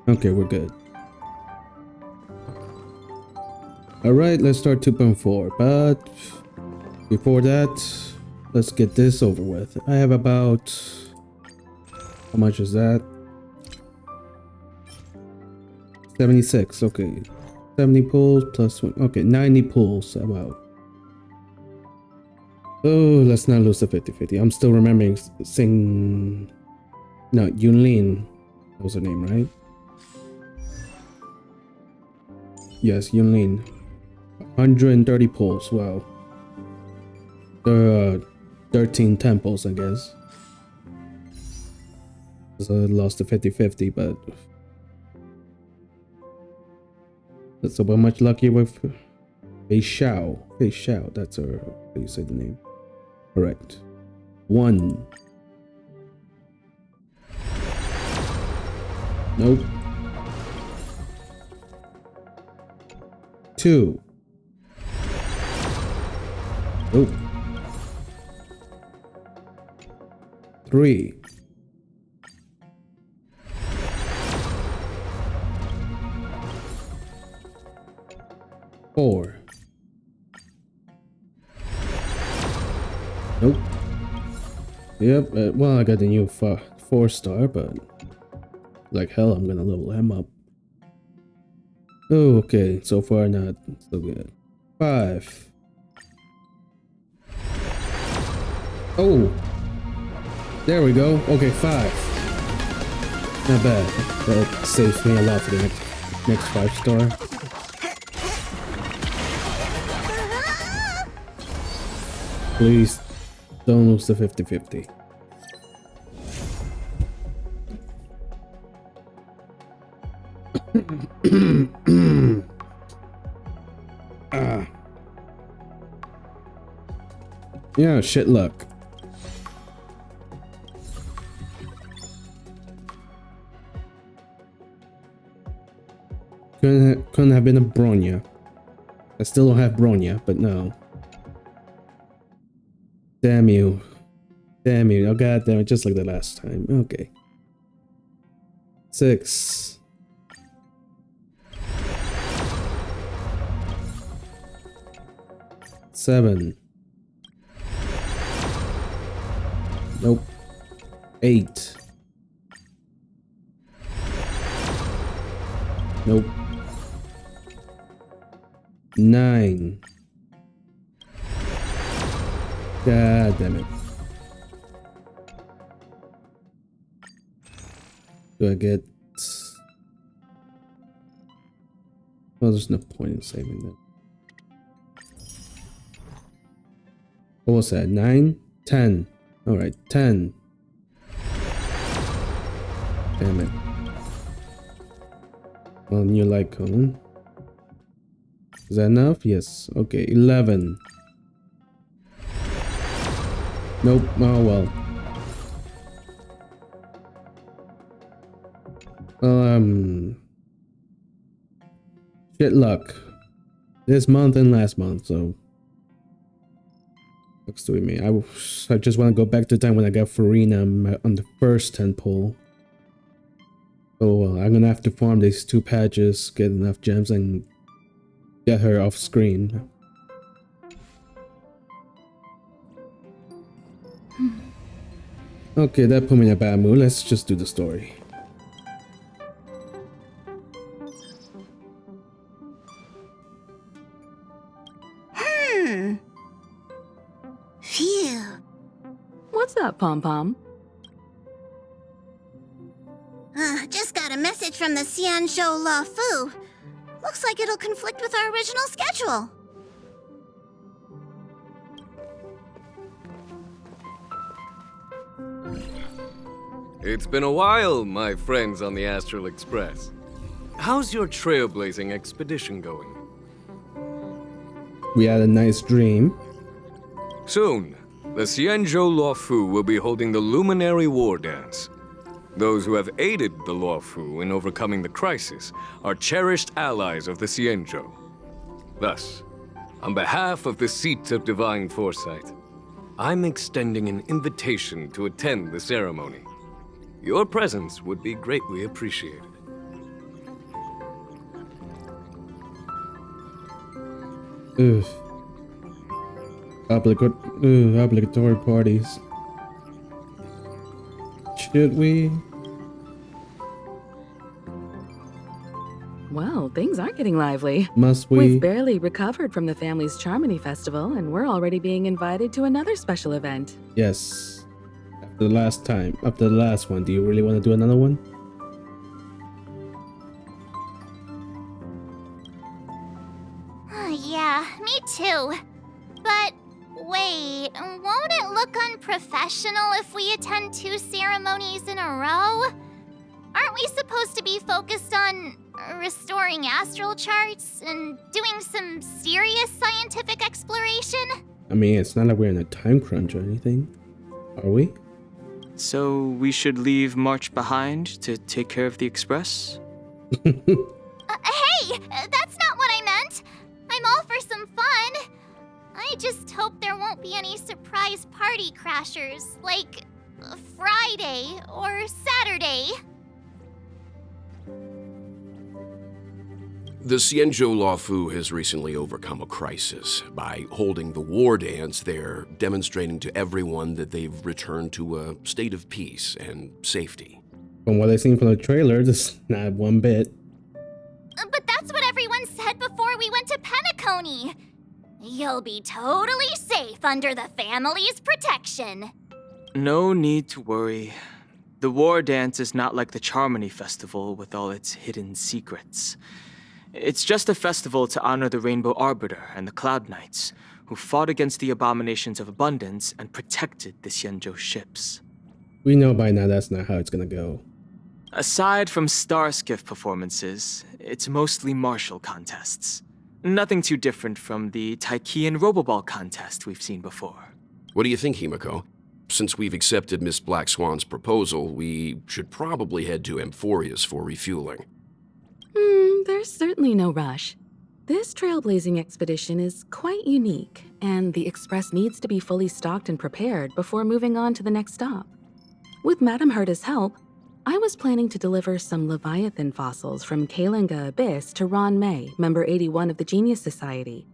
Okay, we're good. Alright, let's start 2.4, but before that, let's get this over with. I have about... How much is that? 76, okay. 70 pulls plus 1, okay, 90 pulls, about. Oh, let's not lose the 50-50. I'm still remembering saying... No, Yunli. That was her name, right? Yes, Yunli. 130 pulls, wow. There are 13 temples, I guess. So I lost the 50-50, but... That's about much luckier with Feixiao. Feixiao, that's her, how you say the name. Correct. 1. Nope. 2. Nope. 3. 4. Nope. Yep, well, I got the new 4-star, but like hell, I'm gonna level him up. Oh, okay, so far not so good. 5. Oh, there we go. Okay, 5. Not bad. That saves me a lot for the next 5-star. Please don't lose the 50-50. Yeah, shit luck. Couldn't have been a Bronya. I still don't have Bronya, but no. Damn you. Damn you. Oh god damn it, just like the last time. Okay. 6. 7. Nope. 8. Nope. 9. God damn it. Do I get... Well, there's no point in saving that. What was that? 9? 10. Alright, 10. Damn it. Well, new light cone. Is that enough? Yes. Okay, 11. Nope. Oh well. Shit luck. This month and last month, so. Looks to me. I just want to go back to the time when I got Furry on the first 10 pull. Oh well, I'm gonna have to farm these 2 patches, get enough gems, and get her off screen. Okay, that put me in a bad mood. Let's just do the story. Phew. What's up, Pom-Pom? Just got a message from the Xianzhou Luofu. Looks like it'll conflict with our original schedule. It's been a while, my friends on the Astral Express. How's your trailblazing expedition going? We had a nice dream. Soon, the Xianzhou Luofu will be holding the Luminary War Dance. Those who have aided the Luofu in overcoming the crisis are cherished allies of the Xianzhou. Thus, on behalf of the Seat of Divine Foresight, I'm extending an invitation to attend the ceremony. Your presence would be greatly appreciated. Ugh. Obligatory parties. Should we? Well, things aren't getting lively. Must we? We've barely recovered from the family's Charmony Festival, and we're already being invited to another special event. Yes. After the last one, do you really want to do another one? Yeah, me too. But wait, won't it look unprofessional if we attend 2 ceremonies in a row? Aren't we supposed to be focused on restoring astral charts and doing some serious scientific exploration? I mean, it's not like we're in a time crunch or anything. Are we? So we should leave March behind to take care of the express? Hey, that's not what I meant. I'm all for some fun. I just hope there won't be any surprise party crashers, like Friday or Saturday. The Xianzhou Luofu has recently overcome a crisis. By holding the war dance, they're demonstrating to everyone that they've returned to a state of peace and safety. From what I've seen from the trailer, just not one bit. But that's what everyone said before we went to Penacony. You'll be totally safe under the family's protection. No need to worry. The war dance is not like the Charmony Festival with all its hidden secrets. It's just a festival to honor the Rainbow Arbiter and the Cloud Knights, who fought against the abominations of abundance and protected the Xianzhou ships. We know by now that's not how it's gonna go. Aside from star skiff performances, it's mostly martial contests. Nothing too different from the Taiki and Roboball contest we've seen before. What do you think, Himiko? Since we've accepted Miss Black Swan's proposal, we should probably head to Amphorius for refueling. There's certainly no rush. This trailblazing expedition is quite unique, and the Express needs to be fully stocked and prepared before moving on to the next stop. With Madame Herta's help, I was planning to deliver some Leviathan fossils from Kalinga Abyss to Ron May, member 81 of the Genius Society.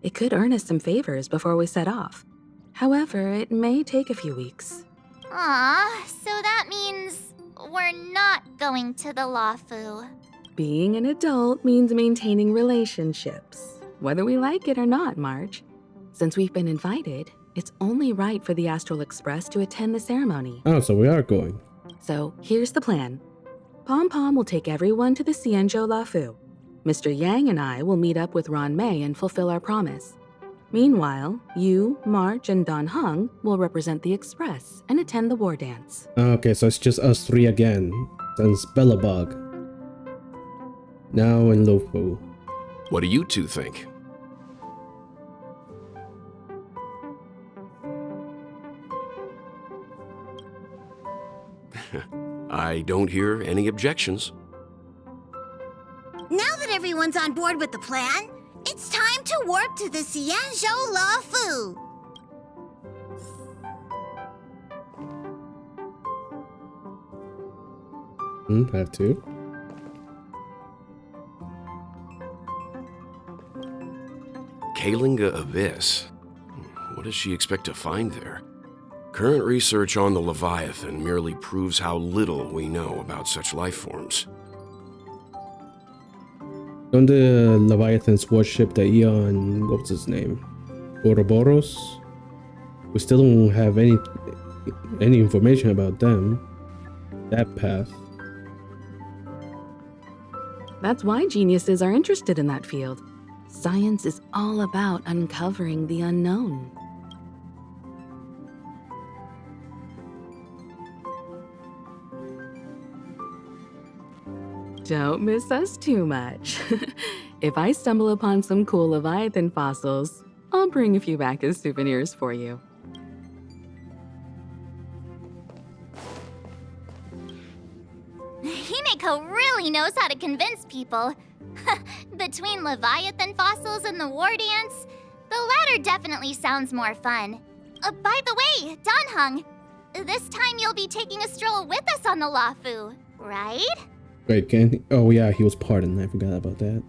It could earn us some favors before we set off. However, it may take a few weeks. Aw, so that means we're not going to the Luofu. Being an adult means maintaining relationships, whether we like it or not, March. Since we've been invited, it's only right for the Astral Express to attend the ceremony. Oh, so we are going. So here's the plan. Pom Pom will take everyone to the Xianzhou Luofu. Mr. Yang and I will meet up with Ron May and fulfill our promise. Meanwhile, you, March, and Don Hung will represent the Express and attend the war dance. Okay, so it's just us three again. Since Bellabog. Now in Luofu. What do you two think? I don't hear any objections. Now that everyone's on board with the plan, it's time to warp to the Xianzhou Luofu. Have to. Kalinga Abyss. What does she expect to find there? Current research on the Leviathan merely proves how little we know about such life forms. Don't the Leviathans worship the Eon, what was his name? Ouroboros? We still don't have any information about them. That path. That's why geniuses are interested in that field. Science is all about uncovering the unknown. Don't miss us too much. If I stumble upon some cool Leviathan fossils, I'll bring a few back as souvenirs for you. Himiko really knows how to convince people. Between Leviathan fossils and the war dance, the latter definitely sounds more fun. By the way, Don Hung, this time you'll be taking a stroll with us on the Luofu, right? Wait, oh yeah, he was pardoned. I forgot about that.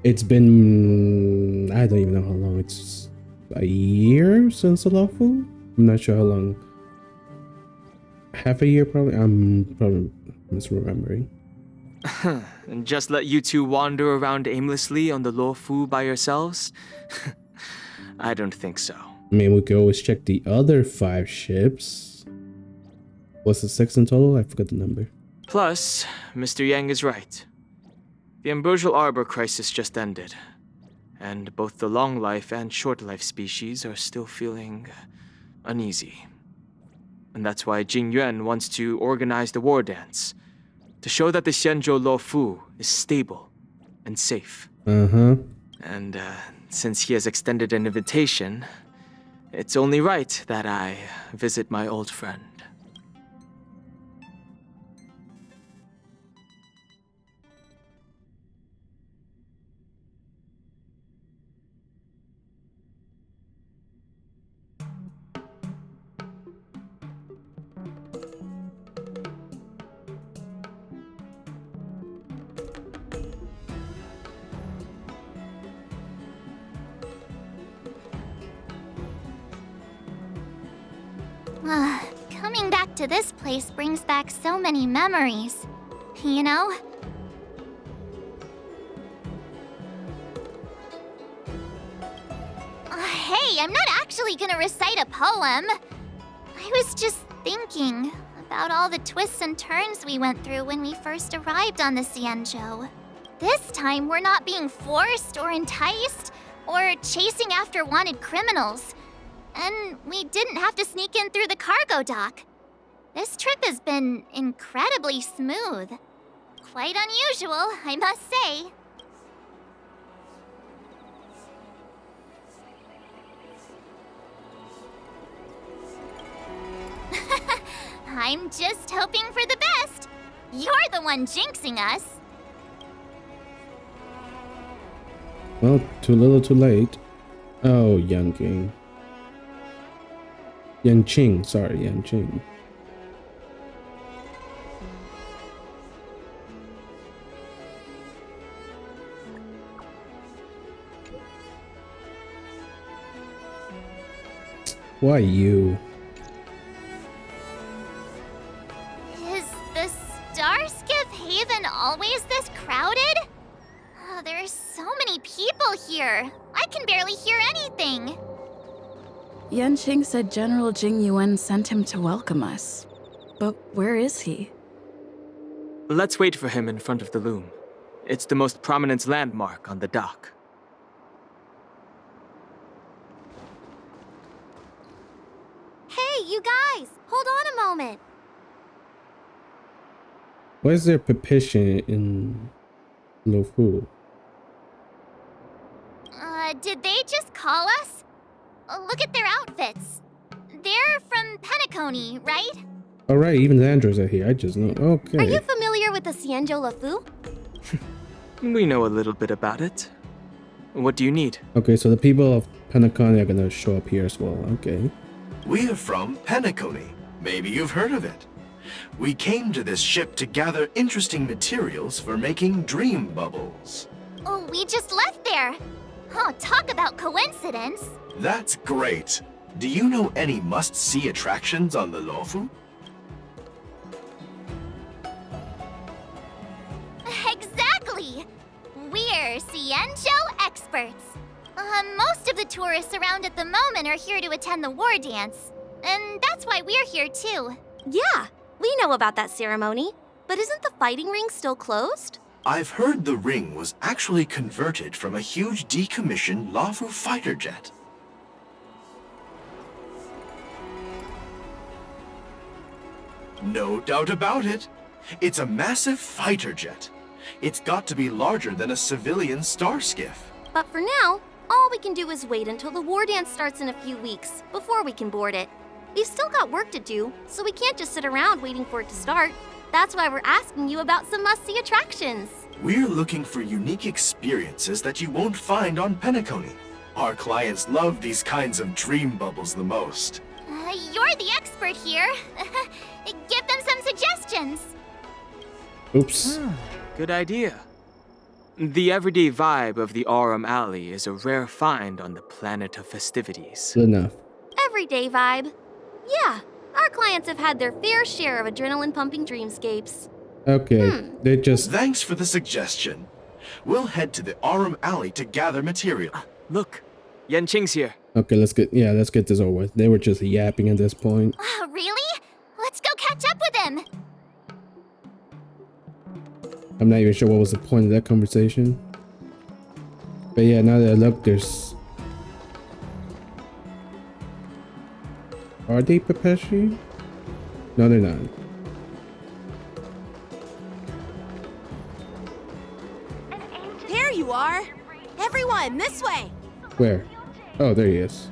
It's been, I don't even know how long. It's a year since the Luofu? I'm not sure how long. Half a year probably? I'm probably misremembering. And just let you two wander around aimlessly on the Luofu by yourselves? I don't think so. I mean, we could always check the other 5 ships. What's the 6 in total? I forgot the number. Plus, Mr. Yang is right. The ambrosial arbor crisis just ended, and both the long life and short life species are still feeling uneasy. And that's why Jing Yuan wants to organize the war dance, to show that the Xianzhou Luofu is stable and safe. And since he has extended an invitation, it's only right that I visit my old friend. Coming back to this place brings back so many memories, you know? Hey, I'm not actually gonna recite a poem. I was just thinking about all the twists and turns we went through when we first arrived on the Xianzhou. This time, we're not being forced or enticed or chasing after wanted criminals. And we didn't have to sneak in through the cargo dock. This trip has been incredibly smooth. Quite unusual, I must say. I'm just hoping for the best. You're the one jinxing us. Well, too little too late. Oh, Yanqing. Yanqing, sorry, Yanqing. Why you? Is the Starskiff Haven always this crowded? Oh, there are so many people here. I can barely hear anything. Yanqing said General Jing Yuan sent him to welcome us. But where is he? Let's wait for him in front of the loom. It's the most prominent landmark on the dock. Hey, you guys! Hold on a moment. Why is there petition in Luofu? Did they just call us? Look at their outfits. They're from Penacony, right? Alright, even the androids are here. I just know. Okay. Are you familiar with the Xianzhou Luofu? We know a little bit about it. What do you need? Okay, so the people of Penacony are gonna show up here as well. Okay. We're from Penacony. Maybe you've heard of it. We came to this ship to gather interesting materials for making dream bubbles. Oh, we just left there. Oh, talk about coincidence. That's great. Do you know any must-see attractions on the Luofu? Exactly! We're Xianzhou experts. Most of the tourists around at the moment are here to attend the war dance. And that's why we're here too. Yeah, we know about that ceremony. But isn't the fighting ring still closed? I've heard the ring was actually converted from a huge decommissioned Luofu fighter jet. No doubt about it. It's a massive fighter jet. It's got to be larger than a civilian starskiff. But for now, all we can do is wait until the war dance starts in a few weeks before we can board it. We've still got work to do, so we can't just sit around waiting for it to start. That's why we're asking you about some must-see attractions. We're looking for unique experiences that you won't find on Penacony. Our clients love these kinds of dream bubbles the most. You're the expert here. Give them some suggestions. Oops. Good idea. The everyday vibe of the Aurum Alley is a rare find on the planet of festivities. Good enough. Everyday vibe. Yeah, our clients have had their fair share of adrenaline-pumping dreamscapes. Okay, they just... Thanks for the suggestion. We'll head to the Aurum Alley to gather material. Look, Yanqing's here. Okay, let's get this over with. They were just yapping at this point. Really? Let's go catch up with him. I'm not even sure what was the point of that conversation. But yeah, now that I look, there's... Are they Pepeshi? No, they're not. There you are! Everyone, this way! Where? Oh, there he is.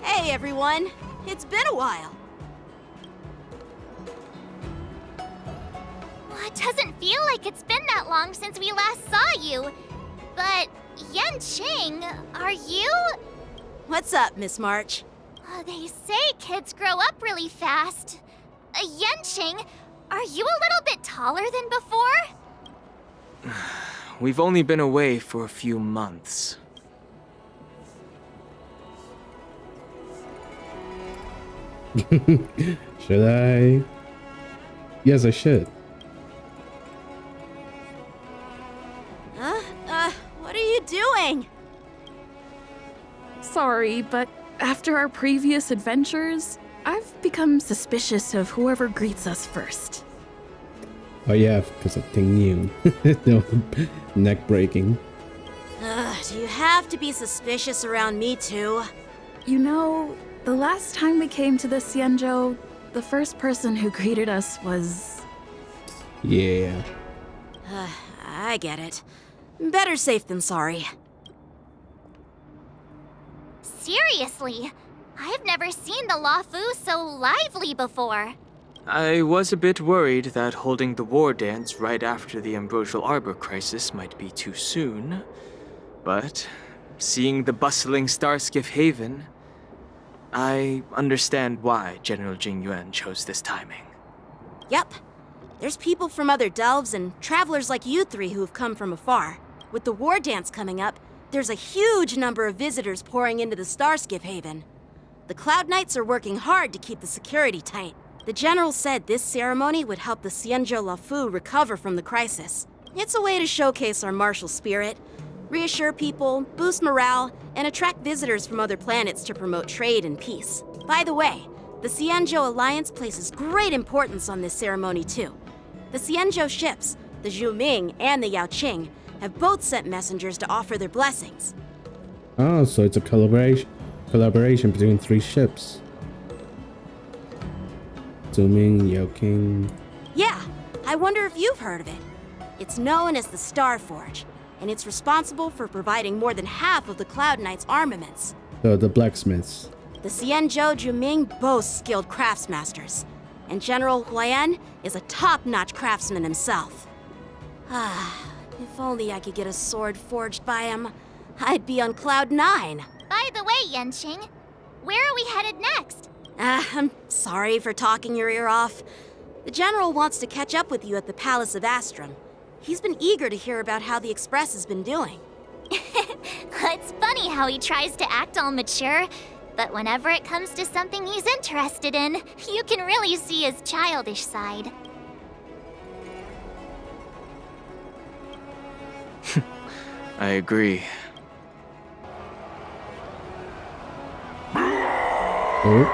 Hey everyone! It's been a while. Well, it doesn't feel like it's been that long since we last saw you. But, Yanqing, are you? What's up, Miss March? They say kids grow up really fast. Yanqing, are you a little bit taller than before? We've only been away for a few months. Should I? Yes, I should. What are you doing? Sorry, but after our previous adventures, I've become suspicious of whoever greets us first. Oh yeah, because of Ting Yun. No, neck breaking. Do you have to be suspicious around me too? You know, the last time we came to the Xianzhou, the first person who greeted us was... Yeah. I get it. Better safe than sorry. Seriously, I've never seen the Luofu so lively before. I was a bit worried that holding the war dance right after the Ambrosial Arbor crisis might be too soon. But seeing the bustling Starskiff Haven, I understand why General Jing Yuan chose this timing. Yep. There's people from other delves and travelers like you three who've come from afar. With the war dance coming up, there's a huge number of visitors pouring into the Starskiff Haven. The Cloud Knights are working hard to keep the security tight. The General said this ceremony would help the Xianzhou Luofu recover from the crisis. It's a way to showcase our martial spirit, reassure people, boost morale, and attract visitors from other planets to promote trade and peace. By the way, the Xianzhou Alliance places great importance on this ceremony too. The Xianzhou ships, the Zhuming and the Yaoqing, have both sent messengers to offer their blessings. Oh, so it's a collaboration between 3 ships. Zhuming, Yaoqing. Yeah, I wonder if you've heard of it. It's known as the Star Forge, and it's responsible for providing more than half of the Cloud Knights' armaments. So the blacksmiths. The Xianzhou Zhuming boasts skilled craftsmasters, and General Huaiyan is a top-notch craftsman himself. If only I could get a sword forged by him, I'd be on Cloud 9. By the way, Yanqing, where are we headed next? I'm sorry for talking your ear off. The General wants to catch up with you at the Palace of Astrum. He's been eager to hear about how the Express has been doing. It's funny how he tries to act all mature, but whenever it comes to something he's interested in, you can really see his childish side. I agree. Oh.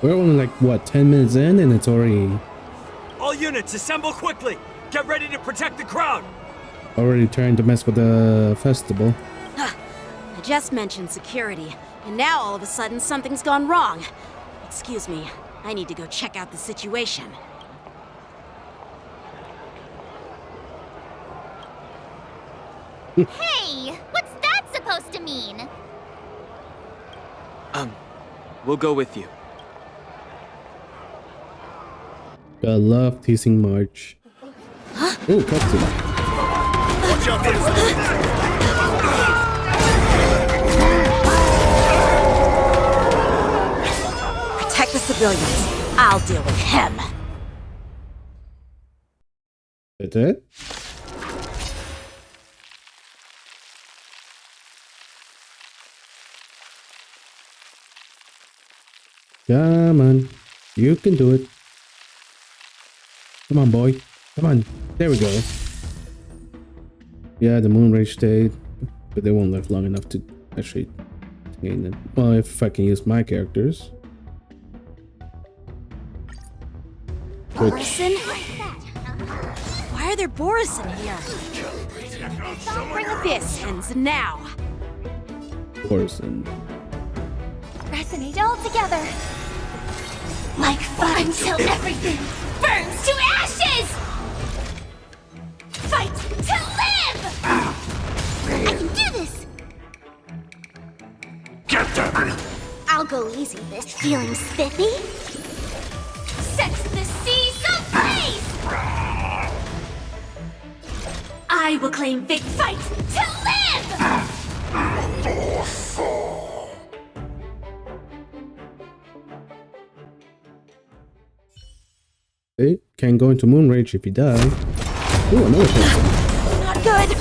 We're only like, what, 10 minutes in and it's already... All units, assemble quickly! Get ready to protect the crowd! Already trying to mess with the festival. I just mentioned security, and now all of a sudden something's gone wrong. Excuse me, I need to go check out the situation. Hey, what's that supposed to mean? We'll go with you. I love teasing March. Oh, cutscene. Watch out for this! Protect the civilians. I'll deal with him. That's it? Come on. You can do it. Come on, boy. Come on. There we go. Yeah, the moon rage stayed, but they won't live long enough to actually gain it. Well, if I can use my characters. Borisin? Why are there borisin here? Bring this ends now. Borisin. Resonate all together. Like fire until everything burns to ashes! Fight to live! I can do this! Get down! I'll go easy this. Feeling spiffy? Set the seas ablaze! I will claim big fight to live! They can't go into moon rage if you die. Ooh, another person. Not good.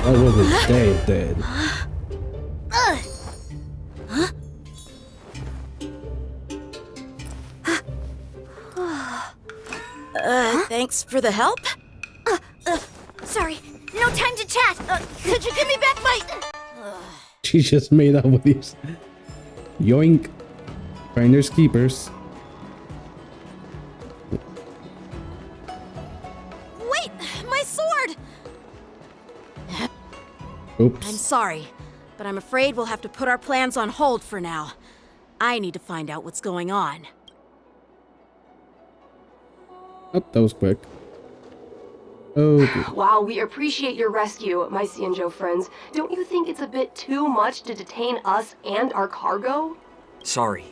I wasn't dead. Thanks for the help. Sorry, no time to chat. Could you give me back my... She just made up with these. Yoink. Finders keepers. Wait, my sword! Oops. I'm sorry, but I'm afraid we'll have to put our plans on hold for now. I need to find out what's going on. Oh, that was quick. Okay. While we appreciate your rescue, my Xianzhou friends, don't you think it's a bit too much to detain us and our cargo? Sorry,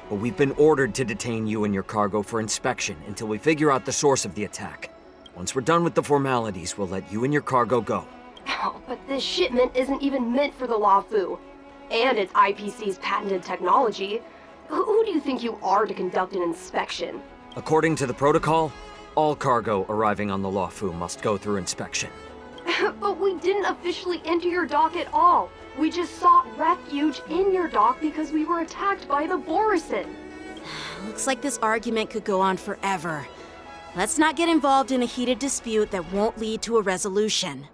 but we've been ordered to detain you and your cargo for inspection until we figure out the source of the attack. Once we're done with the formalities, we'll let you and your cargo go. Oh, but this shipment isn't even meant for the Luofu. And it's IPC's patented technology. Who do you think you are to conduct an inspection? According to the protocol, all cargo arriving on the Luofu must go through inspection. But we didn't officially enter your dock at all. We just sought refuge in your dock because we were attacked by the borisin. Looks like this argument could go on forever. Let's not get involved in a heated dispute that won't lead to a resolution.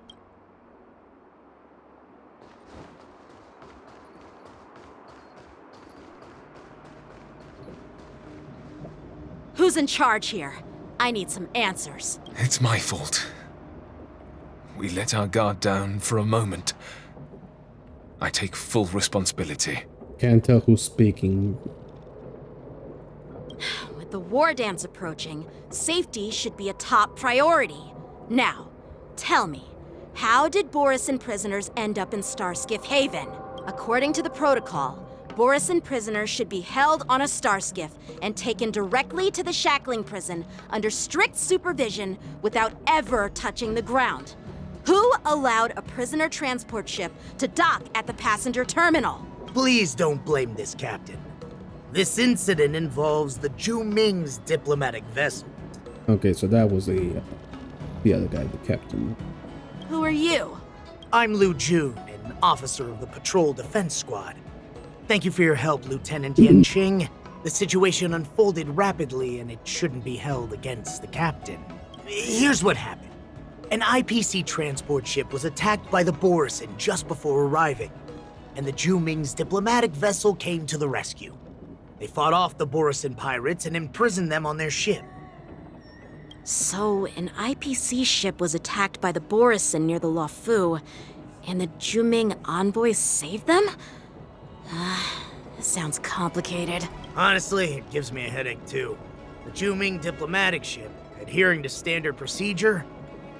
Who's in charge here? I need some answers. It's my fault. We let our guard down for a moment. I take full responsibility. Can't tell who's speaking. With the war dance approaching, safety should be a top priority. Now, tell me, how did borisin prisoners end up in Starskiff Haven? According to the protocol, borisin prisoners should be held on a starskiff and taken directly to the shackling prison under strict supervision without ever touching the ground. Who allowed a prisoner transport ship to dock at the passenger terminal? Please don't blame this captain. This incident involves the Yunli's diplomatic vessel. Okay, so that was the other guy, the captain. Who are you? I'm Lu Jun, an officer of the Patrol Defense Squad. Thank you for your help, Lieutenant Yanqing. The situation unfolded rapidly, and it shouldn't be held against the captain. Here's what happened. An IPC transport ship was attacked by the borisin just before arriving, and the Yunli's diplomatic vessel came to the rescue. They fought off the borisin pirates and imprisoned them on their ship. So, an IPC ship was attacked by the borisin near the Luofu, and the Yunli envoys saved them? This sounds complicated. Honestly, it gives me a headache too. The Yunli diplomatic ship, adhering to standard procedure,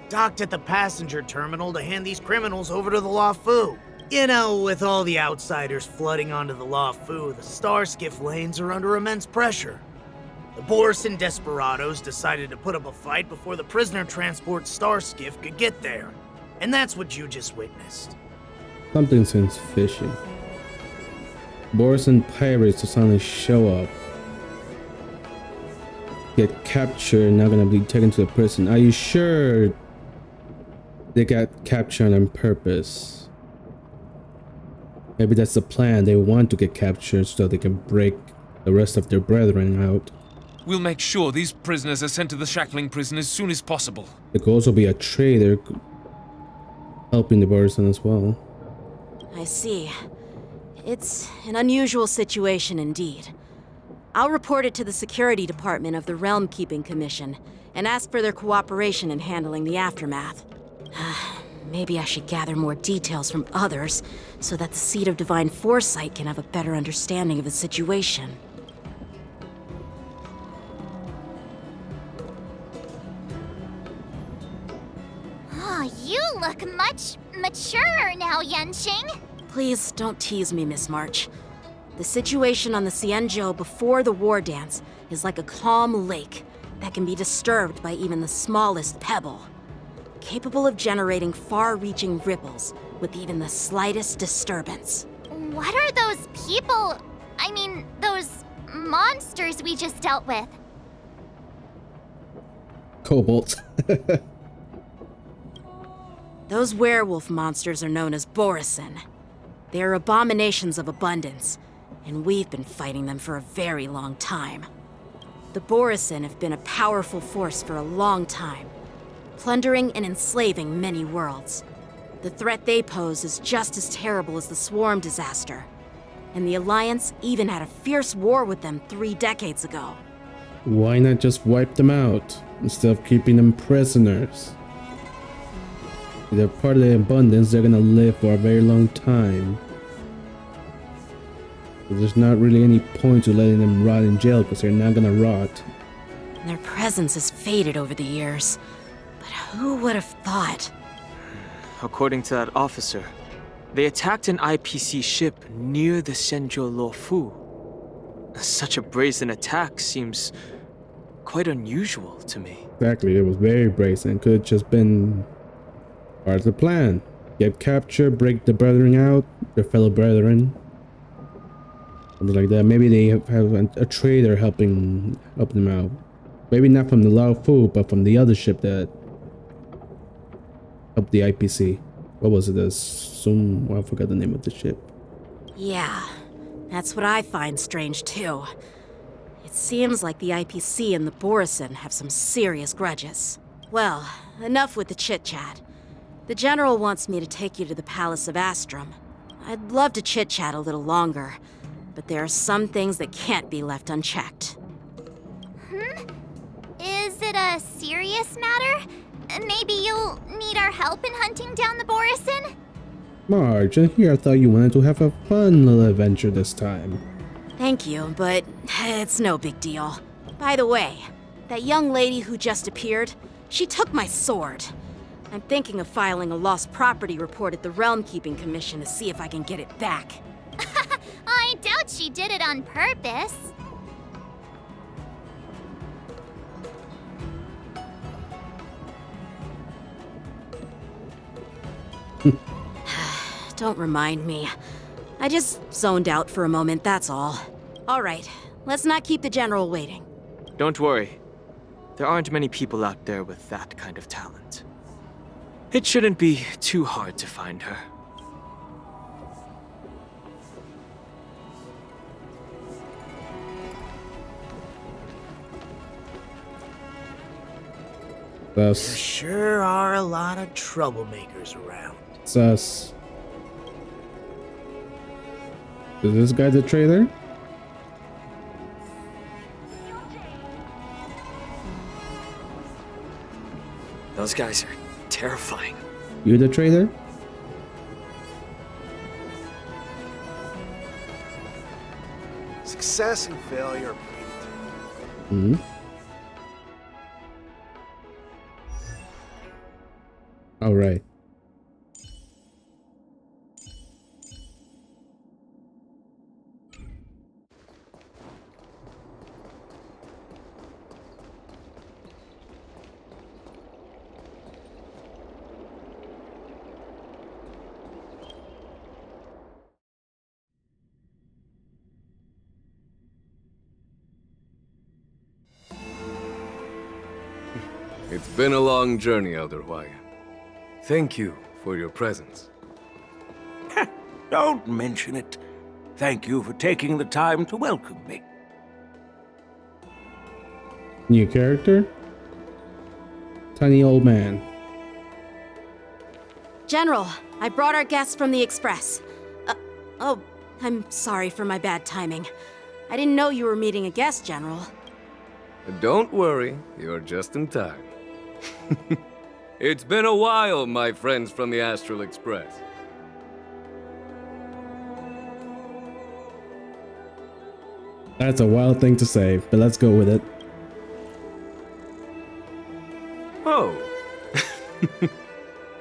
docked at the passenger terminal to hand these criminals over to the Luofu. You know, with all the outsiders flooding onto the Luofu, the starskiff lanes are under immense pressure. The borisin desperados decided to put up a fight before the prisoner transport starskiff could get there. And that's what you just witnessed. Something seems fishy. Borisin pirates to suddenly show up, get captured, and not gonna be taken to the prison. Are you sure they got captured on purpose? Maybe that's the plan. They want to get captured so they can break the rest of their brethren out. We'll make sure these prisoners are sent to the shackling prison as soon as possible. There could also be a traitor helping the Borisin as well. I see. It's an unusual situation indeed. I'll report it to the security department of the Realm Keeping Commission and ask for their cooperation in handling the aftermath. Maybe I should gather more details from others so that the Seed of Divine Foresight can have a better understanding of the situation. Oh, you look much maturer now, Yanqing. Please don't tease me, Miss March. The situation on the Xianzhou before the war dance is like a calm lake that can be disturbed by even the smallest pebble, capable of generating far-reaching ripples with even the slightest disturbance. What are those people? I mean, those monsters we just dealt with? Cobalt. Those werewolf monsters are known as borisin. They are abominations of abundance, and we've been fighting them for a very long time. The borisin have been a powerful force for a long time, plundering and enslaving many worlds. The threat they pose is just as terrible as the Swarm disaster, and the Alliance even had a fierce war with them 3 decades ago. Why not just wipe them out instead of keeping them prisoners? If they're part of the abundance, they're gonna live for a very long time. So there's not really any point to letting them rot in jail because they're not gonna rot. Their presence has faded over the years, but who would have thought? According to that officer, they attacked an IPC ship near the Xianzhou Luofu. Such a brazen attack seems quite unusual to me. Exactly, it was very brazen. Could have just been part of the plan. Get captured, break the brethren out, their fellow brethren. Something like that. Maybe they have a traitor helping them out. Maybe not from the Luofu, but from the other ship that helped the IPC. What was it? Well, I forgot the name of the ship. Yeah, that's what I find strange too. It seems like the IPC and the borisin have some serious grudges. Well, enough with the chit-chat. The General wants me to take you to the Palace of Astrum. I'd love to chit-chat a little longer, but there are some things that can't be left unchecked. Is it a serious matter? Maybe you'll need our help in hunting down the borisin? Marge, and here I thought you wanted to have a fun little adventure this time. Thank you, but it's no big deal. By the way, that young lady who just appeared, she took my sword. I'm thinking of filing a lost property report at the Realm Keeping Commission to see if I can get it back. I doubt she did it on purpose. Don't remind me. I just zoned out for a moment, that's all. All right, let's not keep the General waiting. Don't worry. There aren't many people out there with that kind of talent. It shouldn't be too hard to find her. There sure are a lot of troublemakers around. Sus. Is this guy the traitor? Those guys are terrifying. You the traitor? Success and failure are Hmm. All right. It's been a long journey, Elder Huaiyan. Thank you for your presence. Don't mention it. Thank you for taking the time to welcome me. New character? Tiny old man. General, I brought our guests from the Express. Oh, I'm sorry for my bad timing. I didn't know you were meeting a guest, General. Don't worry, you're just in time. It's been a while, my friends from the Astral Express. That's a wild thing to say, but let's go with it. Oh.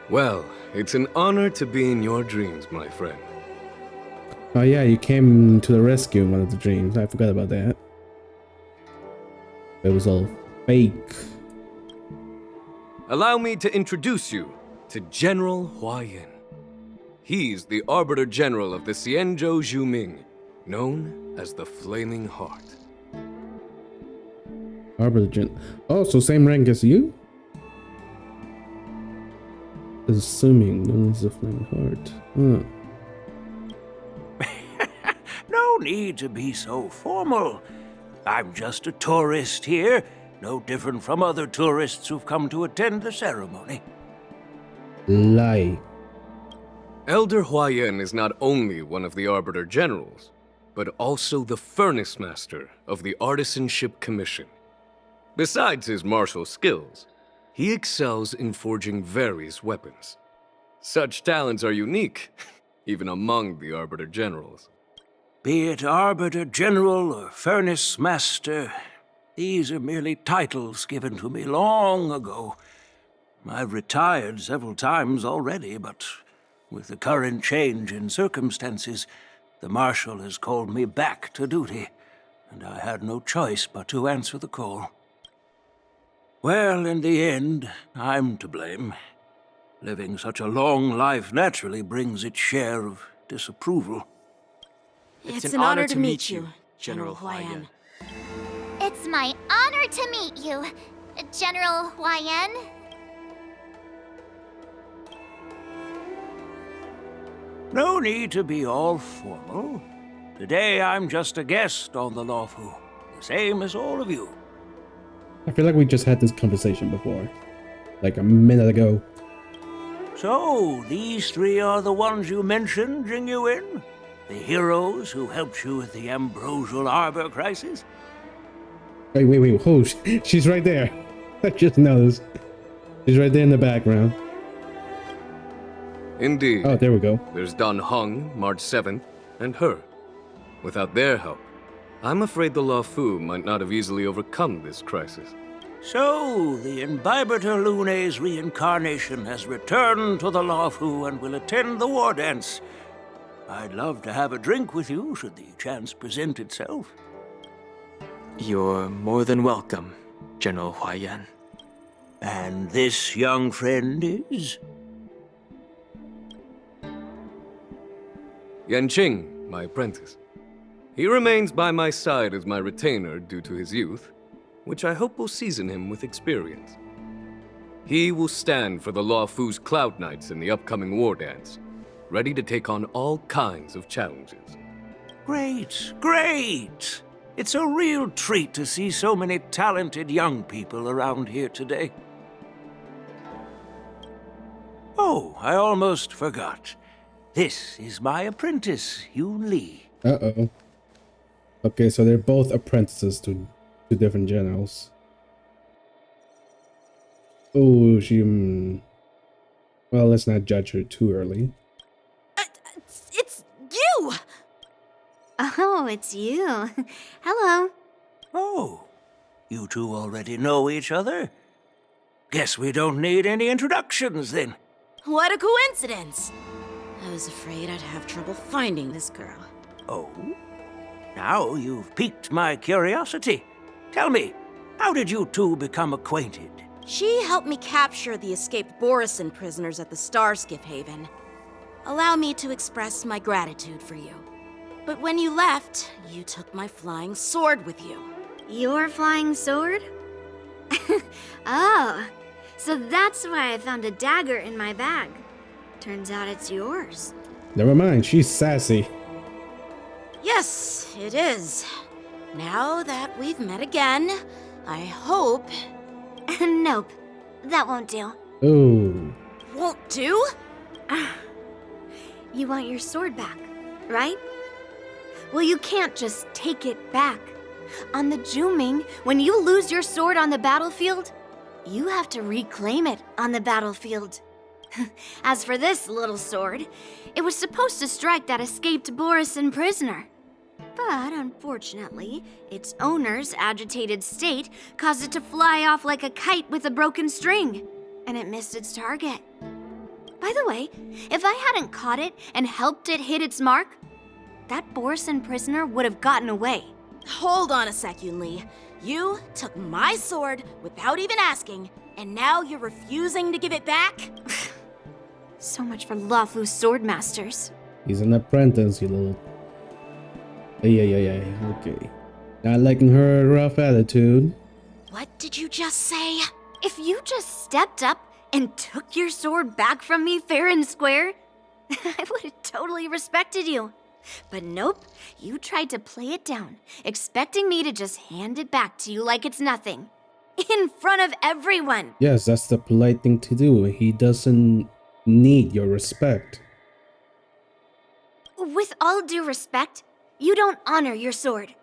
Well, it's an honor to be in your dreams, my friend. Oh yeah, you came to the rescue in one of the dreams. I forgot about that. It was all fake. Allow me to introduce you to General Huaiyan. He's the Arbiter General of the Xianzhou Zhuming, known as the Flaming Heart. Arbiter. Oh, so same rank as you? Assuming known as the Flaming Heart. Huh. No need to be so formal. I'm just a tourist here, no different from other tourists who've come to attend the ceremony. Lie. Elder Huaiyan is not only one of the Arbiter Generals, but also the Furnace Master of the Artisanship Commission. Besides his martial skills, he excels in forging various weapons. Such talents are unique, even among the Arbiter Generals. Be it Arbiter General or Furnace Master, these are merely titles given to me long ago. I've retired several times already, but with the current change in circumstances, the Marshal has called me back to duty, and I had no choice but to answer the call. Well, in the end, I'm to blame. Living such a long life naturally brings its share of disapproval. It's an honor to meet you, General Huaiyan. It's my honor to meet you, General Huaiyan. No need to be all formal. Today I'm just a guest on the Luofu, the same as all of you. I feel like we just had this conversation before. Like a minute ago. So, these three are the ones you mentioned, Jingyuin? The heroes who helped you with the Ambrosial Arbor crisis? Wait. Oh, she's right there. I just noticed. She's right there in the background. Indeed. Oh, there we go. There's Don Hung, March 7th, and her. Without their help, I'm afraid the Luofu might not have easily overcome this crisis. So, the Imbibitor Lune's reincarnation has returned to the Luofu and will attend the war dance. I'd love to have a drink with you, should the chance present itself. You're more than welcome, General Huaiyan. And this young friend is? Yanqing, my apprentice. He remains by my side as my retainer due to his youth, which I hope will season him with experience. He will stand for the Luofu's Cloud Knights in the upcoming war dance, ready to take on all kinds of challenges. Great! It's a real treat to see so many talented young people around here today. Oh, I almost forgot. This is my apprentice, Yunli. Uh-oh. Okay, so they're both apprentices to different generals. Oh, well, let's not judge her too early. It's you! Oh, it's you. Hello. Oh, you two already know each other? Guess we don't need any introductions then. What a coincidence! I was afraid I'd have trouble finding this girl. Oh? Now you've piqued my curiosity. Tell me, how did you two become acquainted? She helped me capture the escaped borisin prisoners at the Starskiff Haven. Allow me to express my gratitude for you. But when you left, you took my flying sword with you. Your flying sword? Oh, So that's why I found a dagger in my bag. Turns out it's yours. Never mind, she's sassy. Yes, it is. Now that we've met again, I hope... Nope, that won't do. Oh. Won't do? You want your sword back, right? Well, you can't just take it back. On the Zhuming, when you lose your sword on the battlefield, you have to reclaim it on the battlefield. As for this little sword, it was supposed to strike that escaped borisin prisoner. But unfortunately, its owner's agitated state caused it to fly off like a kite with a broken string, and it missed its target. By the way, if I hadn't caught it and helped it hit its mark, that borisin prisoner would have gotten away. Hold on a sec, Yunli. You took my sword without even asking, and now you're refusing to give it back? So much for Luofu sword masters. He's an apprentice, you little... Yeah, okay. Not liking her rough attitude. What did you just say? If you just stepped up and took your sword back from me fair and square, I would have totally respected you. But nope, you tried to play it down, expecting me to just hand it back to you like it's nothing. In front of everyone. Yes, that's the polite thing to do. He doesn't need your respect. With all due respect, you don't honor your sword,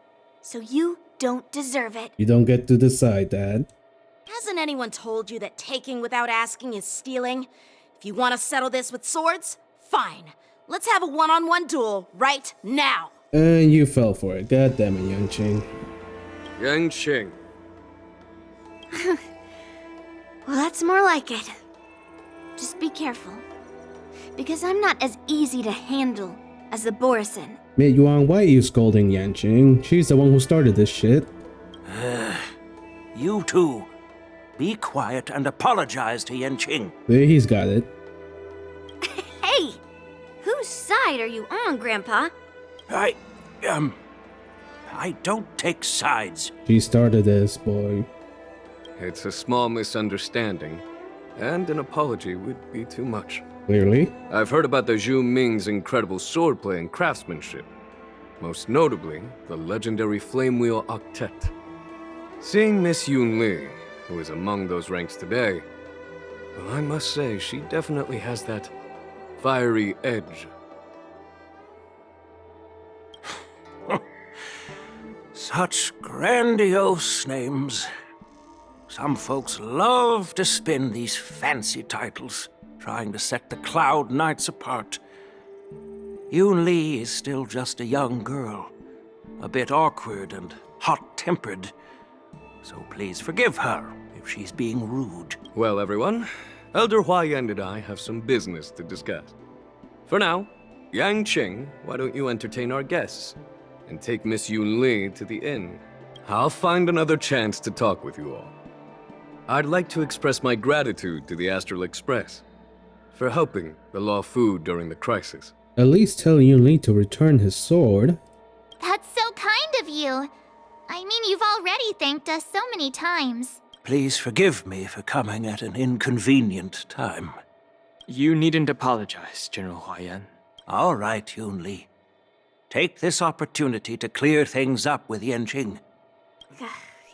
so you don't deserve it. You don't get to decide that. Hasn't anyone told you that taking without asking is stealing? If you want to settle this with swords, fine. Let's have a one-on-one duel right now. And you fell for it. God damn it, Yanqing. Yanqing. Well, that's more like it. Just be careful, because I'm not as easy to handle as the borisin. Mate Yuan, why are you scolding Yanqing? She's the one who started this shit. You two, be quiet and apologize to Yanqing. There, he's got it. Hey! Whose side are you on, Grandpa? I don't take sides. She started this, boy. It's a small misunderstanding, and an apology would be too much. Clearly. I've heard about the Zhu Ming's incredible swordplay and craftsmanship. Most notably, the legendary Flame Wheel Octet. Seeing Miss Yunli, who is among those ranks today, well, I must say she definitely has that fiery edge. Such grandiose names. Some folks love to spin these fancy titles, trying to set the Cloud Knights apart. Yunli is still just a young girl, a bit awkward and hot-tempered. So please forgive her if she's being rude. Well, everyone, Elder Huaiyan and I have some business to discuss. For now, Yanqing, why don't you entertain our guests and take Miss Yunli to the inn? I'll find another chance to talk with you all. I'd like to express my gratitude to the Astral Express for helping the Luofu during the crisis. At least tell Yunli to return his sword. That's so kind of you. I mean, you've already thanked us so many times. Please forgive me for coming at an inconvenient time. You needn't apologize, General Huaiyan. All right, Yunli. Take this opportunity to clear things up with Yanqing.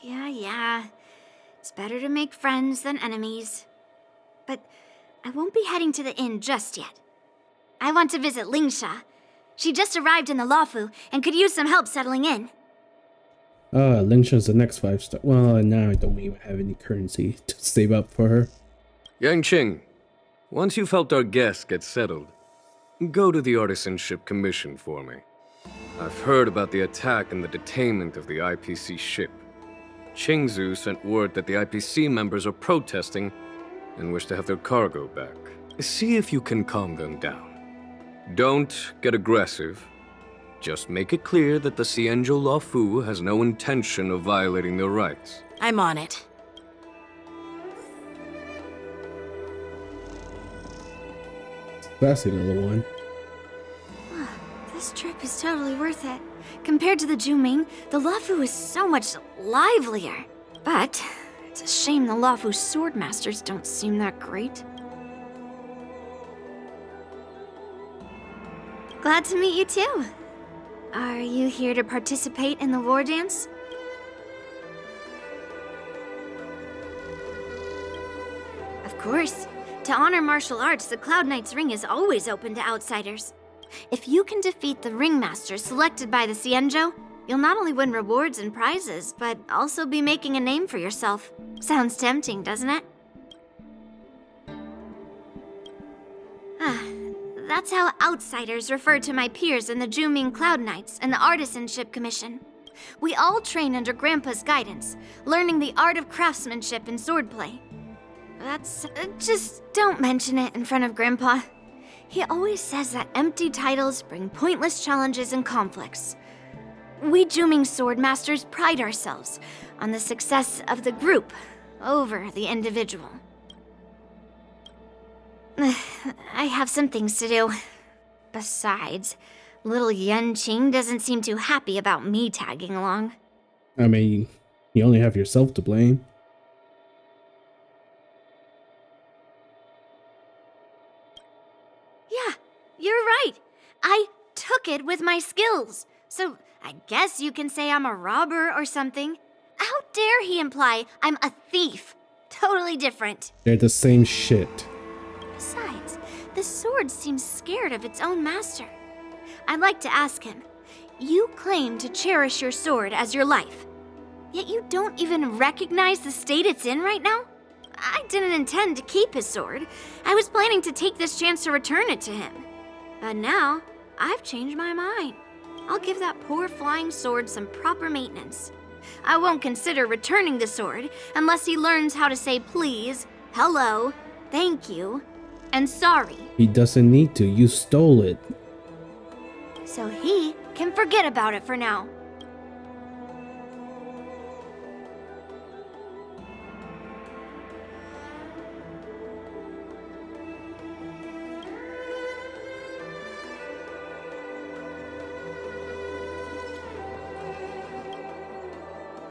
Yeah. It's better to make friends than enemies. But I won't be heading to the inn just yet. I want to visit Lingsha. She just arrived in the Luofu and could use some help settling in. Lingsha's the next 5-star. Well, now I don't even have any currency to save up for her. Yanqing, once you've helped our guests get settled, go to the Artisanship Commission for me. I've heard about the attack and the detainment of the IPC ship. Qingzu sent word that the IPC members are protesting and wish to have their cargo back. See if you can calm them down. Don't get aggressive. Just make it clear that the Xianzhou Luofu has no intention of violating their rights. I'm on it. Classy little one. This trip is totally worth it. Compared to the Zhuming, the Luofu is so much livelier. But It's a shame the Luofu swordmasters don't seem that great. Glad to meet you too. Are you here to participate in the war dance? Of course. To honor martial arts, the Cloud Knight's ring is always open to outsiders. If you can defeat the ringmaster selected by the Xianzhou, you'll not only win rewards and prizes, but also be making a name for yourself. Sounds tempting, doesn't it? That's how outsiders refer to my peers in the Juming Cloud Knights and the Artisanship Commission. We all train under Grandpa's guidance, learning the art of craftsmanship and swordplay. Just don't mention it in front of Grandpa. He always says that empty titles bring pointless challenges and conflicts. We Juming swordmasters pride ourselves on the success of the group over the individual. I have some things to do. Besides, little Yanqing doesn't seem too happy about me tagging along. I mean, you only have yourself to blame. Yeah, you're right. I took it with my skills. So I guess you can say I'm a robber or something. How dare he imply I'm a thief? Totally different. They're the same shit. Besides, the sword seems scared of its own master. I'd like to ask him, you claim to cherish your sword as your life, yet you don't even recognize the state it's in right now? I didn't intend to keep his sword. I was planning to take this chance to return it to him. But now, I've changed my mind. I'll give that poor flying sword some proper maintenance. I won't consider returning the sword unless he learns how to say please, hello, thank you, and sorry. He doesn't need to. You stole it. So he can forget about it for now.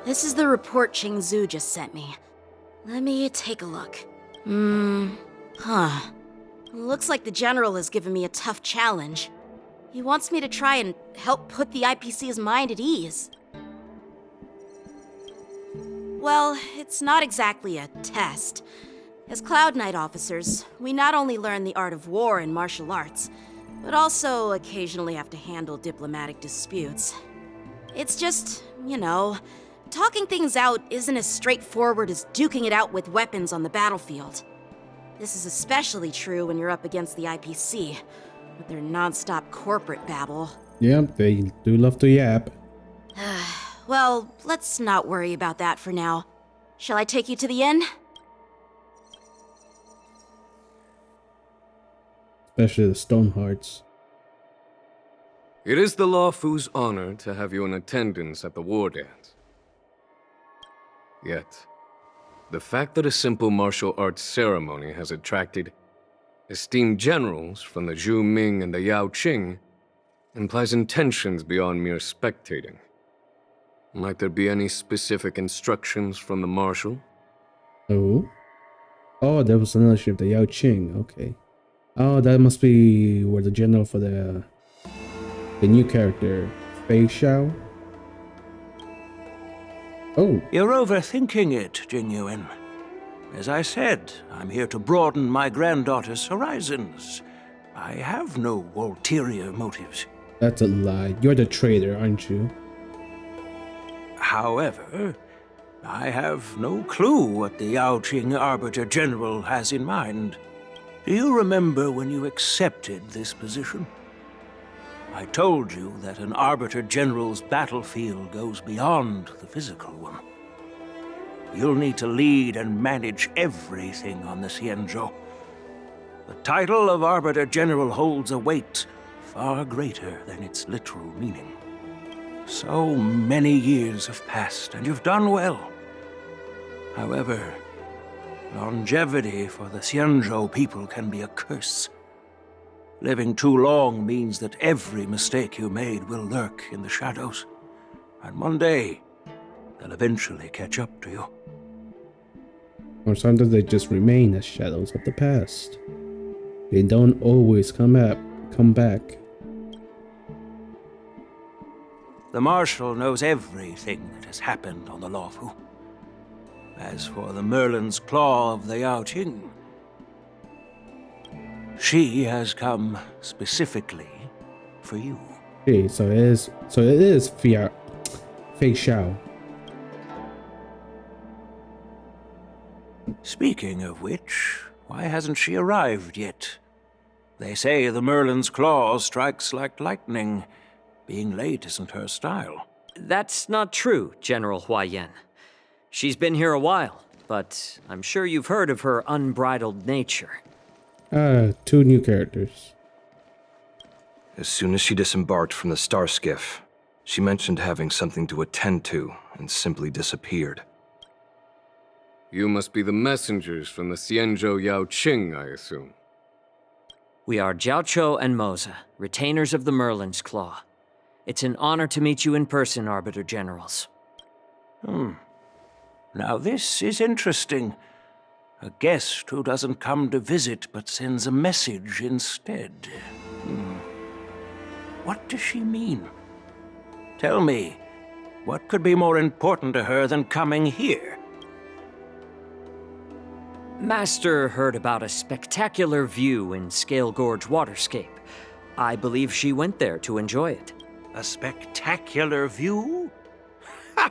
This is the report Qingzu just sent me. Let me take a look. Looks like the general has given me a tough challenge. He wants me to try and help put the IPC's mind at ease. Well, it's not exactly a test. As Cloud Knight officers, we not only learn the art of war and martial arts, but also occasionally have to handle diplomatic disputes. It's just, you know, talking things out isn't as straightforward as duking it out with weapons on the battlefield. This is especially true when you're up against the IPC, with their non-stop corporate babble. Yep, they do love to yap. Well, let's not worry about that for now. Shall I take you to the inn? Especially the Stonehearts. It is the Luofu's honor to have you in attendance at the war dance. Yet, the fact that a simple martial arts ceremony has attracted esteemed generals from the Zhu Ming and the Yaoqing implies intentions beyond mere spectating. Might there be any specific instructions from the marshal? Oh? Oh, there was another ship, the Yaoqing, okay. Oh, that must be where the general for the new character, Feixiao? Oh. You're overthinking it, Jinyuan. As I said, I'm here to broaden my granddaughter's horizons. I have no ulterior motives. That's a lie. You're the traitor, aren't you? However, I have no clue what the Yaoqing Arbiter General has in mind. Do you remember when you accepted this position? I told you that an Arbiter General's battlefield goes beyond the physical one. You'll need to lead and manage everything on the Xianzhou. The title of Arbiter General holds a weight far greater than its literal meaning. So many years have passed, and you've done well. However, longevity for the Xianzhou people can be a curse. Living too long means that every mistake you made will lurk in the shadows. And one day, they'll eventually catch up to you. Or sometimes they just remain as shadows of the past. They don't always come back. The Marshal knows everything that has happened on the Luofu. As for the Merlin's Claw of the Yaoqing, she has come specifically for you. Okay, so it is Feixiao. Speaking of which, why hasn't she arrived yet? They say the Merlin's Claw strikes like lightning. Being late isn't her style. That's not true, General Huaiyan. She's been here a while, but I'm sure you've heard of her unbridled nature. Two new characters. As soon as she disembarked from the star skiff, she mentioned having something to attend to and simply disappeared. You must be the messengers from the Xianzhou Yaoqing, I assume. We are Jiaoqiu and Moza, retainers of the Merlin's Claw. It's an honor to meet you in person, Arbiter Generals. Now this is interesting. A guest who doesn't come to visit but sends a message instead. What does she mean? Tell me, what could be more important to her than coming here? Master heard about a spectacular view in Scale Gorge Waterscape. I believe she went there to enjoy it. A spectacular view? Ha!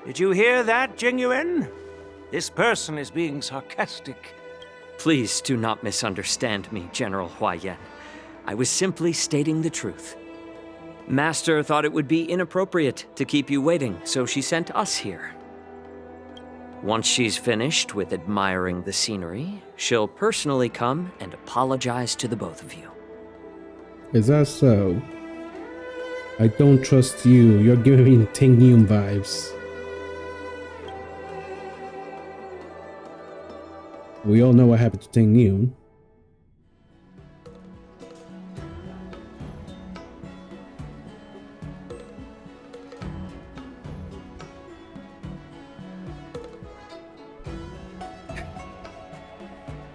Did you hear that, Jingyuan? This person is being sarcastic. Please do not misunderstand me, General Huaiyan. I was simply stating the truth. Master thought it would be inappropriate to keep you waiting, so she sent us here. Once she's finished with admiring the scenery, she'll personally come and apologize to the both of you. Is that so? I don't trust you. You're giving me Ting Yun vibes. We all know what happened to Ting Yun.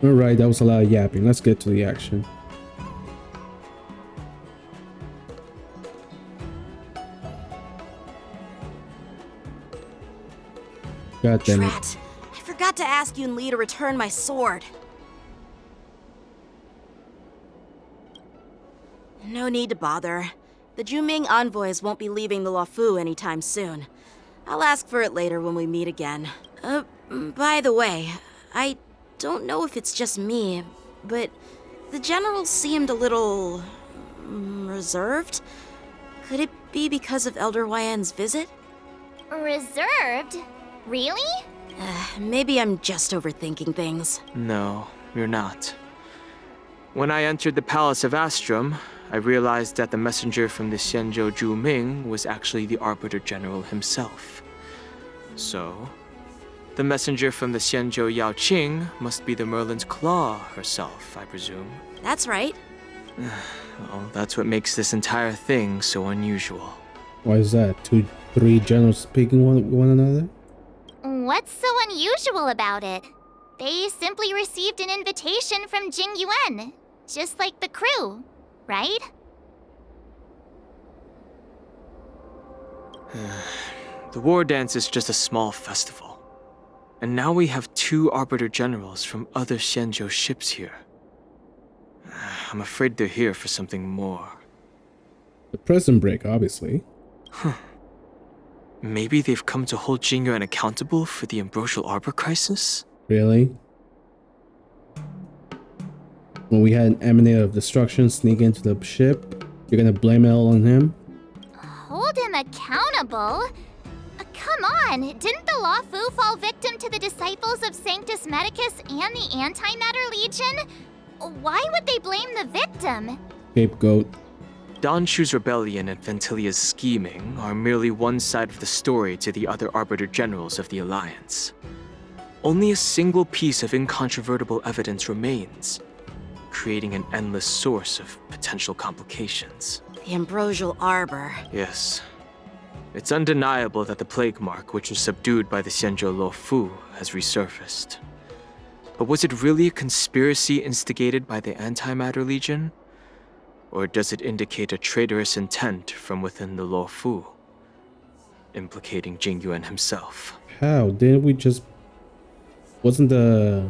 Alright, that was a lot of yapping. Let's get to the action. God damn it. Drat! I forgot to ask Yunli to return my sword. No need to bother. The Juming envoys won't be leaving the Luofu anytime soon. I'll ask for it later when we meet again. By the way, I don't know if it's just me, but the general seemed a little reserved. Could it be because of Elder Huaiyan's visit? Reserved? Really? Maybe I'm just overthinking things. No, you're not. When I entered the Palace of Astrum, I realized that the messenger from the Xianzhou Juming was actually the Arbiter General himself. So, the messenger from the Xianzhou Yaoqing must be the Merlin's Claw herself, I presume. That's right. Well, that's what makes this entire thing so unusual. Why is that? Three generals speaking one another? What's so unusual about it? They simply received an invitation from Jingyuan, just like the crew, right? The war dance is just a small festival. And now we have 2 Arbiter Generals from other Xianzhou ships here. I'm afraid they're here for something more. The prison break, obviously. Maybe they've come to hold Jingyuan accountable for the Ambrosial Arbor crisis? Really? When we had an emanator of destruction sneak into the ship, you're gonna blame it all on him? Hold him accountable? Come on, didn't the Luofu fall victim to the disciples of Sanctus Medicus and the Antimatter Legion? Why would they blame the victim? Scapegoat. Danshu's rebellion and Ventilia's scheming are merely one side of the story to the other Arbiter Generals of the Alliance. Only a single piece of incontrovertible evidence remains, creating an endless source of potential complications. The Ambrosial Arbor. Yes. It's undeniable that the plague mark, which was subdued by the Xianzhou Luofu, has resurfaced. But was it really a conspiracy instigated by the Antimatter Legion? Or does it indicate a traitorous intent from within the Luofu, implicating Jingyuan himself? How? Didn't we just... Wasn't the...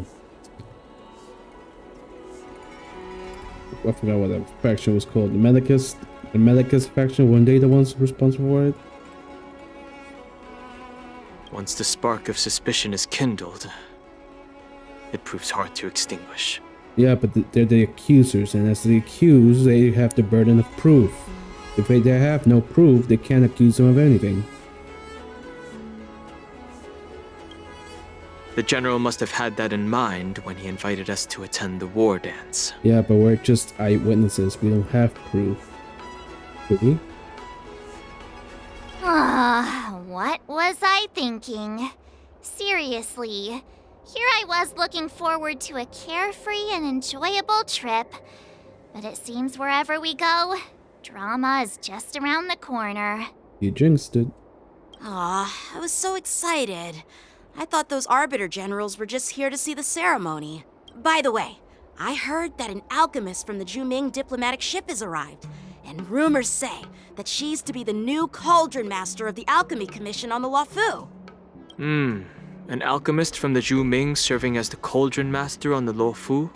I forgot what that faction was called. The Medicus faction, weren't they the ones responsible for it? Once the spark of suspicion is kindled, it proves hard to extinguish. Yeah, but they're the accusers, and as the accused, they have the burden of proof. If they have no proof, they can't accuse them of anything. The general must have had that in mind when he invited us to attend the war dance. Yeah, but we're just eyewitnesses. We don't have proof. Do we? What was I thinking? Seriously, here I was looking forward to a carefree and enjoyable trip. But it seems wherever we go, drama is just around the corner. You jinxed it. Aw, I was so excited. I thought those Arbiter Generals were just here to see the ceremony. By the way, I heard that an alchemist from the Zhuming diplomatic ship has arrived, and rumors say that she's to be the new Cauldron Master of the Alchemy Commission on the Luofu. An alchemist from the Zhuming serving as the Cauldron Master on the Luofu?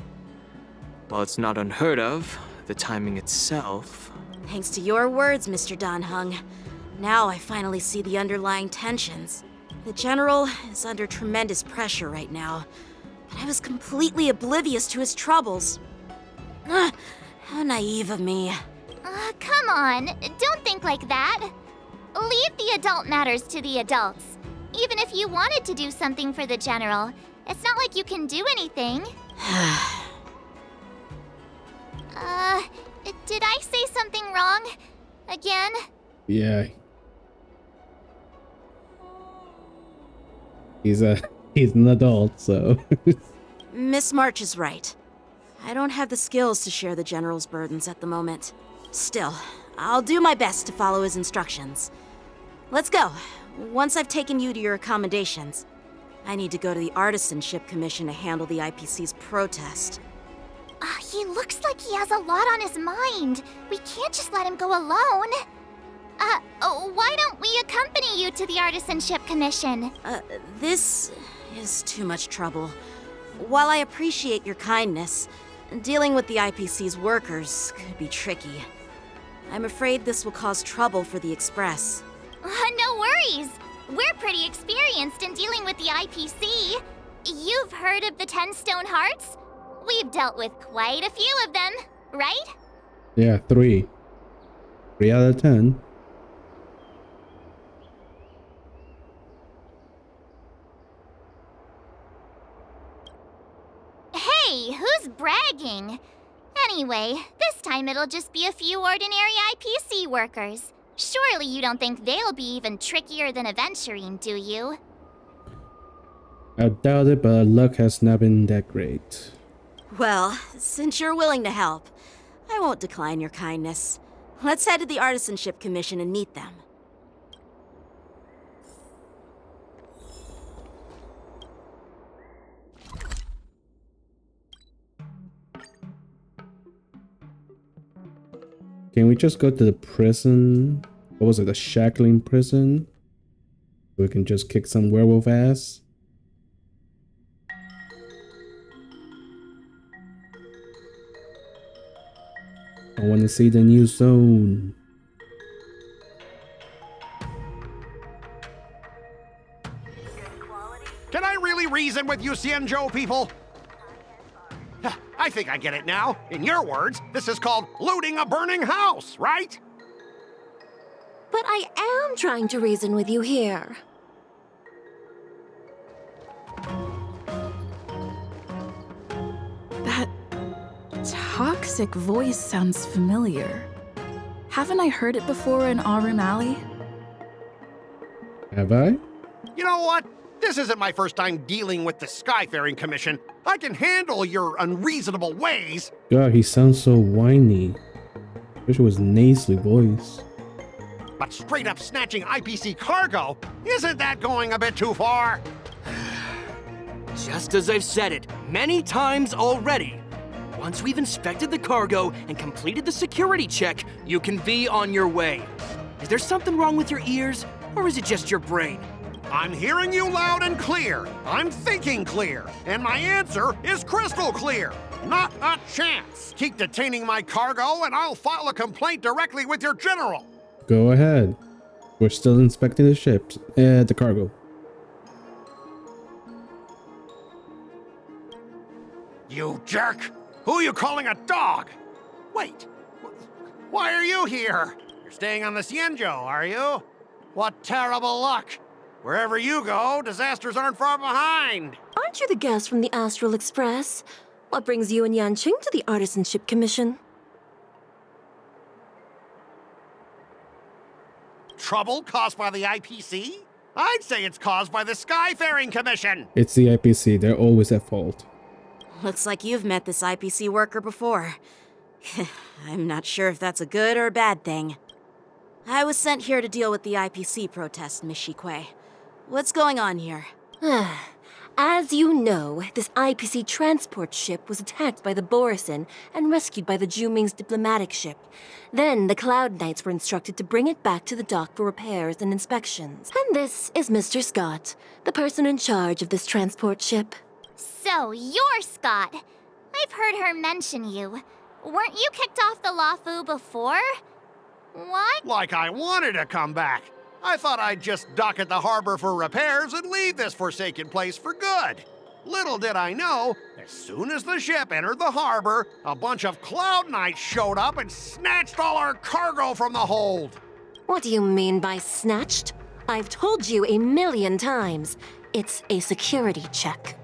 While it's not unheard of, the timing itself... Thanks to your words, Mr. Danheng. Now I finally see the underlying tensions. The General is under tremendous pressure right now, but I was completely oblivious to his troubles. How naive of me. Come on, don't think like that. Leave the adult matters to the adults. Even if you wanted to do something for the General, it's not like you can do anything. Did I say something wrong? Again? Yeah. He's an adult, so... Miss March is right. I don't have the skills to share the General's burdens at the moment. Still, I'll do my best to follow his instructions. Let's go. Once I've taken you to your accommodations, I need to go to the Artisanship Commission to handle the IPC's protest. He looks like he has a lot on his mind. We can't just let him go alone. Why don't we accompany you to the Artisanship Commission? This is too much trouble. While I appreciate your kindness, dealing with the IPC's workers could be tricky. I'm afraid this will cause trouble for the Express. No worries. We're pretty experienced in dealing with the IPC. You've heard of the 10 Stone Hearts? We've dealt with quite a few of them, right? Yeah, 3. 3 out of 10. Hey, who's bragging? Anyway, this time it'll just be a few ordinary IPC workers. Surely you don't think they'll be even trickier than Aventurine, do you? I doubt it, but luck has not been that great. Well, since you're willing to help, I won't decline your kindness. Let's head to the Artisanship Commission and meet them. Can we just go to the prison? What was it, the shackling prison? So we can just kick some werewolf ass? I want to see the new zone. Can I really reason with you Xianzhou people? I think I get it now. In your words, this is called looting a burning house, right? But I am trying to reason with you here. That toxic voice sounds familiar. Haven't I heard it before in Aurum Alley? Have I? You know what? This isn't my first time dealing with the Skyfaring Commission. I can handle your unreasonable ways. God, he sounds so whiny. Wish it was nasally voice. But straight up snatching IPC cargo, isn't that going a bit too far? Just as I've said it many times already. Once we've inspected the cargo and completed the security check, you can be on your way. Is there something wrong with your ears, or is it just your brain? I'm hearing you loud and clear. I'm thinking clear. And my answer is crystal clear. Not a chance. Keep detaining my cargo and I'll file a complaint directly with your general. Go ahead. We're still inspecting the ships, the cargo. You jerk! Who are you calling a dog? Wait, why are you here? You're staying on the Xianzhou, are you? What terrible luck! Wherever you go, disasters aren't far behind. Aren't you the guest from the Astral Express? What brings you and Yanqing to the Artisanship Commission? Trouble caused by the IPC? I'd say it's caused by the Skyfaring Commission. It's the IPC. They're always at fault. Looks like you've met this IPC worker before. I'm not sure if that's a good or a bad thing. I was sent here to deal with the IPC protest, Miss Shikui. What's going on here? As you know, this IPC transport ship was attacked by the Borisin and rescued by the Zhuming's diplomatic ship. Then the Cloud Knights were instructed to bring it back to the dock for repairs and inspections. And this is Mr. Scott, the person in charge of this transport ship. So, you're Scott. I've heard her mention you. Weren't you kicked off the Luofu before? What? Like I wanted to come back. I thought I'd just dock at the harbor for repairs and leave this forsaken place for good. Little did I know, as soon as the ship entered the harbor, a bunch of Cloud Knights showed up and snatched all our cargo from the hold. What do you mean by snatched? I've told you 1,000,000 times. It's a security check.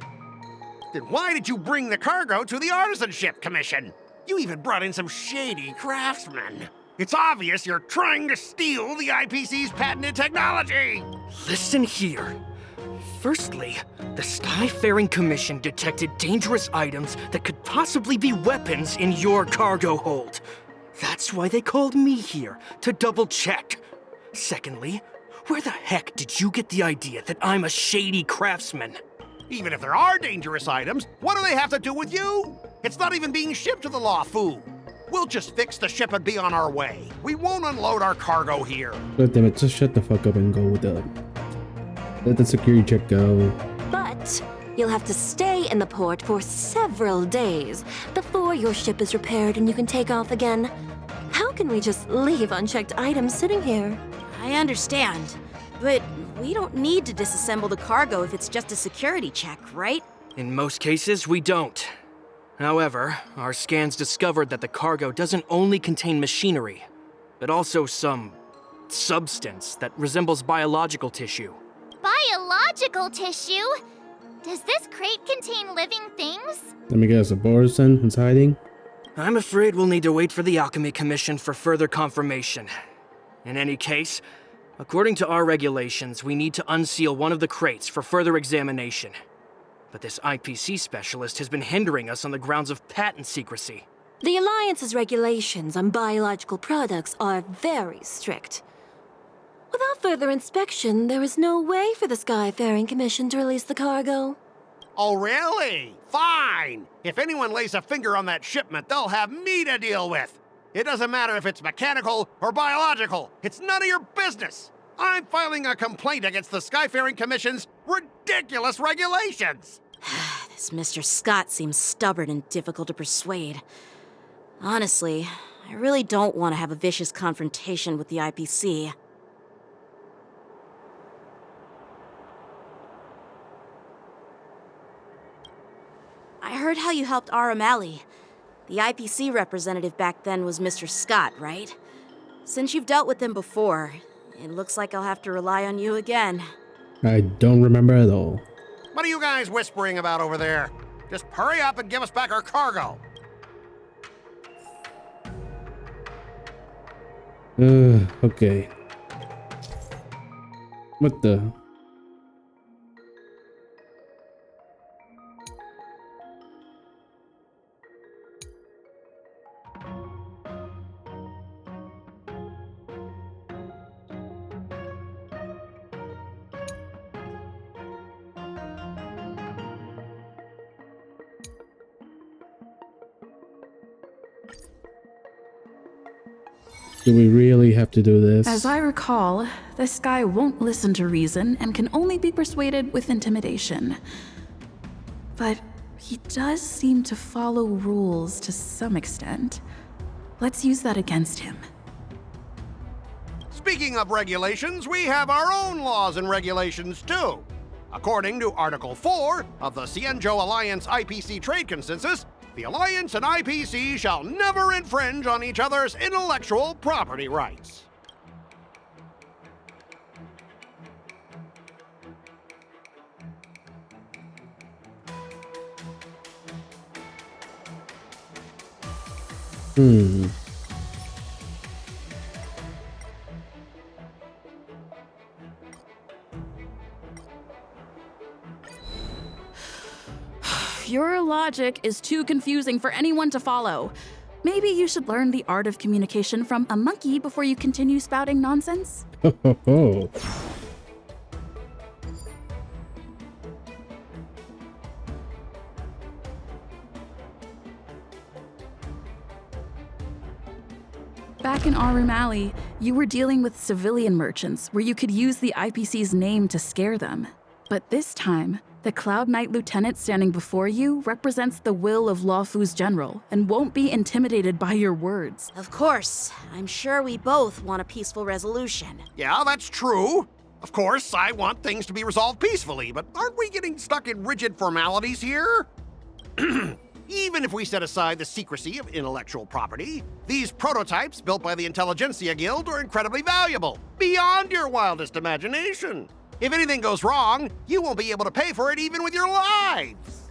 Then why did you bring the cargo to the Artisanship Commission? You even brought in some shady craftsmen. It's obvious you're trying to steal the IPC's patented technology! Listen here. Firstly, the Skyfaring Commission detected dangerous items that could possibly be weapons in your cargo hold. That's why they called me here, to double check. Secondly, where the heck did you get the idea that I'm a shady craftsman? Even if there are dangerous items, what do they have to do with you? It's not even being shipped to the Luofu. We'll just fix the ship and be on our way. We won't unload our cargo here. God damn it, just shut the fuck up and go with the... Let the security check go. But you'll have to stay in the port for several days before your ship is repaired and you can take off again. How can we just leave unchecked items sitting here? I understand, but we don't need to disassemble the cargo if it's just a security check, right? In most cases, we don't. However, our scans discovered that the cargo doesn't only contain machinery, but also some substance that resembles biological tissue. Biological tissue? Does this crate contain living things? Let me guess, a borisin is hiding? I'm afraid we'll need to wait for the Alchemy Commission for further confirmation. In any case, according to our regulations, we need to unseal one of the crates for further examination. But this IPC specialist has been hindering us on the grounds of patent secrecy. The Alliance's regulations on biological products are very strict. Without further inspection, there is no way for the Skyfaring Commission to release the cargo. Oh, really? Fine! If anyone lays a finger on that shipment, they'll have me to deal with. It doesn't matter if it's mechanical or biological. It's none of your business. I'm filing a complaint against the Skyfaring Commission's ridiculous regulations. This Mr. Scott seems stubborn and difficult to persuade. Honestly, I really don't want to have a vicious confrontation with the IPC. I heard how you helped Aramali. The IPC representative back then was Mr. Scott, right? Since you've dealt with him before, it looks like I'll have to rely on you again. I don't remember at all. What are you guys whispering about over there? Just hurry up and give us back our cargo. Okay. What the? Do we really have to do this? As I recall, this guy won't listen to reason and can only be persuaded with intimidation. But he does seem to follow rules to some extent. Let's use that against him. Speaking of regulations, we have our own laws and regulations too. According to Article 4 of the Xianzhou Alliance IPC Trade Consensus, the Alliance and IPC shall never infringe on each other's intellectual property rights. Your logic is too confusing for anyone to follow. Maybe you should learn the art of communication from a monkey before you continue spouting nonsense? Back in Arum Alley, you were dealing with civilian merchants where you could use the IPC's name to scare them. But this time, the Cloud Knight Lieutenant standing before you represents the will of Luofu's general and won't be intimidated by your words. Of course. I'm sure we both want a peaceful resolution. Yeah, that's true. Of course, I want things to be resolved peacefully, but aren't we getting stuck in rigid formalities here? Even if we set aside the secrecy of intellectual property, these prototypes built by the Intelligentsia Guild are incredibly valuable, beyond your wildest imagination. If anything goes wrong, you won't be able to pay for it even with your lives.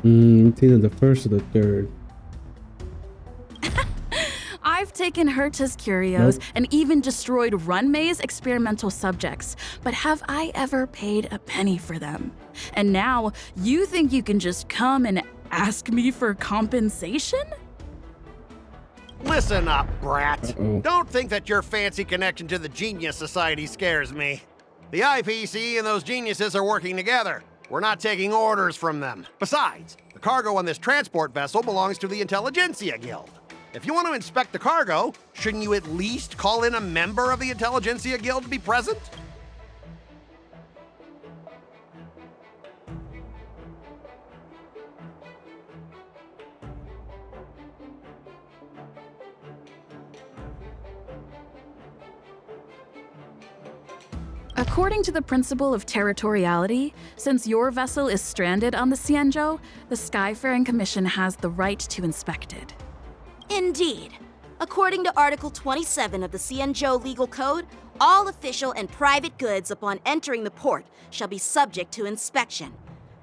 It's either the first or the third. I've taken Herta's curios and even destroyed Runmay's experimental subjects, but have I ever paid a penny for them? And now, you think you can just come and ask me for compensation? Listen up, brat. Don't think that your fancy connection to the Genius Society scares me. The IPC and those geniuses are working together. We're not taking orders from them. Besides, the cargo on this transport vessel belongs to the Intelligentsia Guild. If you want to inspect the cargo, shouldn't you at least call in a member of the Intelligentsia Guild to be present? According to the principle of territoriality, since your vessel is stranded on the Xianzhou, the Skyfaring Commission has the right to inspect it. Indeed. According to Article 27 of the Xianzhou Legal Code, all official and private goods upon entering the port shall be subject to inspection.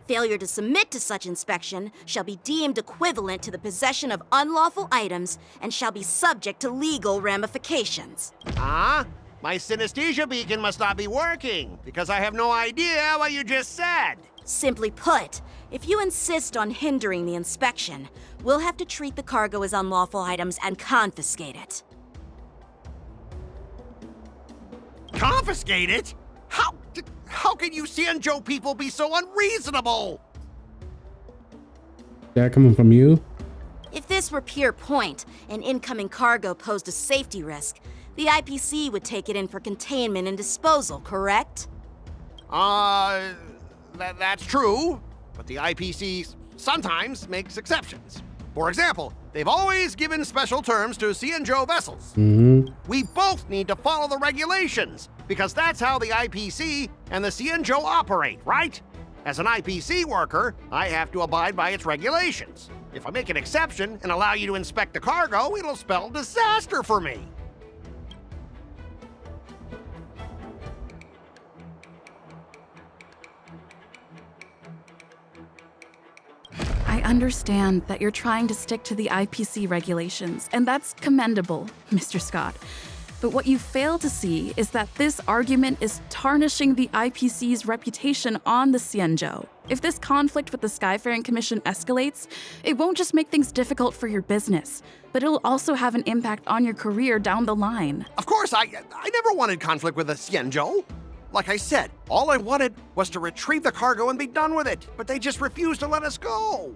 Failure to submit to such inspection shall be deemed equivalent to the possession of unlawful items and shall be subject to legal ramifications. My synesthesia beacon must not be working, because I have no idea what you just said. Simply put, if you insist on hindering the inspection, we'll have to treat the cargo as unlawful items and confiscate it. Confiscate it? How can you Xianzhou people be so unreasonable? That coming from you? If this were pure point, and incoming cargo posed a safety risk, the IPC would take it in for containment and disposal, correct? That's true, but the IPC sometimes makes exceptions. For example, they've always given special terms to Xianzhou vessels. We both need to follow the regulations, because that's how the IPC and the Xianzhou operate, right? As an IPC worker, I have to abide by its regulations. If I make an exception and allow you to inspect the cargo, it'll spell disaster for me. I understand that you're trying to stick to the IPC regulations, and that's commendable, Mr. Scott. But what you fail to see is that this argument is tarnishing the IPC's reputation on the Xianzhou. If this conflict with the Skyfaring Commission escalates, it won't just make things difficult for your business, but it'll also have an impact on your career down the line. Of course, I never wanted conflict with the Xianzhou. Like I said, all I wanted was to retrieve the cargo and be done with it, but they just refused to let us go.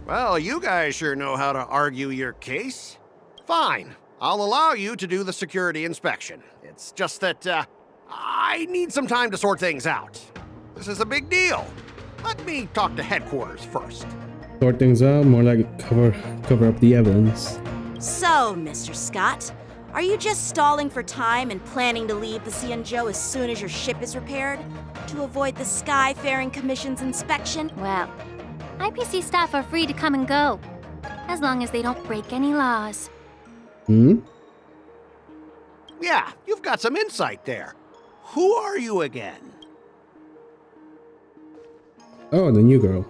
Well, you guys sure know how to argue your case. Fine, I'll allow you to do the security inspection. It's just that, I need some time to sort things out. This is a big deal. Let me talk to headquarters first. Sort things out, more like cover up the evidence. So, Mr. Scott, are you just stalling for time and planning to leave the Xianzhou as soon as your ship is repaired? To avoid the Skyfaring Commission's inspection? Well, IPC staff are free to come and go, as long as they don't break any laws. Yeah, you've got some insight there. Who are you again? Oh, the new girl.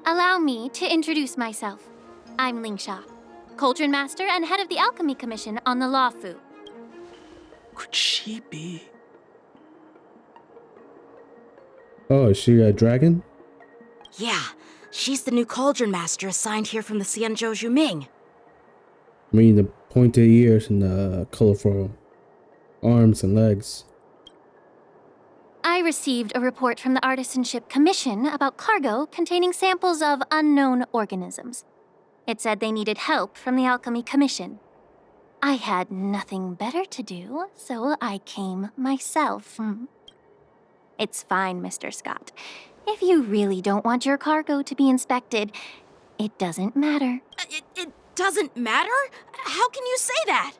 Allow me to introduce myself. I'm Lingsha, Cauldron Master and head of the Alchemy Commission on the Luofu. Could she be? Oh, is she a dragon? Yeah, she's the new Cauldron Master assigned here from the Xianzhou Zhuming. I mean, the pointed ears and the colorful arms and legs. I received a report from the Artisanship Commission about cargo containing samples of unknown organisms. It said they needed help from the Alchemy Commission. I had nothing better to do, so I came myself. It's fine, Mr. Scott. If you really don't want your cargo to be inspected, it doesn't matter. It doesn't matter? How can you say that?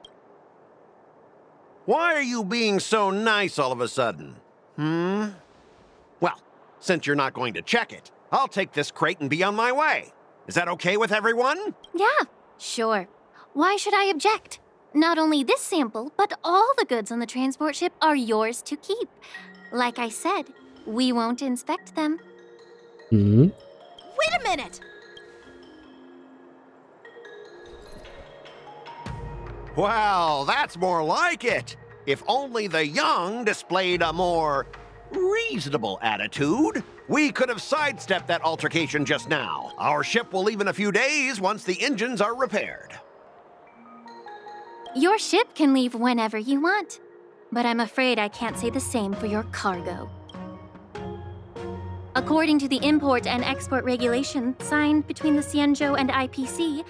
Why are you being so nice all of a sudden? Well, since you're not going to check it, I'll take this crate and be on my way. Is that okay with everyone? Yeah, sure. Why should I object? Not only this sample, but all the goods on the transport ship are yours to keep. Like I said, we won't inspect them. Wait a minute! Well, that's more like it. If only the young displayed a more reasonable attitude, we could have sidestepped that altercation just now. Our ship will leave in a few days once the engines are repaired. Your ship can leave whenever you want, but I'm afraid I can't say the same for your cargo. According to the import and export regulation signed between the Xianzhou and IPC,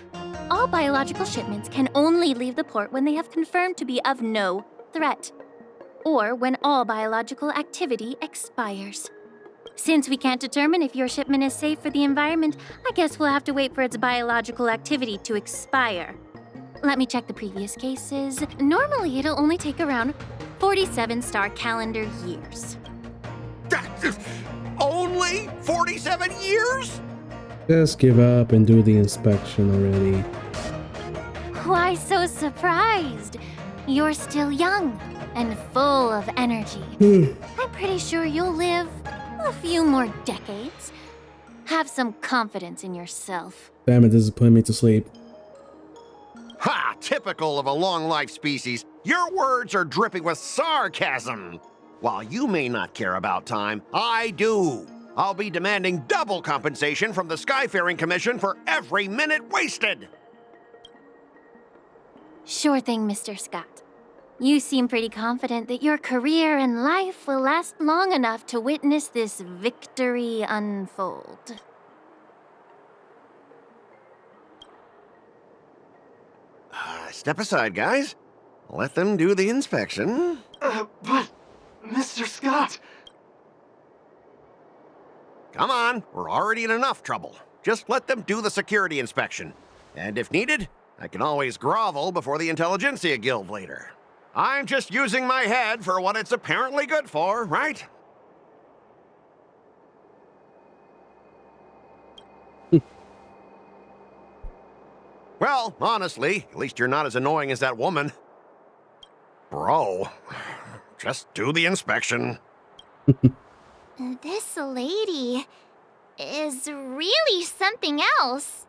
all biological shipments can only leave the port when they have confirmed to be of no threat, or when all biological activity expires. Since we can't determine if your shipment is safe for the environment, I guess we'll have to wait for its biological activity to expire. Let me check the previous cases. Normally, it'll only take around 47 star calendar years. Only 47 years? Just give up and do the inspection already. Why so surprised? You're still young and full of energy. I'm pretty sure you'll live a few more decades. Have some confidence in yourself. Damn it, this is putting me to sleep. Ha! Typical of a long-life species. Your words are dripping with sarcasm. While you may not care about time, I do. I'll be demanding double compensation from the Skyfaring Commission for every minute wasted. Sure thing, Mr. Scott. You seem pretty confident that your career and life will last long enough to witness this victory unfold. Step aside, guys. Let them do the inspection. But, Mr. Scott... Come on, we're already in enough trouble. Just let them do the security inspection. And if needed, I can always grovel before the Intelligentsia Guild later. I'm just using my head for what it's apparently good for, right? Well, honestly, at least you're not as annoying as that woman. Bro, just do the inspection. This lady is really something else.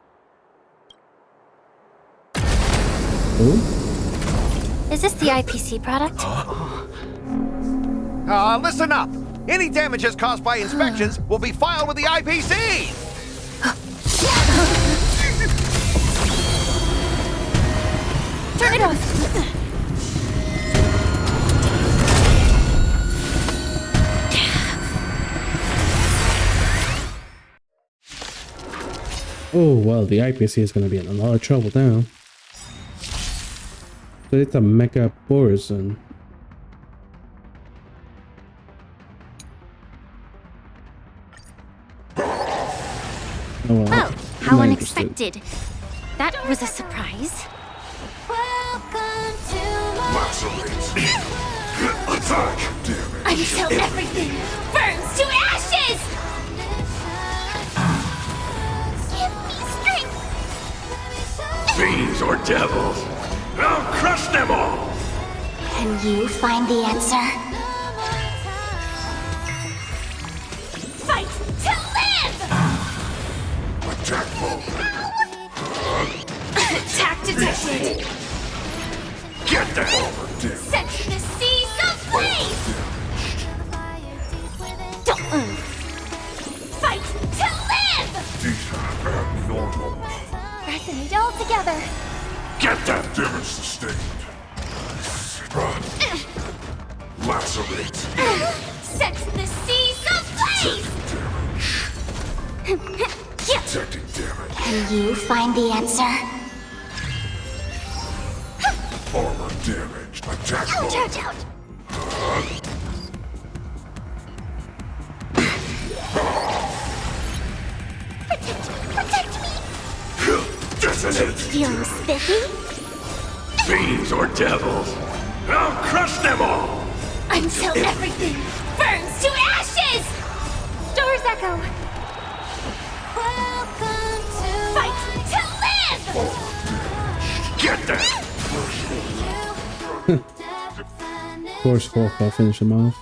Is this the IPC product? Listen up! Any damages caused by inspections will be filed with the IPC! Turn it off! Oh, well, the IPC is going to be in a lot of trouble now. So it's a mecha borisin. Oh, well, how unexpected. That was a surprise. Attack! Until everything burns to ashes! Give me strength! Fiends or devils! I'll crush them all! Can you find the answer? Fight to live! Attack mode! Attack detected! Get that! Set the seas ablaze! Fight to live! These are abnormal. Resonate all together. Get that damage sustained. Lacerate. Set the seas ablaze! Detecting damage. Can you find the answer? Armor damage. Attack mode. Ouch! Protect me! Detonate. Feeling spiffy? Fiends or devils. I'll crush them all! Until everything burns to ashes! Stars echo! Fight to live! Get that! Of course, Hawk, I'll finish him off.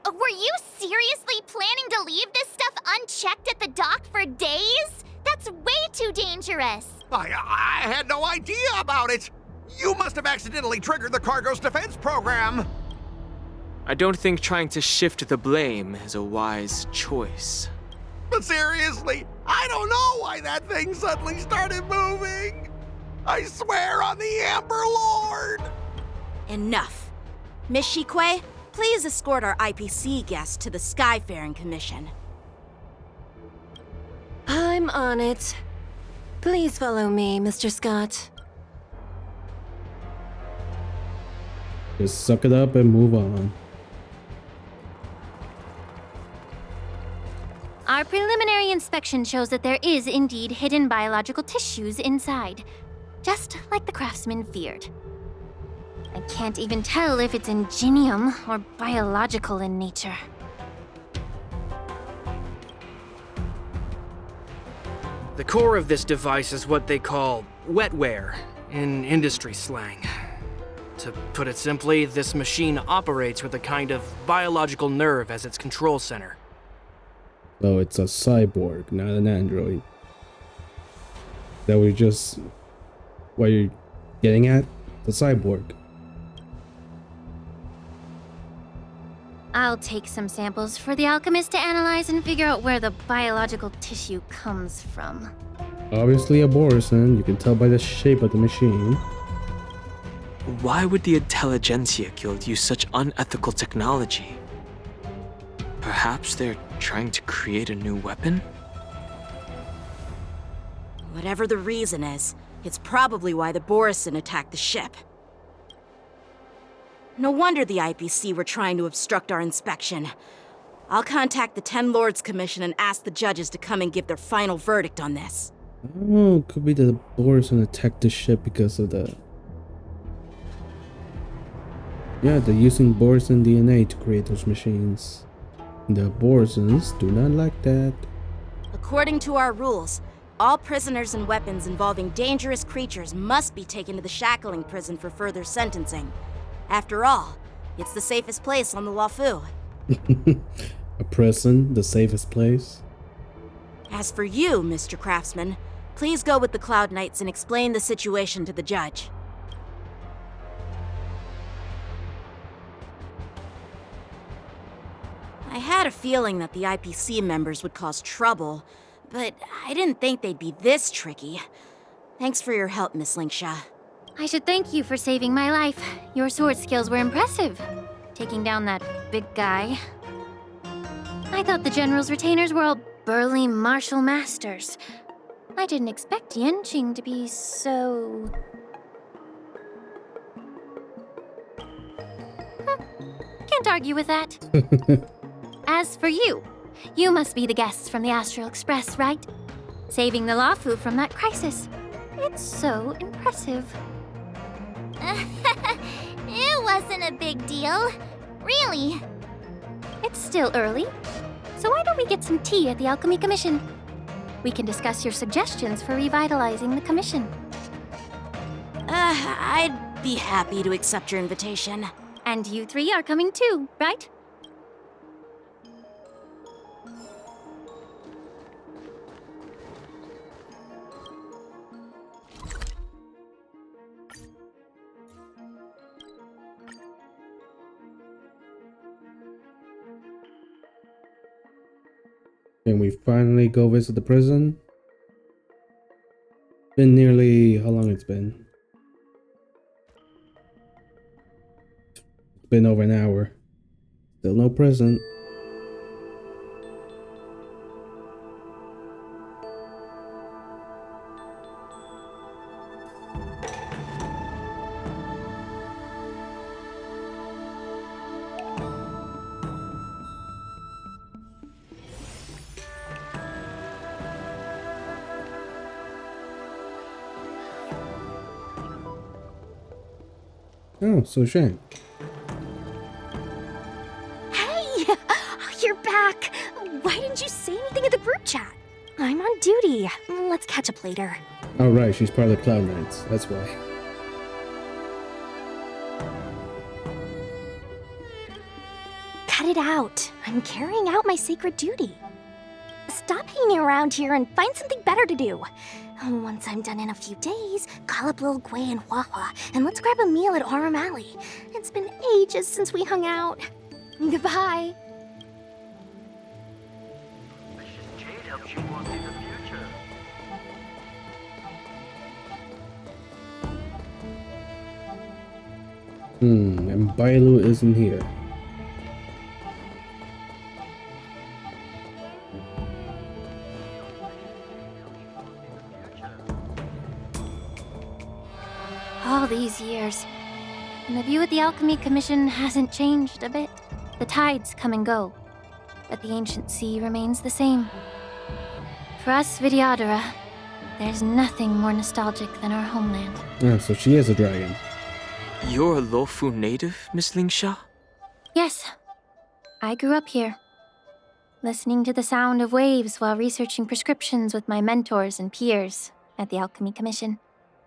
Were you seriously planning to leave this stuff unchecked at the dock for days? That's way too dangerous. I had no idea about it! You must have accidentally triggered the cargo's defense program! I don't think trying to shift the blame is a wise choice. But seriously, I don't know why that thing suddenly started moving! I swear on the Amber Lord! Enough. Miss Shikue, please escort our IPC guest to the Skyfaring Commission. I'm on it. Please follow me, Mr. Scott. Just suck it up and move on. Our preliminary inspection shows that there is indeed hidden biological tissues inside, just like the craftsman feared. I can't even tell if it's ingenium or biological in nature. The core of this device is what they call wetware in industry slang. To put it simply, this machine operates with a kind of biological nerve as its control center. So it's a cyborg, not an android. That was just what you're getting at? The cyborg. I'll take some samples for the alchemist to analyze and figure out where the biological tissue comes from. Obviously a borisin, you can tell by the shape of the machine. Why would the Intelligentsia Guild use such unethical technology? Perhaps they're trying to create a new weapon? Whatever the reason is, it's probably why the borisin attacked the ship. No wonder the IPC were trying to obstruct our inspection. I'll contact the 10 Lords Commission and ask the judges to come and give their final verdict on this. Oh, could be the borisin attacked the ship because of the... Yeah, they're using borisin DNA to create those machines. The borisins do not like that. According to our rules, all prisoners and weapons involving dangerous creatures must be taken to the shackling prison for further sentencing. After all, it's the safest place on the Luofu. A prison, the safest place? As for you, Mr. Craftsman, Please go with the Cloud Knights and explain the situation to the judge. I had a feeling that the IPC members would cause trouble, but I didn't think they'd be this tricky. Thanks for your help, Miss Lingsha. I should thank you for saving my life. Your sword skills were impressive. Taking down that big guy. I thought the General's retainers were all burly martial masters. I didn't expect Yanqing to be so... Can't argue with that. As for you, you must be the guests from the Astral Express, right? Saving the Luofu from that crisis. It's so impressive. It wasn't a big deal. Really. It's still early, so why don't we get some tea at the Alchemy Commission? We can discuss your suggestions for revitalizing the commission. I'd be happy to accept your invitation. And you three are coming too, right? Can we finally go visit the prison? Been nearly... how long it's been? It's been over an hour. Still no prison. Oh, so Shang. Hey! You're back! Why didn't you say anything in the group chat? I'm on duty. Let's catch up later. Oh right, she's part of the Cloud Knights, that's why. Cut it out. I'm carrying out my sacred duty. Stop hanging around here and find something better to do. Once I'm done in a few days, call up Lil Gui and Huahua, and let's grab a meal at Aurum Alley. It's been ages since we hung out. Goodbye. And Bailu isn't here. All these years, and the view at the Alchemy Commission hasn't changed a bit. The tides come and go, but the ancient sea remains the same. For us Vidyadhara, there's nothing more nostalgic than our homeland. Ah, so she is a dragon. You're a Luofu native, Miss Lingsha? Yes, I grew up here, listening to the sound of waves while researching prescriptions with my mentors and peers at the Alchemy Commission.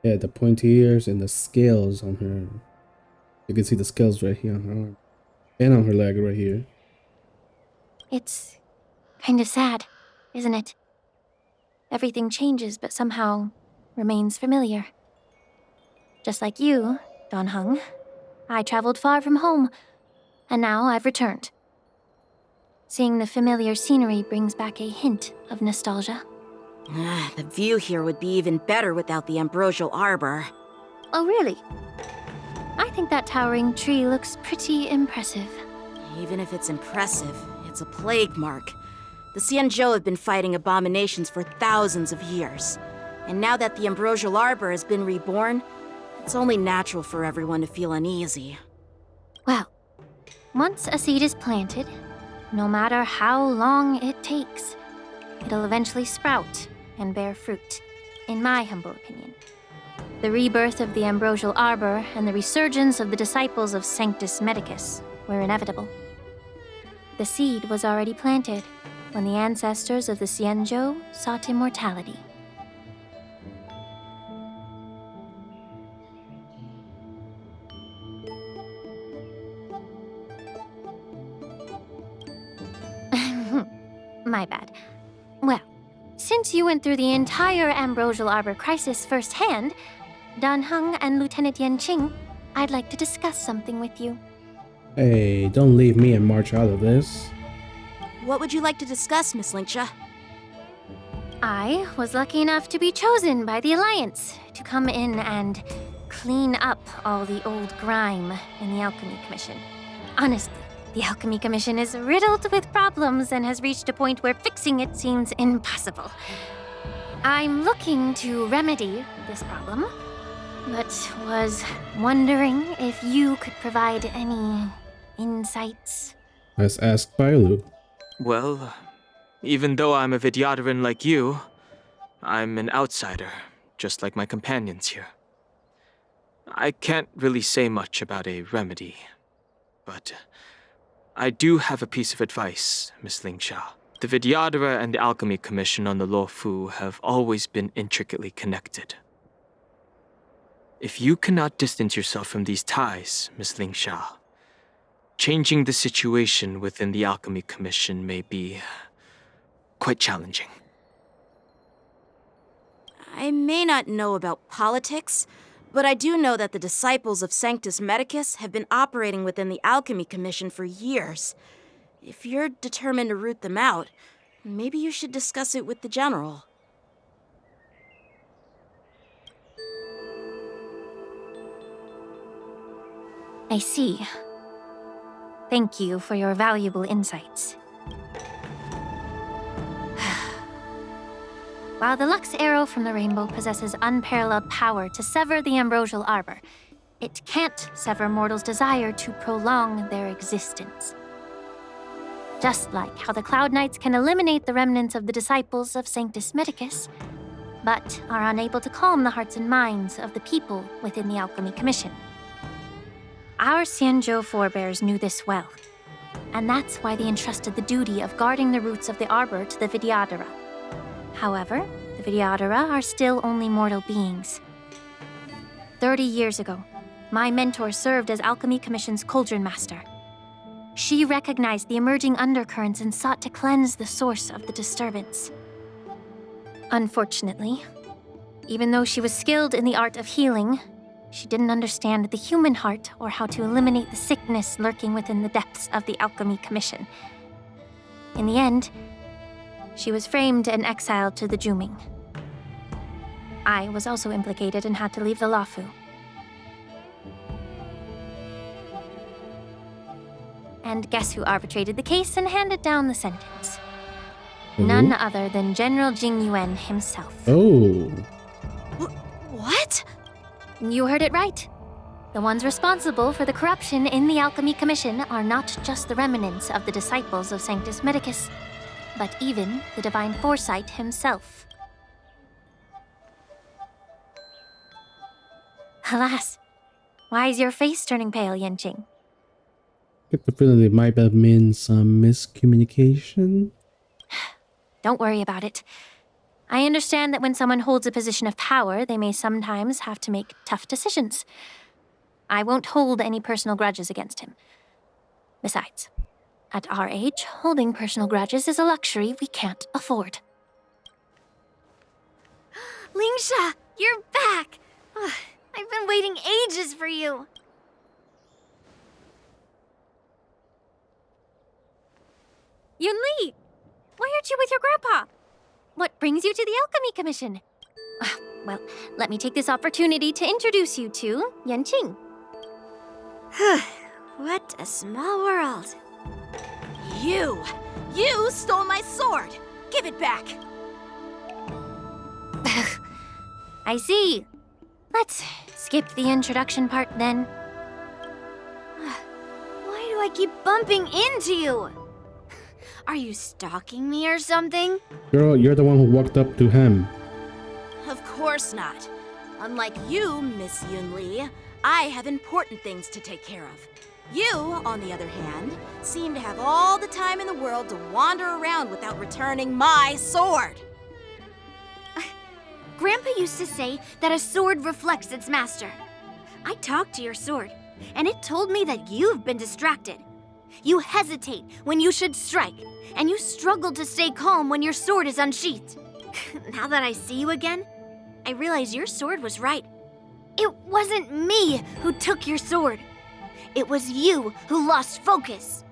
Yeah, the pointy ears and the scales on her. You can see the scales right here on her arm. And on her leg right here. It's kind of sad, isn't it? Everything changes but somehow remains familiar. Just like you, Don Hung, I traveled far from home, and now I've returned. Seeing the familiar scenery brings back a hint of nostalgia. The view here would be even better without the ambrosial arbor. Oh, really? I think that towering tree looks pretty impressive. Even if it's impressive, it's a plague mark. The Xianzhou have been fighting abominations for thousands of years. And now that the ambrosial arbor has been reborn, it's only natural for everyone to feel uneasy. Well, once a seed is planted, no matter how long it takes, it'll eventually sprout and bear fruit, in my humble opinion. The rebirth of the ambrosial arbor and the resurgence of the disciples of Sanctus Medicus were inevitable. The seed was already planted when the ancestors of the Xianzhou sought immortality. My bad. Well, since since you went through the entire Ambrosial Arbor crisis firsthand, Dan Heng and Lieutenant Yanqing, I'd like to discuss something with you. Hey, don't leave me and March out of this. What would you like to discuss, Miss Linksha? I was lucky enough to be chosen by the Alliance to come in and clean up all the old grime in the Alchemy Commission. Honestly, the Alchemy Commission is riddled with problems and has reached a point where fixing it seems impossible. I'm looking to remedy this problem, but was wondering if you could provide any insights. Let's ask Bailu. Well, even though I'm a Vidyadharan like you, I'm an outsider, just like my companions here. I can't really say much about a remedy, but I do have a piece of advice, Miss Linksha. The Vidyadhara and the Alchemy Commission on the Luofu have always been intricately connected. If you cannot distance yourself from these ties, Miss Linksha, changing the situation within the Alchemy Commission may be quite challenging. I may not know about politics, but I do know that the disciples of Sanctus Medicus have been operating within the Alchemy Commission for years. If you're determined to root them out, maybe you should discuss it with the General. I see. Thank you for your valuable insights. While the Lux Arrow from the Rainbow possesses unparalleled power to sever the Ambrosial Arbor, it can't sever mortals' desire to prolong their existence. Just like how the Cloud Knights can eliminate the remnants of the disciples of Sanctus Medicus, but are unable to calm the hearts and minds of the people within the Alchemy Commission. Our Xianzhou forebears knew this well, and that's why they entrusted the duty of guarding the roots of the Arbor to the Vidyadhara. However, the Vidyadhara are still only mortal beings. 30 years ago, my mentor served as Alchemy Commission's Cauldron Master. She recognized the emerging undercurrents and sought to cleanse the source of the disturbance. Unfortunately, even though she was skilled in the art of healing, she didn't understand the human heart or how to eliminate the sickness lurking within the depths of the Alchemy Commission. In the end, she was framed and exiled to the Juming. I was also implicated and had to leave the Luofu. And guess who arbitrated the case and handed down the sentence? None other than General Jing Yuan himself. Oh. What? You heard it right. The ones responsible for the corruption in the Alchemy Commission are not just the remnants of the disciples of Sanctus Medicus, but even the Divine Foresight himself. Alas, why is your face turning pale, Yanqing? Get the feeling it might have been some miscommunication. Don't worry about it. I understand that when someone holds a position of power, they may sometimes have to make tough decisions. I won't hold any personal grudges against him. Besides, at our age, holding personal grudges is a luxury we can't afford. Linksha, you're back! I've been waiting ages for you. Yunli! Why aren't you with your grandpa? What brings you to the Alchemy Commission? Well, let me take this opportunity to introduce you to Yanqing. What a small world. You stole my sword! Give it back! I see. Let's skip the introduction part then. Why do I keep bumping into you? Are you stalking me or something? Girl, you're the one who walked up to him. Of course not. Unlike you, Miss Yunli, I have important things to take care of. You, on the other hand, seem to have all the time in the world to wander around without returning my sword. Grandpa used to say that a sword reflects its master. I talked to your sword, and it told me that you've been distracted. You hesitate when you should strike, and you struggle to stay calm when your sword is unsheathed. Now that I see you again, I realize your sword was right. It wasn't me who took your sword. It was you who lost focus.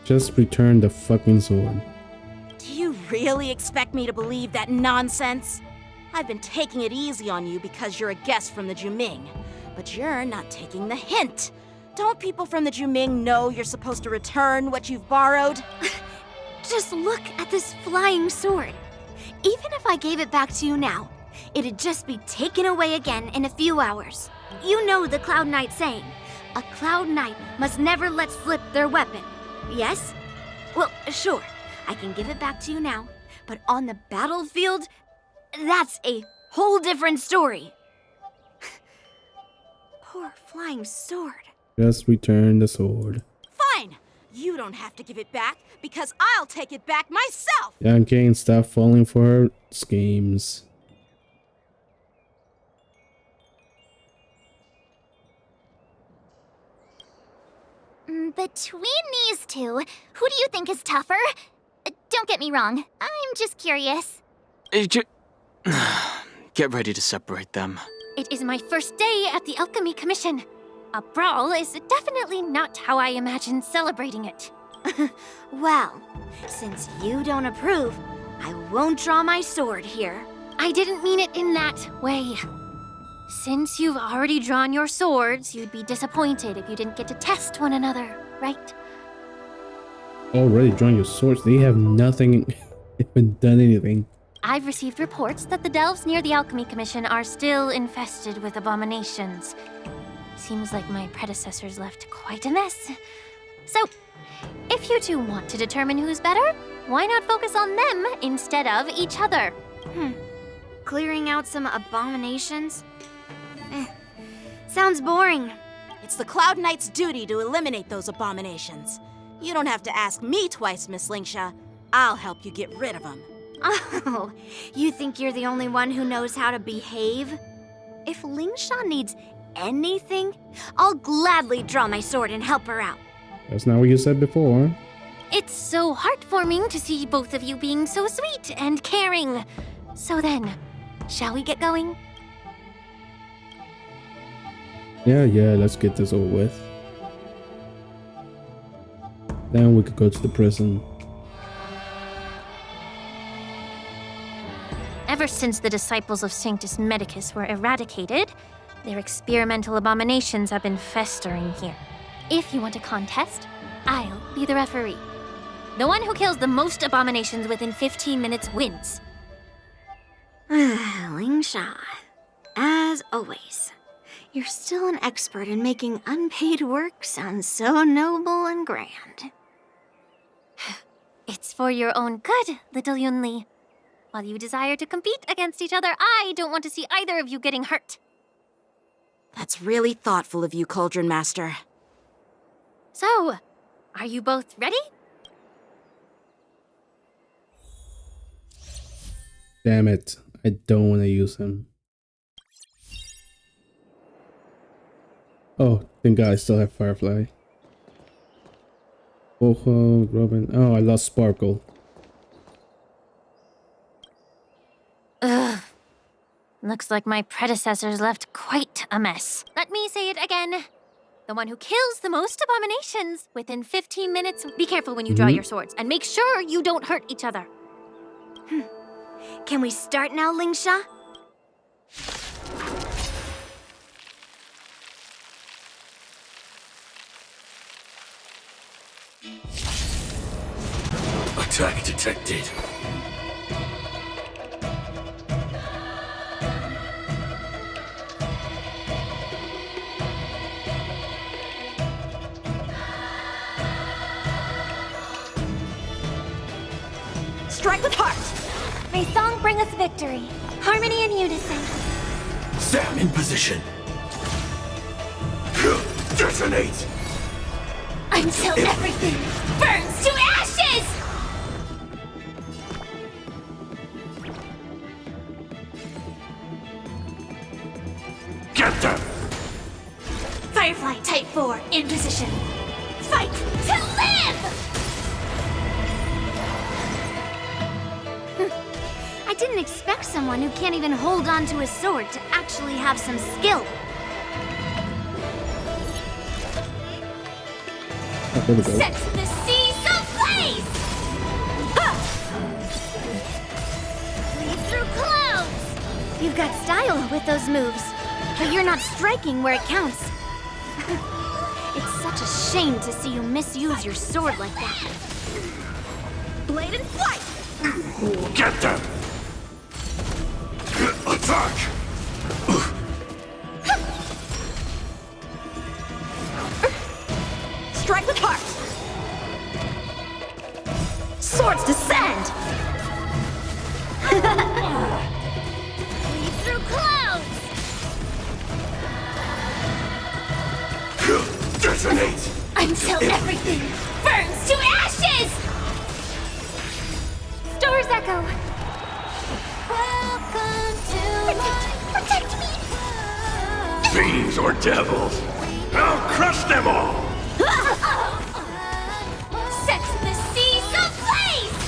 Just return the fucking sword. Do you really expect me to believe that nonsense? I've been taking it easy on you because you're a guest from the Juming, but you're not taking the hint. Don't people from the Juming know you're supposed to return what you've borrowed? Just look at this flying sword. Even if I gave it back to you now, it'd just be taken away again in a few hours. You know the Cloud Knight saying, a Cloud Knight must never let slip their weapon. Yes? Well, sure, I can give it back to you now, but on the battlefield, that's a whole different story. Poor flying sword. Just return the sword. Fine! You don't have to give it back, because I'll take it back myself! Yanqing, stop falling for her schemes. Between these two, who do you think is tougher? Don't get me wrong, I'm just curious. Get ready to separate them. It is my first day at the Alchemy Commission. A brawl is definitely not how I imagined celebrating it. Well, since you don't approve, I won't draw my sword here. I didn't mean it in that way. Since you've already drawn your swords, you'd be disappointed if you didn't get to test one another, right? Already drawn your swords? They have nothing, even done anything. I've received reports that the delves near the Alchemy Commission are still infested with abominations. Seems like my predecessors left quite a mess. So, if you two want to determine who's better, why not focus on them instead of each other? Clearing out some abominations? Sounds boring. It's the Cloud Knight's duty to eliminate those abominations. You don't have to ask me twice, Miss Lingsha. I'll help you get rid of them. Oh, you think you're the only one who knows how to behave? If Lingsha needs anything, I'll gladly draw my sword and help her out. That's not what you said before. It's so heartwarming to see both of you being so sweet and caring. So then, shall we get going? Yeah, let's get this over with. Then we could go to the prison. Ever since the disciples of Sanctus Medicus were eradicated, their experimental abominations have been festering here. If you want a contest, I'll be the referee. The one who kills the most abominations within 15 minutes wins. Lingsha, as always, you're still an expert in making unpaid work sound so noble and grand. It's for your own good, little Yunli. While you desire to compete against each other, I don't want to see either of you getting hurt. That's really thoughtful of you, Cauldron Master. So, are you both ready? Damn it. I don't want to use him. Oh, thank God I still have Firefly. Boho, Robin. Oh, I lost Sparkle. Ugh. Looks like my predecessors left quite a mess. Let me say it again. The one who kills the most abominations within 15 minutes. Be careful when you draw your swords, and make sure you don't hurt each other. Can we start now, Lingsha? Attack detected. Strike with heart! May song bring us victory. Harmony and unison. Sam in position. Detonate! Until everything burns to ashes! Get them! Firefly Type 4 in position. Fight to live! I didn't expect someone who can't even hold on to a sword to actually have some skill. Set the seas ablaze! Lead through clouds! You've got style with those moves, but you're not striking where it counts. It's such a shame to see you misuse your sword like that. Blade and flight! Get them! Attack! Strike with heart! Swords descend! Lead through clouds! Detonate! Until everything burns to ashes! Stars echo! Welcome to protect me! Fiends or devils! I'll crush them all! Set the seas ablaze!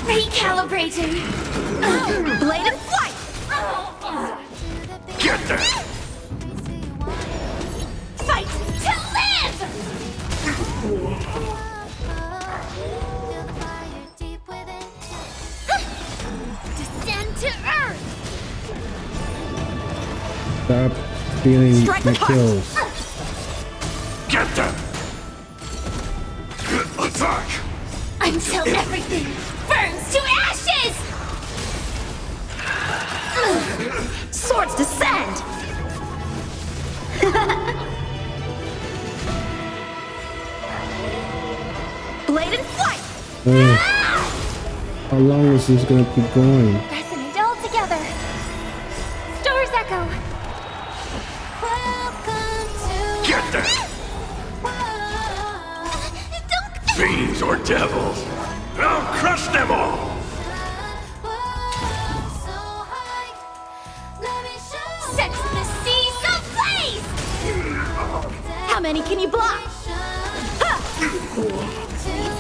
Recalibrating! Blade and flight! Get them! Fight to live! Descend to earth! Stop stealing Strike my with heart. kills. Get them! Attack! Until everything burns to ashes! Swords descend! Blade and flight! How long is this gonna keep going? Resonate all together! Stars echo! Welcome to... Get them! Fiends or devils! I'll crush them all! Set the seas ablaze! How many can you block?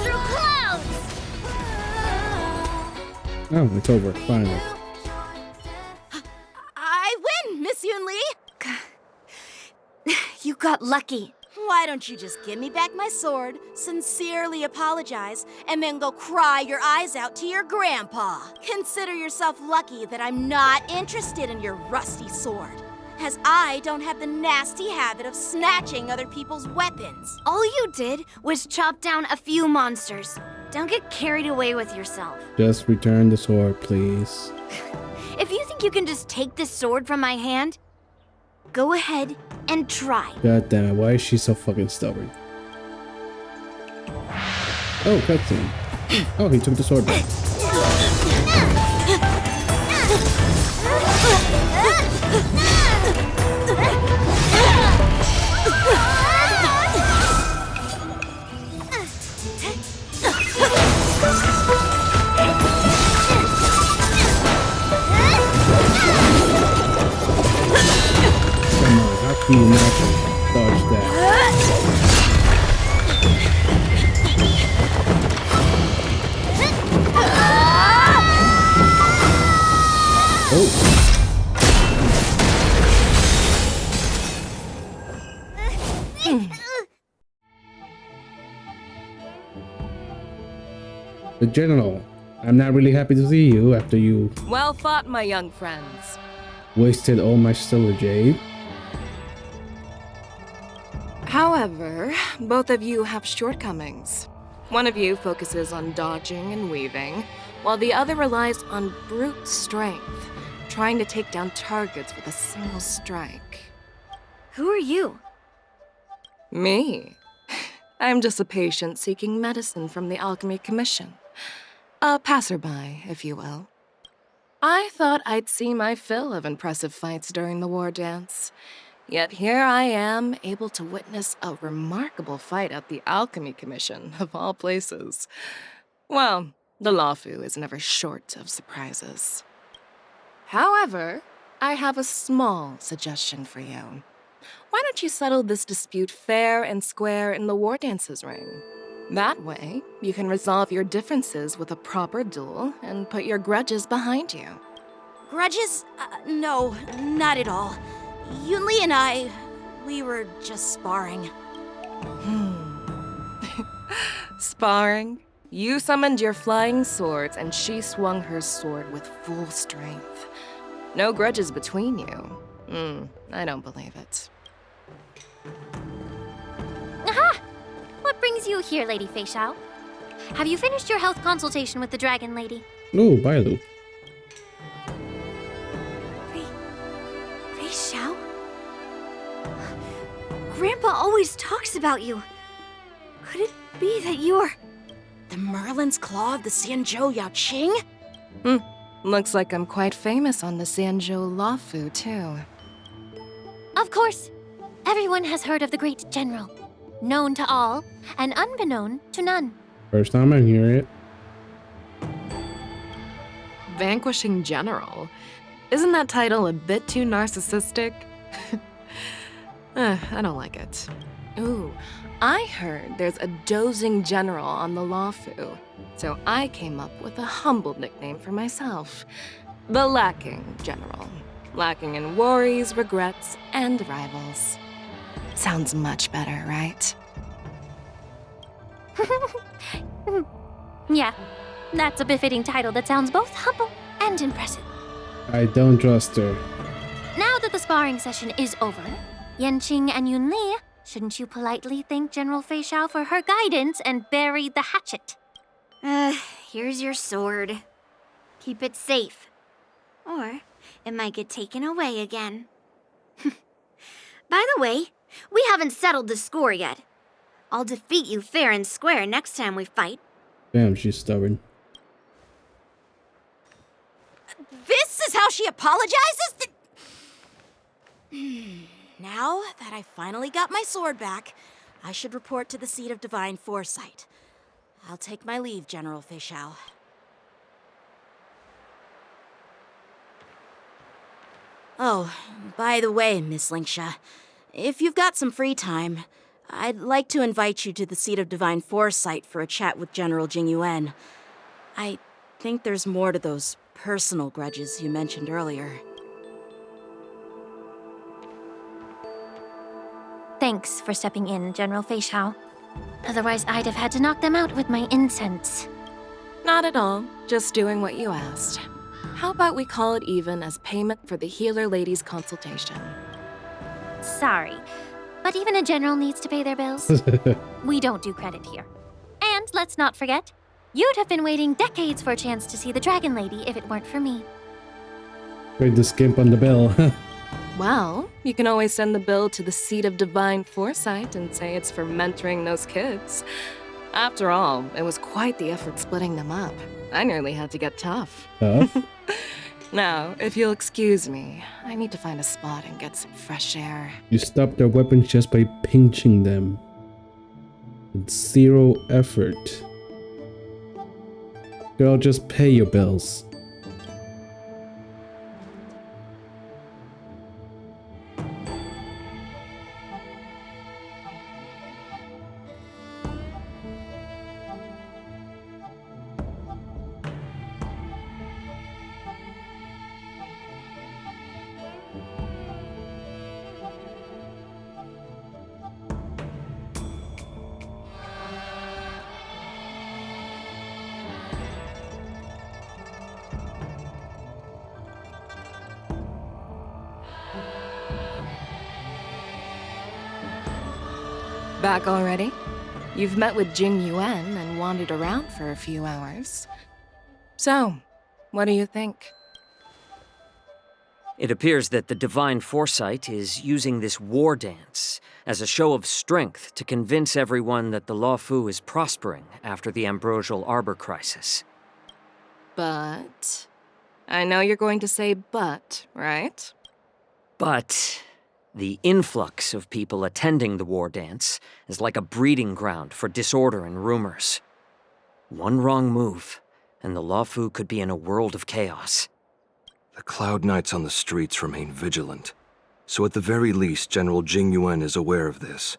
Through clouds! Oh, it's over, finally. I win, Miss Yunli! You got lucky. Why don't you just give me back my sword, sincerely apologize, and then go cry your eyes out to your grandpa? Consider yourself lucky that I'm not interested in your rusty sword, as I don't have the nasty habit of snatching other people's weapons. All you did was chop down a few monsters. Don't get carried away with yourself. Just return the sword, please. If you think you can just take this sword from my hand, go ahead and try. God damn it, why is she so fucking stubborn? Oh, cutscene. Oh, he took the sword back. Come on, how can you not dodge that? Oh. The General, I'm not really happy to see you after you Well fought, my young friends. wasted all my stellar jade. However, both of you have shortcomings. One of you focuses on dodging and weaving, while the other relies on brute strength, trying to take down targets with a single strike. Who are you? Me? I'm just a patient seeking medicine from the Alchemy Commission. A passerby, if you will. I thought I'd see my fill of impressive fights during the war dance. Yet here I am, able to witness a remarkable fight at the Alchemy Commission, of all places. Well, the Luofu is never short of surprises. However, I have a small suggestion for you. why don't you settle this dispute fair and square in the War Dance's ring? That way, you can resolve your differences with a proper duel and put your grudges behind you. Grudges? No, not at all. Yunli and we were just sparring. Sparring? You summoned your flying swords and she swung her sword with full strength. No grudges between you. I don't believe it. Aha! What brings you here, Lady Feixiao? Have you finished your health consultation with the Dragon Lady? Oh, bye, Lu. Feixiao? Grandpa always talks about you. Could it be that you're... The Merlin's Claw of the Xianzhou Yaoqing? Looks like I'm quite famous on the Xianzhou Luofu, too. Of course. Everyone has heard of the great general. Known to all, and unbeknown to none. First time I hear it. Vanquishing General? Isn't that title a bit too narcissistic? I don't like it. Ooh, I heard there's a dozing general on the Luofu, so I came up with a humble nickname for myself. The Lacking General. Lacking in worries, regrets, and rivals. Sounds much better, right? Yeah, that's a befitting title that sounds both humble and impressive. I don't trust her. Now that the sparring session is over, Yanqing and Yunli, shouldn't you politely thank General Feixiao for her guidance and bury the hatchet? Here's your sword. Keep it safe. Or it might get taken away again. By the way, we haven't settled the score yet. I'll defeat you fair and square next time we fight. Damn, she's stubborn. This is how she apologizes? Now that I finally got my sword back, I should report to the seat of divine foresight. I'll take my leave, General Feixiao. Oh, by the way, Miss Linksha, if you've got some free time, I'd like to invite you to the seat of divine foresight for a chat with General Jingyuan. I think there's more to those personal grudges you mentioned earlier. Thanks for stepping in, General Feixiao. Otherwise, I'd have had to knock them out with my incense. Not at all. Just doing what you asked. How about we call it even as payment for the healer lady's consultation? Sorry, but even a general needs to pay their bills. We don't do credit here. And let's not forget, you'd have been waiting decades for a chance to see the Dragon Lady if it weren't for me. Wait, the skimp on the bell. Well, you can always send the bill to the seat of divine foresight and say it's for mentoring those kids. After all, it was quite the effort splitting them up. I nearly had to get tough. Tough? Now, if you'll excuse me, I need to find a spot and get some fresh air. You stop their weapons just by pinching them. With zero effort. Girl, just pay your bills. Back already? You've met with Jing Yuan and wandered around for a few hours. So, what do you think? It appears that the Divine Foresight is using this war dance as a show of strength to convince everyone that the Luofu is prospering after the Ambrosial Arbor crisis. But... I know you're going to say but, right? But the influx of people attending the war dance is like a breeding ground for disorder and rumors. One wrong move, and the Luofu could be in a world of chaos. The Cloud Knights on the streets remain vigilant. So at the very least, General Jing Yuan is aware of this.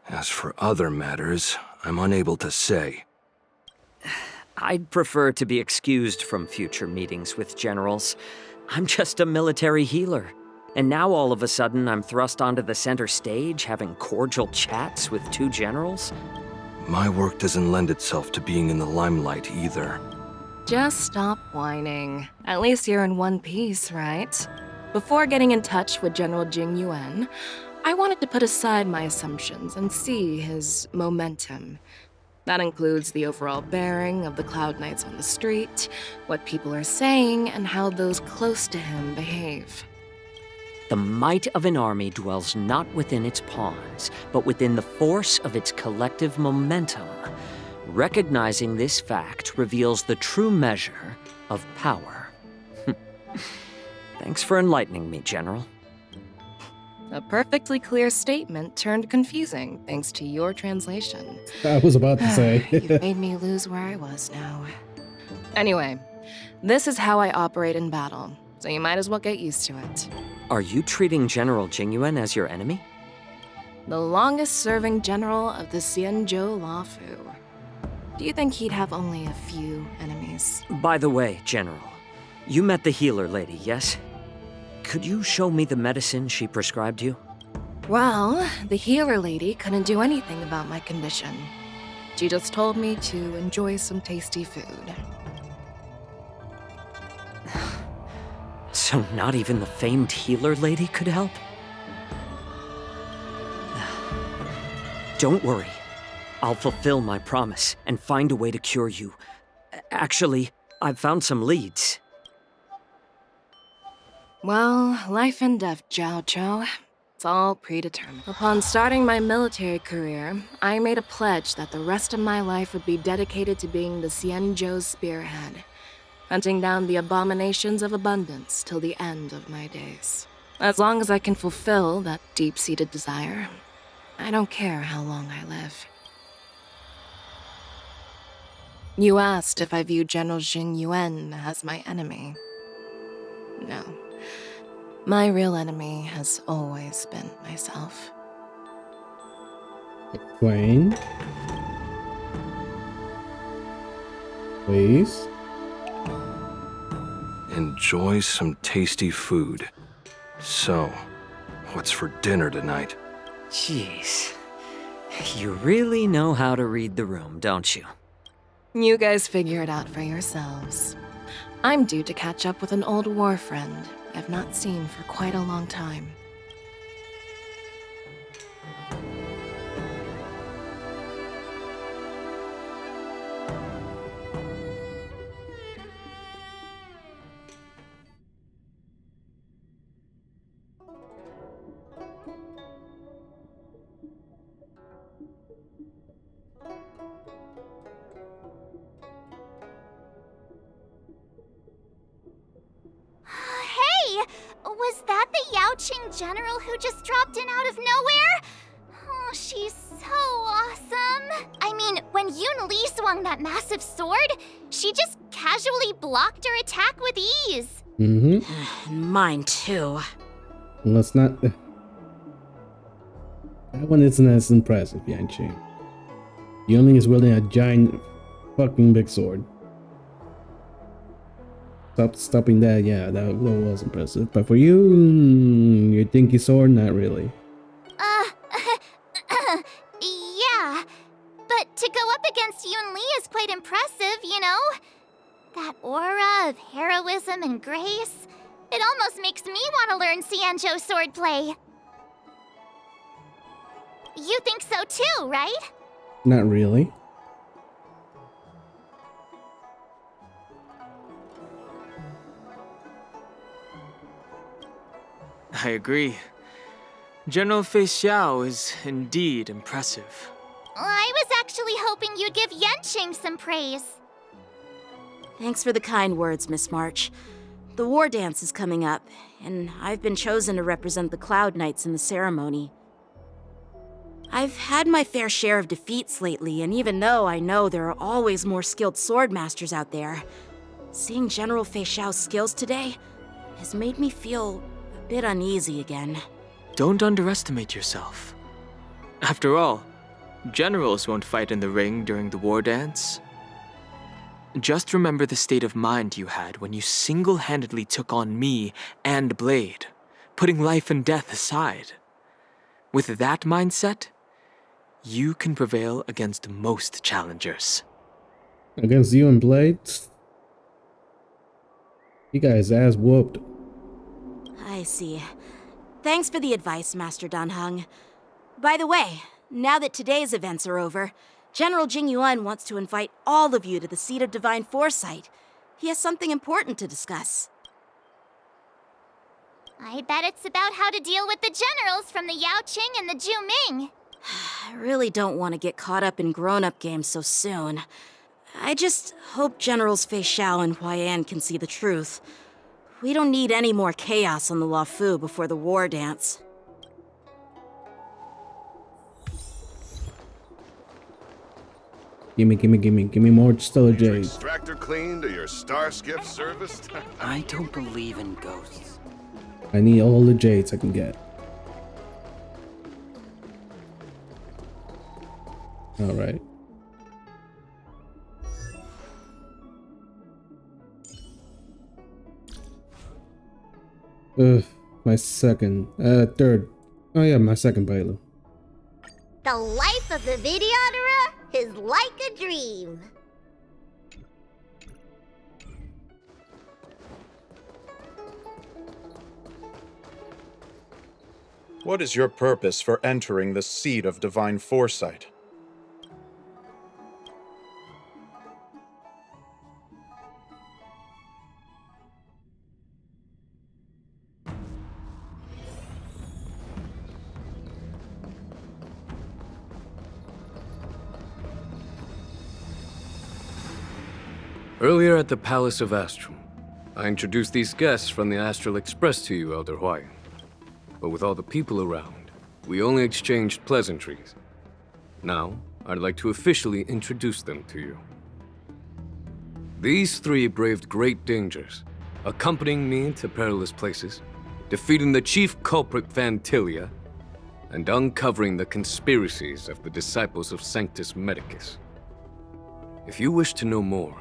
As for other matters, I'm unable to say. I'd prefer to be excused from future meetings with generals. I'm just a military healer. And now all of a sudden I'm thrust onto the center stage having cordial chats with two generals? My work doesn't lend itself to being in the limelight either. Just stop whining. At least you're in one piece, right? Before getting in touch with General Jing Yuan, I wanted to put aside my assumptions and see his momentum. That includes the overall bearing of the Cloud Knights on the street, what people are saying, and how those close to him behave. The might of an army dwells not within its pawns, but within the force of its collective momentum. Recognizing this fact reveals the true measure of power. Thanks for enlightening me, General. A perfectly clear statement turned confusing thanks to your translation. I was about to say. You've made me lose where I was now. Anyway, this is how I operate in battle, so you might as well get used to it. Are you treating General Jing Yuan as your enemy? The longest-serving general of the Xianzhou Luofu. Do you think he'd have only a few enemies? By the way, General, you met the healer lady, yes? Could you show me the medicine she prescribed you? Well, the healer lady couldn't do anything about my condition. She just told me to enjoy some tasty food. So not even the famed healer lady could help? Don't worry. I'll fulfill my promise and find a way to cure you. Actually, I've found some leads. Well, life and death, Zhao Chou. It's all predetermined. Upon starting my military career, I made a pledge that the rest of my life would be dedicated to being the Xianzhou's spearhead, hunting down the abominations of abundance till the end of my days. As long as I can fulfill that deep-seated desire, I don't care how long I live. You asked if I view General Jing Yuan as my enemy. No. My real enemy has always been myself. Explain. Please. Enjoy some tasty food. So, what's for dinner tonight? Jeez. You really know how to read the room, don't you? You guys figure it out for yourselves. I'm due to catch up with an old war friend I've not seen for quite a long time. Hey! Was that the Yaoqing general who just dropped in out of nowhere? Oh, she's so awesome. I mean, when Yunli swung that massive sword, she just casually blocked her attack with ease. Mm-hmm. Mine too. Let's not... That one isn't as impressive, Yanqing. Yunli is wielding a giant fucking big sword. Stopping that, yeah, that was impressive. But for you, your dinky sword, not really. Yeah. But to go up against Yunli is quite impressive, you know? That aura of heroism and grace, it almost makes me want to learn Xianzhou swordplay. You think so too, right? Not really. I agree. General Feixiao is indeed impressive. I was actually hoping you'd give Yanqing some praise. Thanks for the kind words, Miss March. The war dance is coming up, and I've been chosen to represent the Cloud Knights in the ceremony. I've had my fair share of defeats lately, and even though I know there are always more skilled swordmasters out there, seeing General Feixiao's skills today has made me feel bit uneasy again. Don't underestimate yourself. After all, generals won't fight in the ring during the war dance. Just remember the state of mind you had when you single-handedly took on me and Blade, putting life and death aside. With that mindset, you can prevail against most challengers. Against you and Blade? You guys ass whooped. I see. Thanks for the advice, Master Danheng. By the way, now that today's events are over, General Jingyuan wants to invite all of you to the Seat of Divine Foresight. He has something important to discuss. I bet it's about how to deal with the generals from the Yaoqing and the Zhuming. I really don't want to get caught up in grown-up games so soon. I just hope Generals Feixiao and Huaiyan can see the truth. We don't need any more chaos on the Luofu before the war dance. Gimme more stellar jade. Extractor cleaned or your star skiff serviced? I don't believe in ghosts. I need all the jades I can get. Alright. My second, third. Oh yeah, my second Bailu. The life of the videoterer is like a dream. What is your purpose for entering the Seat of Divine Foresight? Earlier at the Palace of Astrum, I introduced these guests from the Astral Express to you, Elder Huaiyan. But with all the people around, we only exchanged pleasantries. Now, I'd like to officially introduce them to you. These three braved great dangers, accompanying me to perilous places, defeating the chief culprit Vantilia, and uncovering the conspiracies of the disciples of Sanctus Medicus. If you wish to know more,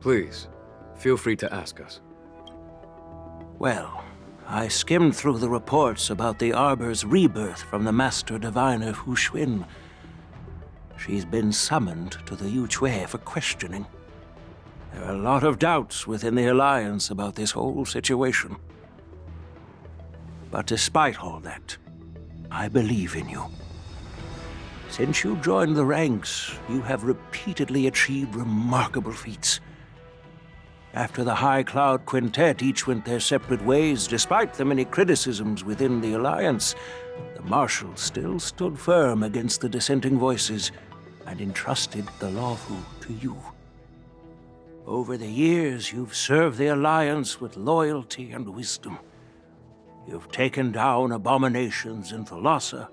please, feel free to ask us. Well, I skimmed through the reports about the Arbor's rebirth from the Master Diviner Hu Xuan. She's been summoned to the Yu Chui for questioning. There are a lot of doubts within the Alliance about this whole situation. But despite all that, I believe in you. Since you joined the ranks, you have repeatedly achieved remarkable feats. After the High Cloud Quintet each went their separate ways, despite the many criticisms within the Alliance, the Marshal still stood firm against the dissenting voices and entrusted the Luofu to you. Over the years, you've served the Alliance with loyalty and wisdom. You've taken down abominations in Thalassa,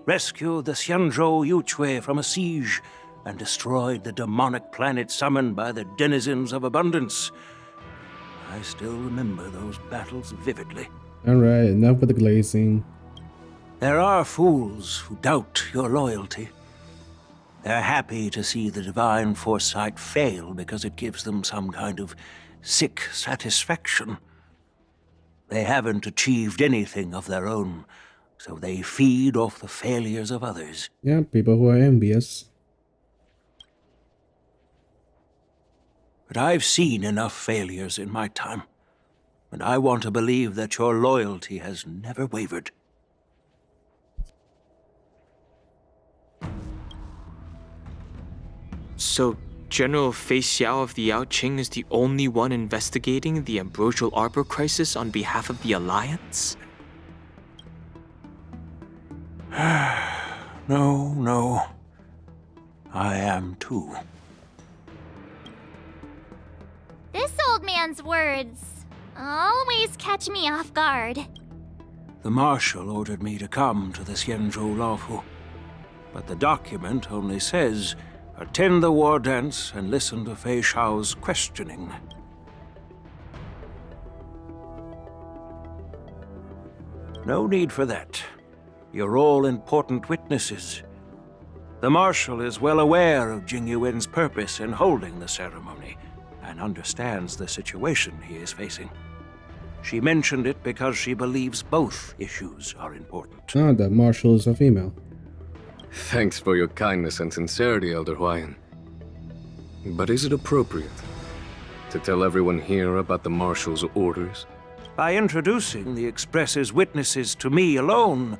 rescued the Xianzhou Yu Chui from a siege, and destroyed the demonic planet summoned by the denizens of abundance. I still remember those battles vividly. Alright, enough with the glazing. There are fools who doubt your loyalty. They're happy to see the divine foresight fail because it gives them some kind of sick satisfaction. They haven't achieved anything of their own, so they feed off the failures of others. Yeah, people who are envious. But I've seen enough failures in my time, and I want to believe that your loyalty has never wavered. So, General Feixiao of the Yaoqing is the only one investigating the Ambrosial Arbor crisis on behalf of the Alliance? No. I am too. This old man's words always catch me off guard. The Marshal ordered me to come to the Xianzhou Luofu, but the document only says, attend the war dance and listen to Feixiao's questioning. No need for that. You're all important witnesses. The Marshal is well aware of Jing Yuan's purpose in holding the ceremony, and understands the situation he is facing. She mentioned it because she believes both issues are important. Ah, the Marshal is a female. Thanks for your kindness and sincerity, Elder Huaiyan. But is it appropriate to tell everyone here about the Marshal's orders? By introducing the Express's witnesses to me alone,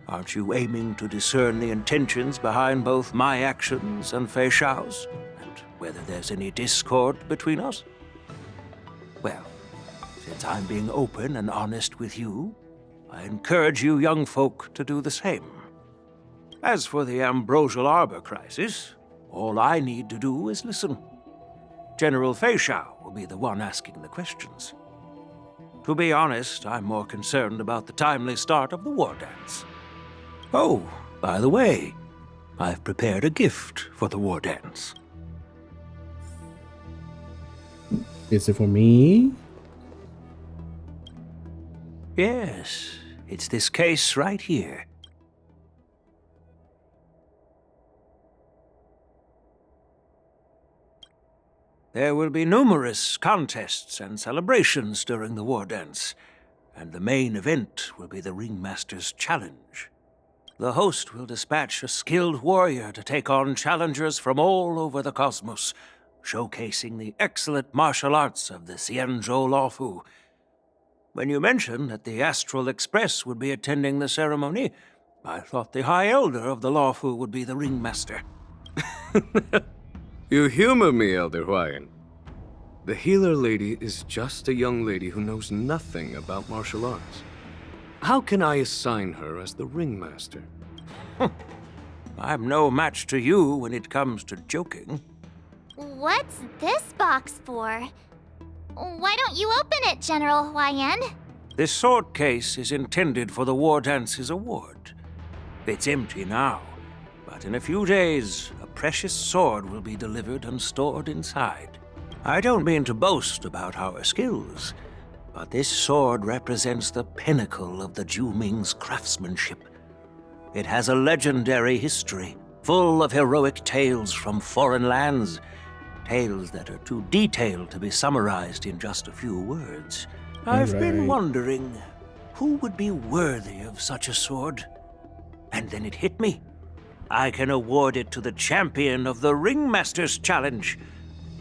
aren't you aiming to discern the intentions behind both my actions and Feixiao's? And whether there's any discord between us? Well, since I'm being open and honest with you, I encourage you young folk to do the same. As for the Ambrosial Arbor crisis, all I need to do is listen. General Feixiao will be the one asking the questions. To be honest, I'm more concerned about the timely start of the war dance. Oh, by the way, I've prepared a gift for the war dance. Is it for me? Yes, it's this case right here. There will be numerous contests and celebrations during the war dance, and the main event will be the Ringmaster's Challenge. The host will dispatch a skilled warrior to take on challengers from all over the cosmos, showcasing the excellent martial arts of the Xianzhou Luofu. When you mentioned that the Astral Express would be attending the ceremony, I thought the High Elder of the Luofu would be the Ringmaster. You humor me, Elder Huaiyan. The healer lady is just a young lady who knows nothing about martial arts. How can I assign her as the ringmaster? I'm no match to you when it comes to joking. What's this box for? Why don't you open it, General Huaiyan? This sword case is intended for the War Dance's award. It's empty now, but in a few days, a precious sword will be delivered and stored inside. I don't mean to boast about our skills, but this sword represents the pinnacle of the Zhuming's craftsmanship. It has a legendary history, full of heroic tales from foreign lands, tales that are too detailed to be summarized in just a few words. I've been wondering, who would be worthy of such a sword? And then it hit me. I can award it to the champion of the Ringmaster's Challenge.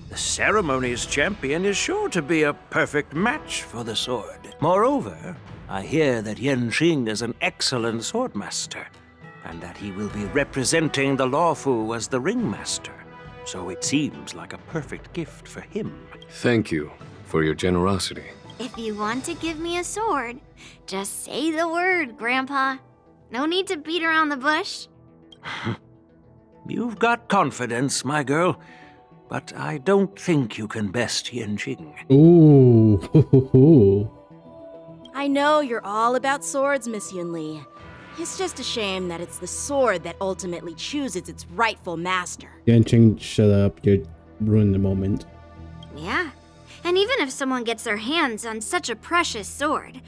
The ceremony's champion is sure to be a perfect match for the sword. Moreover, I hear that Yanqing is an excellent swordmaster, and that he will be representing the Luofu as the Ringmaster. So it seems like a perfect gift for him. Thank you for your generosity. If you want to give me a sword, just say the word, Grandpa. No need to beat around the bush. You've got confidence, my girl, but I don't think you can best Yanqing. Ooh. I know you're all about swords, Miss Yunli. It's just a shame that it's the sword that ultimately chooses its rightful master. Yanqing, shut up. You're ruining the moment. Yeah, and even if someone gets their hands on such a precious sword,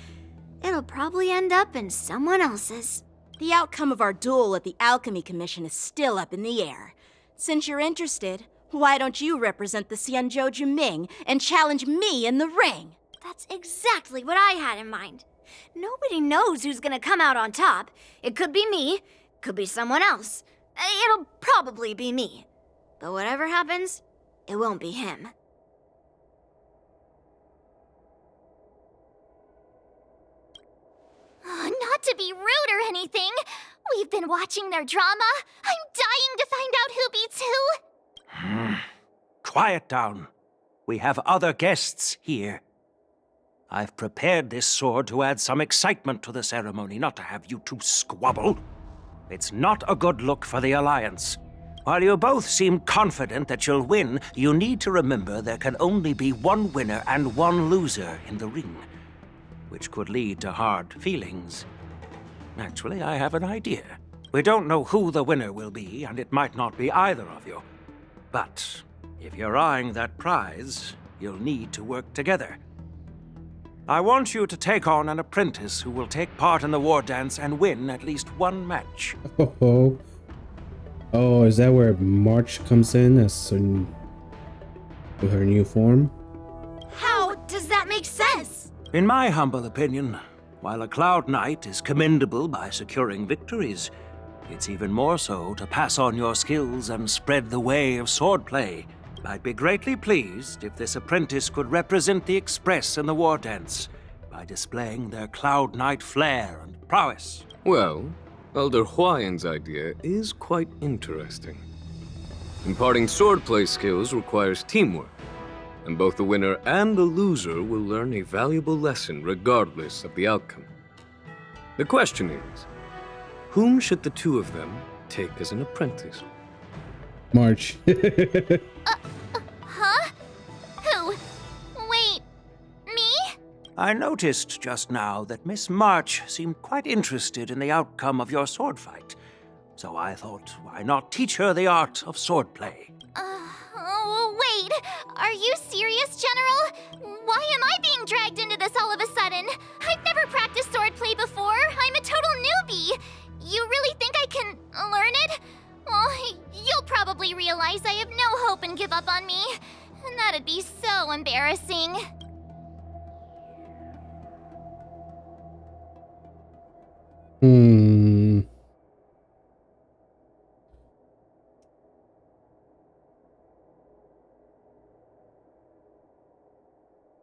it'll probably end up in someone else's. The outcome of our duel at the Alchemy Commission is still up in the air. Since you're interested, why don't you represent the Xianzhou Juming and challenge me in the ring? That's exactly what I had in mind. Nobody knows who's gonna come out on top. It could be me, could be someone else. It'll probably be me. But whatever happens, it won't be him. Not to be rude or anything. We've been watching their drama. I'm dying to find out who beats who. Quiet down. We have other guests here. I've prepared this sword to add some excitement to the ceremony, not to have you two squabble. It's not a good look for the Alliance. While you both seem confident that you'll win, you need to remember there can only be one winner and one loser in the ring, which could lead to hard feelings. Actually, I have an idea. We don't know who the winner will be, and it might not be either of you. But if you're eyeing that prize, you'll need to work together. I want you to take on an apprentice who will take part in the war dance and win at least one match. Oh, oh, is that where March comes in as with her new form? How does that make sense? In my humble opinion, while a Cloud Knight is commendable by securing victories, it's even more so to pass on your skills and spread the way of swordplay. I'd be greatly pleased if this apprentice could represent the Express in the war dance by displaying their Cloud Knight flair and prowess. Well, Elder Huaiyan's idea is quite interesting. Imparting swordplay skills requires teamwork, and both the winner and the loser will learn a valuable lesson regardless of the outcome. The question is, whom should the two of them take as an apprentice? March. Huh? Who? Wait, me? I noticed just now that Miss March seemed quite interested in the outcome of your sword fight. So I thought, why not teach her the art of swordplay? Oh, wait. Are you serious, General? Why am I being dragged into this all of a sudden? I've never practiced swordplay before. I'm a total newbie. You really think I can learn it? Well, you'll probably realize I have no hope and give up on me. And that'd be so embarrassing.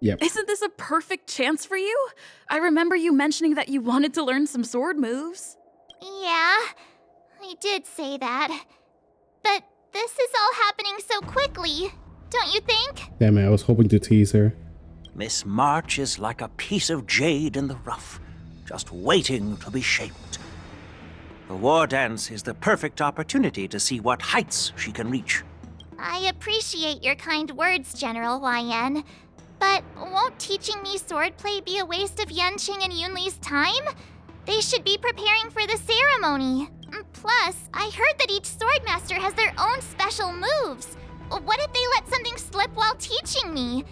Yep. Isn't this a perfect chance for you? I remember you mentioning that you wanted to learn some sword moves. Yeah, I did say that. But this is all happening so quickly, don't you think? Damn it, I was hoping to tease her. Miss March is like a piece of jade in the rough, just waiting to be shaped. The war dance is the perfect opportunity to see what heights she can reach. I appreciate your kind words, General Huaiyan. But won't teaching me swordplay be a waste of Yanqing and Yunli's time? They should be preparing for the ceremony. Plus, I heard that each swordmaster has their own special moves. What if they let something slip while teaching me?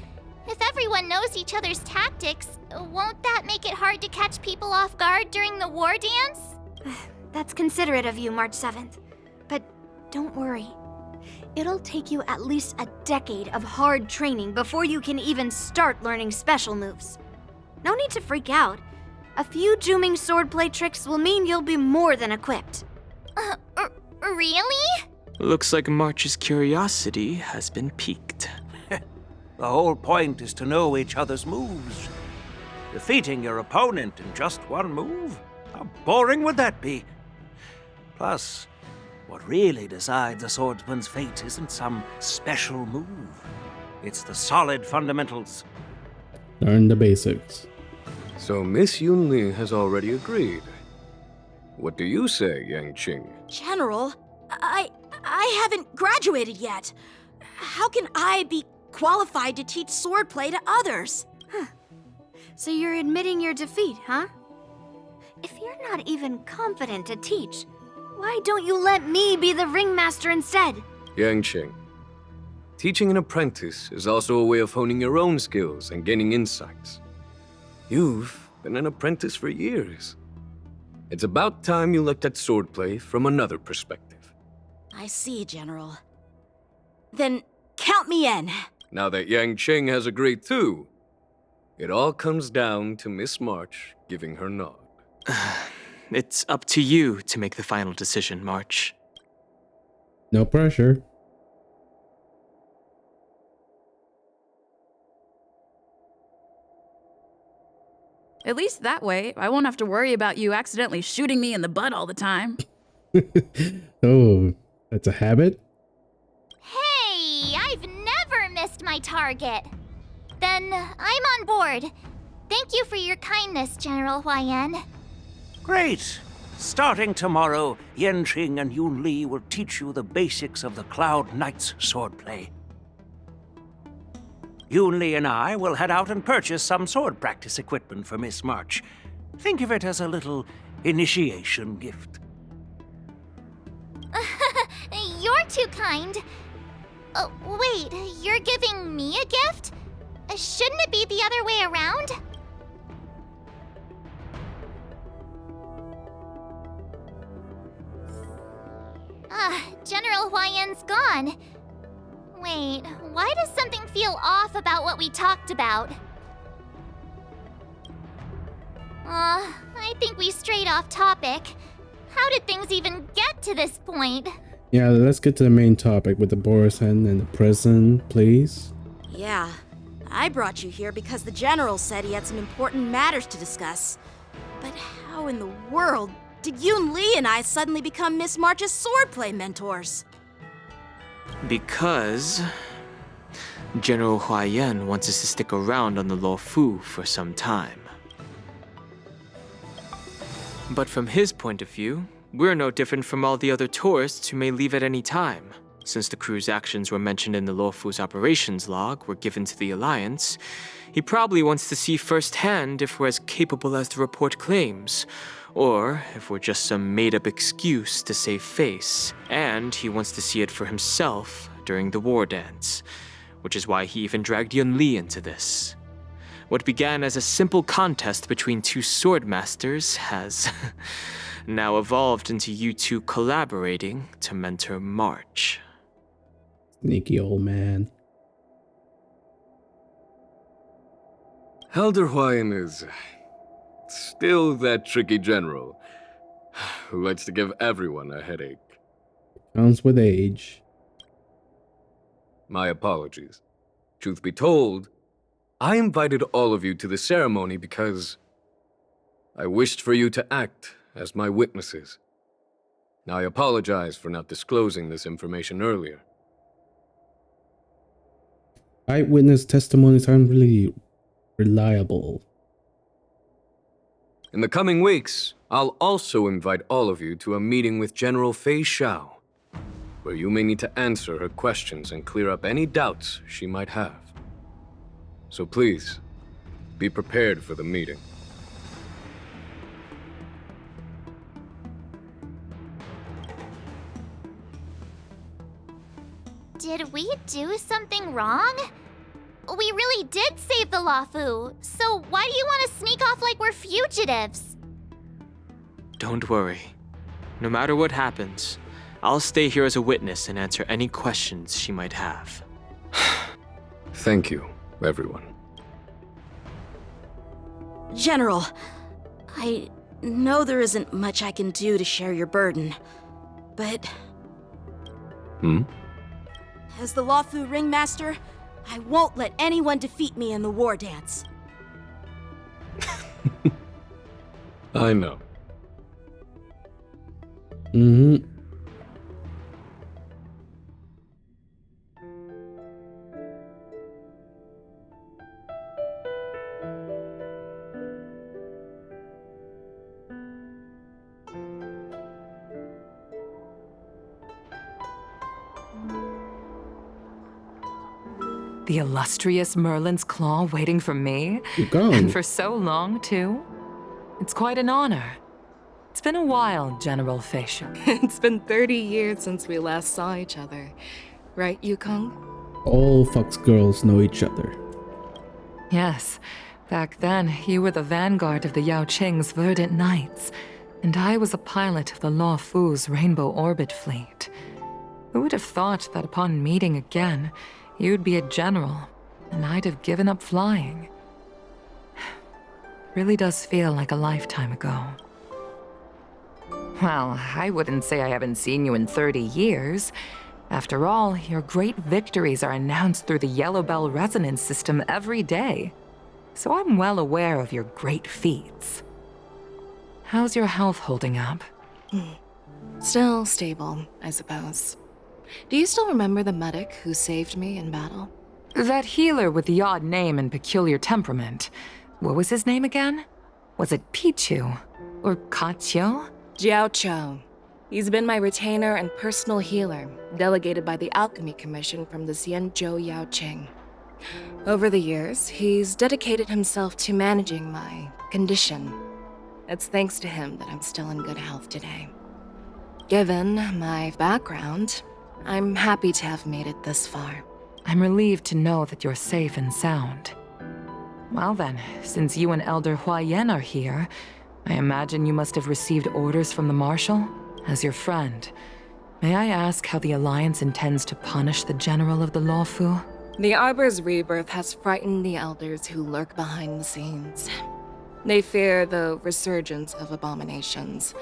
If everyone knows each other's tactics, won't that make it hard to catch people off guard during the war dance? That's considerate of you, March 7th. But don't worry. It'll take you at least a decade of hard training before you can even start learning special moves. No need to freak out. A few Juming swordplay tricks will mean you'll be more than equipped. Really? Looks like March's curiosity has been piqued. The whole point is to know each other's moves. Defeating your opponent in just one move? How boring would that be? Plus, what really decides a swordsman's fate isn't some special move. It's the solid fundamentals. Learn the basics. So Miss Yunli has already agreed. What do you say, Yanqing? General, I haven't graduated yet. How can I be qualified to teach swordplay to others? So you're admitting your defeat, huh? If you're not even confident to teach, why don't you let me be the ringmaster instead? Yanqing, teaching an apprentice is also a way of honing your own skills and gaining insights. You've been an apprentice for years. It's about time you looked at swordplay from another perspective. I see, General. Then count me in. Now that Yanqing has agreed too, it all comes down to Miss March giving her nod. It's up to you to make the final decision, March. No pressure. At least that way, I won't have to worry about you accidentally shooting me in the butt all the time. Oh, that's a habit? Hey, I've never missed my target. Then I'm on board. Thank you for your kindness, General Huaiyan. Great! Starting tomorrow, Yanqing and Yunli will teach you the basics of the Cloud Knight's swordplay. Yunli and I will head out and purchase some sword practice equipment for Miss March. Think of it as a little initiation gift. You're too kind. Wait, you're giving me a gift? Shouldn't it be the other way around? General Huaiyan's gone. Wait, why does something feel off about what we talked about? I think we strayed off topic. How did things even get to this point? Yeah, let's get to the main topic with the borisin and the prison, please. Yeah, I brought you here because the general said he had some important matters to discuss. But how in the world did Yunli and I suddenly become Miss March's swordplay mentors? Because General Huaiyan wants us to stick around on the Luofu for some time. But from his point of view, we're no different from all the other tourists who may leave at any time. Since the crew's actions were mentioned in the Luofu's operations log were given to the Alliance, he probably wants to see firsthand if we're as capable as the report claims, or if we're just some made-up excuse to save face. And he wants to see it for himself during the war dance, which is why he even dragged Yunli into this. What began as a simple contest between two sword masters has now evolved into you two collaborating to mentor March. Sneaky old man. Elder Huaiyan is still that tricky general who likes to give everyone a headache. Comes with age. My apologies. Truth be told, I invited all of you to the ceremony because I wished for you to act as my witnesses. I apologize for not disclosing this information earlier. Eyewitness testimonies aren't really reliable. In the coming weeks, I'll also invite all of you to a meeting with General Feixiao, where you may need to answer her questions and clear up any doubts she might have. So please, be prepared for the meeting. Did we do something wrong? We really did save the Luofu, so why do you want to sneak off like we're fugitives? Don't worry. No matter what happens, I'll stay here as a witness and answer any questions she might have. Thank you, everyone. General, I know there isn't much I can do to share your burden, but... As the Luofu ringmaster, I won't let anyone defeat me in the war dance. I know. The illustrious Merlin's claw waiting for me? Go. And for so long, too? It's quite an honor. It's been a while, General Feixiao. It's been 30 years since we last saw each other. Right, Yaoqing? All Fox girls know each other. Yes. Back then, you were the vanguard of the Yaoqing's Verdant Knights, and I was a pilot of the Luofu's Rainbow Orbit Fleet. Who would have thought that upon meeting again, you'd be a general, and I'd have given up flying? Really does feel like a lifetime ago. Well, I wouldn't say I haven't seen you in 30 years. After all, your great victories are announced through the Yellow Bell resonance system every day. So I'm well aware of your great feats. How's your health holding up? Still stable, I suppose. Do you still remember the medic who saved me in battle? That healer with the odd name and peculiar temperament. What was his name again? Was it Pichu? Or Kachio? Jiao. He's been my retainer and personal healer, delegated by the Alchemy Commission from the Xianzhou Yaoqing. Over the years, he's dedicated himself to managing my condition. It's thanks to him that I'm still in good health today. Given my background, I'm happy to have made it this far. I'm relieved to know that you're safe and sound. Well then, since you and Elder Huaiyan are here, I imagine you must have received orders from the Marshal? As your friend, May I ask how the Alliance intends to punish the General of the Luofu? The Arbor's rebirth has frightened the elders who lurk behind the scenes. They fear the resurgence of abominations,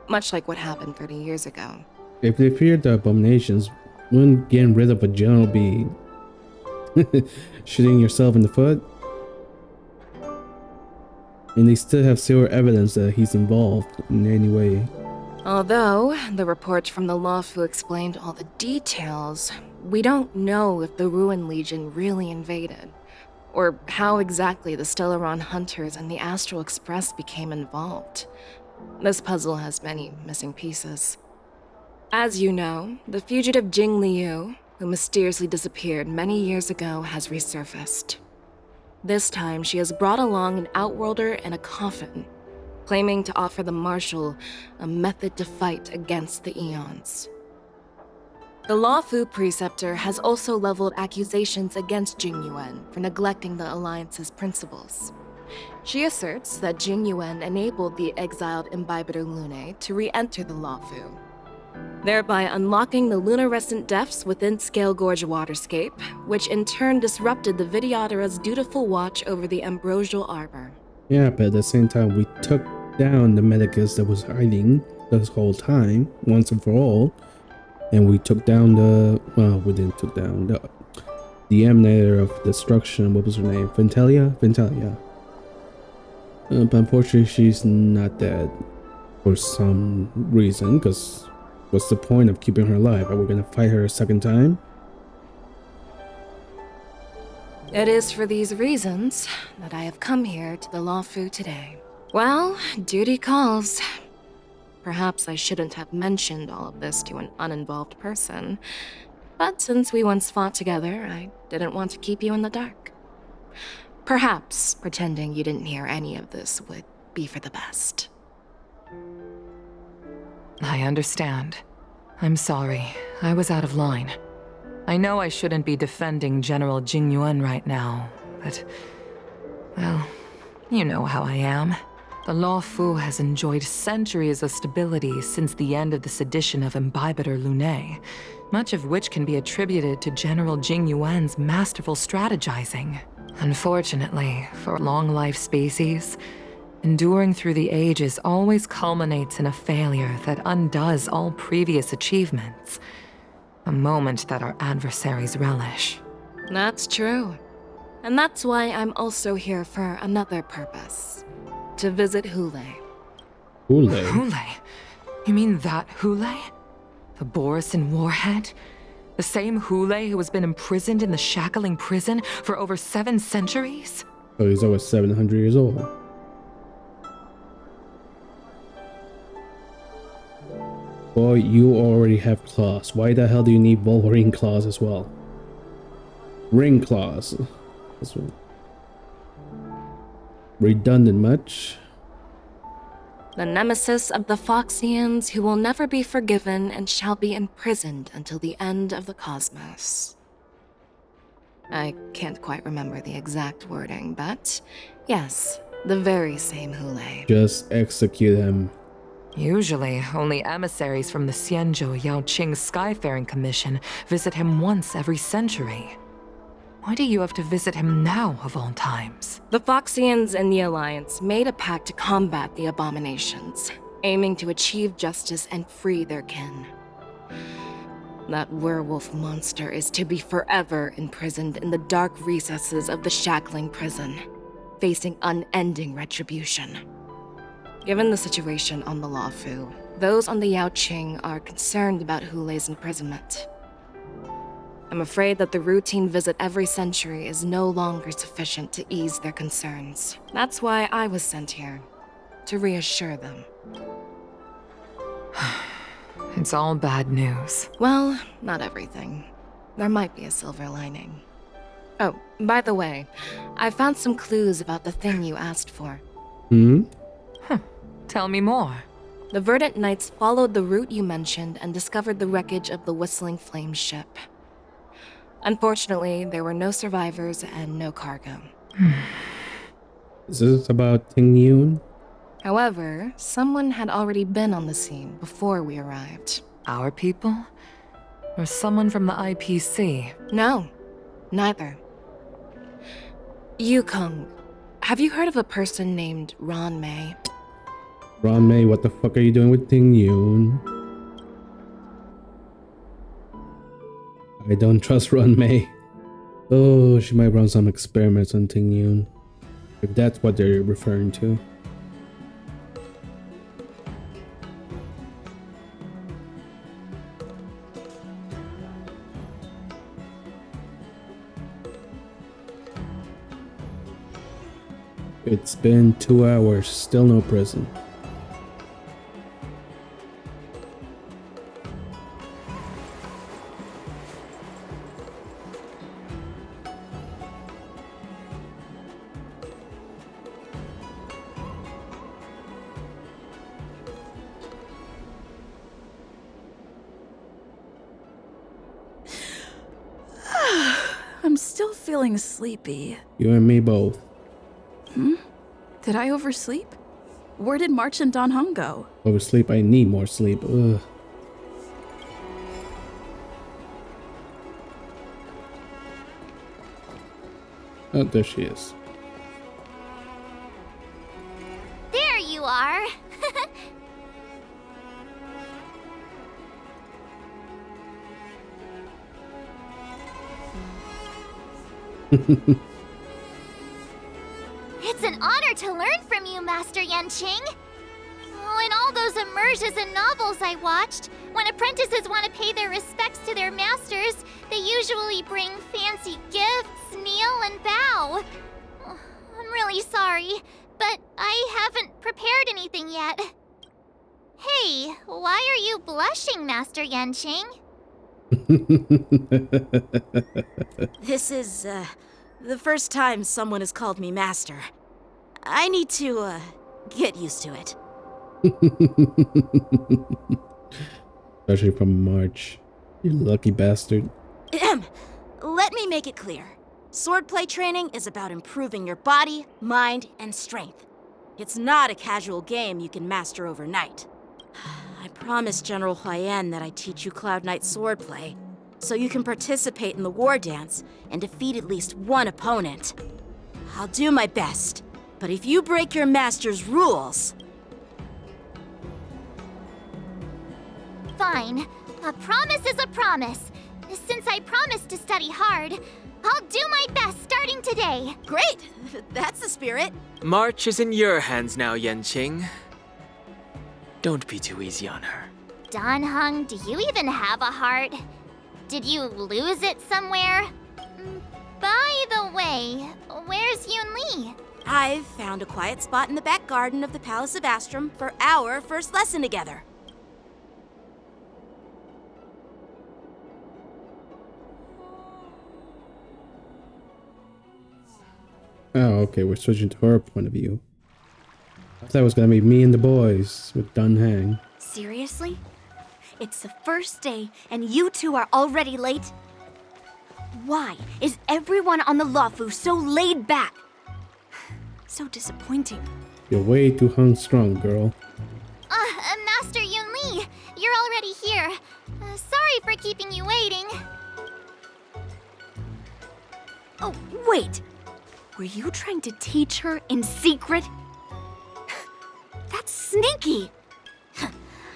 much like what happened 30 years ago. If they feared the abominations, wouldn't getting rid of a general be shooting yourself in the foot? And they still have zero evidence that he's involved in any way. Although the report from the Luofu explained all the details, we don't know if the Ruin Legion really invaded, or how exactly the Stellaron Hunters and the Astral Express became involved. This puzzle has many missing pieces. As you know, the fugitive Jing Liu, who mysteriously disappeared many years ago, has resurfaced. This time, she has brought along an outworlder and a coffin, claiming to offer the Marshal a method to fight against the Eons. The Luofu Preceptor has also leveled accusations against Jing Yuan for neglecting the Alliance's principles. She asserts that Jing Yuan enabled the exiled Imbibitor Lunae to re-enter the Luofu, thereby unlocking the lunarescent depths within Scale Gorge waterscape, which in turn disrupted the Vidyadhara's dutiful watch over the Ambrosial Arbor. Yeah, but at the same time, we took down the Medicus that was hiding this whole time, once and for all. And we took down we didn't took down the emanator of destruction. What was her name? Ventelia? Ventelia. But unfortunately, she's not dead for some reason, because what's the point of keeping her alive? Are we gonna fight her a second time? It is for these reasons that I have come here to the Luofu today. Well, duty calls. Perhaps I shouldn't have mentioned all of this to an uninvolved person, but since we once fought together, I didn't want to keep you in the dark. Perhaps pretending you didn't hear any of this would be for the best. I understand. I'm sorry. I was out of line. I know I shouldn't be defending General Jing Yuan right now, but... well, you know how I am. The Luofu has enjoyed centuries of stability since the end of the sedition of Imbibitor Lunae, much of which can be attributed to General Jing Yuan's masterful strategizing. Unfortunately, for long-life species, enduring through the ages always culminates in a failure that undoes all previous achievements. A moment that our adversaries relish. That's true. And that's why I'm also here for another purpose. To visit Hoolay. Hoolay? Hoolay? You mean that Hoolay? The borisin warhead? The same Hoolay who has been imprisoned in the shackling prison for over 7 centuries? Oh, he's over 700 years old. Boy, you already have claws. Why the hell do you need Wolverine claws as well? Ring claws. That's what. Redundant much? The nemesis of the Foxians who will never be forgiven and shall be imprisoned until the end of the cosmos. I can't quite remember the exact wording, but yes, the very same Hoolay. Just execute him. Usually, only emissaries from the Xianzhou Yaoqing Skyfaring Commission visit him once every century. Why do you have to visit him now, of all times? The Foxians and the Alliance made a pact to combat the abominations, aiming to achieve justice and free their kin. That werewolf monster is to be forever imprisoned in the dark recesses of the shackling prison, facing unending retribution. Given the situation on the Luofu, those on the Yaoqing are concerned about Hulay's imprisonment. I'm afraid that the routine visit every century is no longer sufficient to ease their concerns. That's why I was sent here, to reassure them. It's all bad news. Well, not everything. There might be a silver lining. Oh, by the way, I found some clues about the thing you asked for. Tell me more. The Verdant Knights followed the route you mentioned and discovered the wreckage of the Whistling Flame ship. Unfortunately, there were no survivors and no cargo. Is this about Ting Yun? However, someone had already been on the scene before we arrived. Our people? Or someone from the IPC? No, neither. Yaoqing, have you heard of a person named Ron May? Ron May, what the fuck are you doing with Ting Yun? I don't trust Ron May. Oh, she might run some experiments on Ting Yun. If that's what they're referring to. It's been 2 hours, still no prison. I'm still feeling sleepy. You and me both. Did I oversleep? Where did March and Don Hung go? Oversleep, I need more sleep. Ugh. Oh, there she is. There you are. It's an honor to learn from you, Master Yanqing. Oh, in all those immersions and novels I watched, when apprentices want to pay their respects to their masters, they usually bring fancy gifts, kneel, and bow. Oh, I'm really sorry, but I haven't prepared anything yet. Hey, why are you blushing, Master Yanqing? This is, the first time someone has called me master. I need to, get used to it. Especially from March. You lucky bastard. Let me make it clear. Swordplay training is about improving your body, mind, and strength. It's not a casual game you can master overnight. I promised General Huaiyan that I'd teach you Cloud Knight swordplay, so you can participate in the war dance and defeat at least one opponent. I'll do my best, but if you break your master's rules... Fine. A promise is a promise. Since I promised to study hard, I'll do my best starting today. Great! That's the spirit. March is in your hands now, Yanqing. Don't be too easy on her. Don Hung, do you even have a heart? Did you lose it somewhere? By the way, where's Yunli? I've found a quiet spot in the back garden of the Palace of Astrum for our first lesson together. Oh, okay, we're switching to her point of view. I thought it was gonna be me and the boys with Dun Hang. Seriously? It's the first day and you two are already late? Why is everyone on the Luofu so laid back? So disappointing. You're way too hung strong, girl. Master Yunli, you're already here. Sorry for keeping you waiting. Oh, wait. Were you trying to teach her in secret? That's sneaky.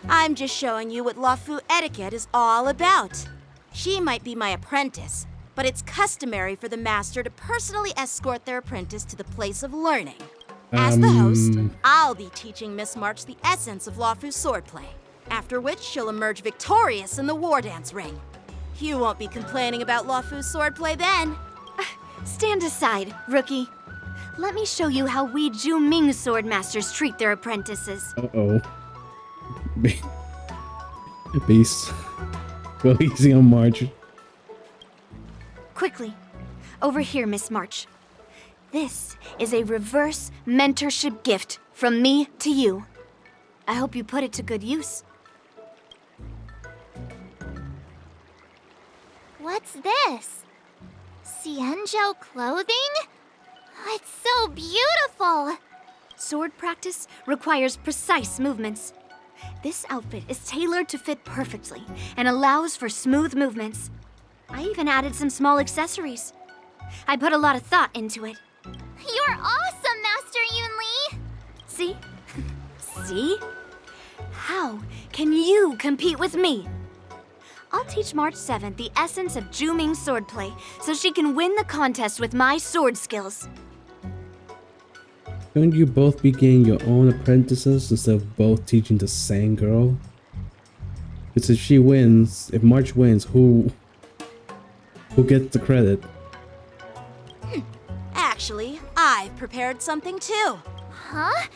I'm just showing you what Luofu etiquette is all about. She might be my apprentice, but it's customary for the master to personally escort their apprentice to the place of learning. As the host, I'll be teaching Miss March the essence of Luofu swordplay, after which she'll emerge victorious in the war dance ring. You won't be complaining about Luofu swordplay then. Stand aside, rookie. Let me show you how we Zhuming sword masters treat their apprentices. Uh-oh. Beast. Go easy on March. Quickly. Over here, Miss March. This is a reverse mentorship gift from me to you. I hope you put it to good use. What's this? Xianzhou clothing? It's so beautiful! Sword practice requires precise movements. This outfit is tailored to fit perfectly and allows for smooth movements. I even added some small accessories. I put a lot of thought into it. You're awesome, Master Yunli! See? See? How can you compete with me? I'll teach March 7th the essence of Zhuming swordplay so she can win the contest with my sword skills. Couldn't you both be getting your own apprentices instead of both teaching the same girl? Because if March wins, who gets the credit? Actually, I've prepared something too. Huh?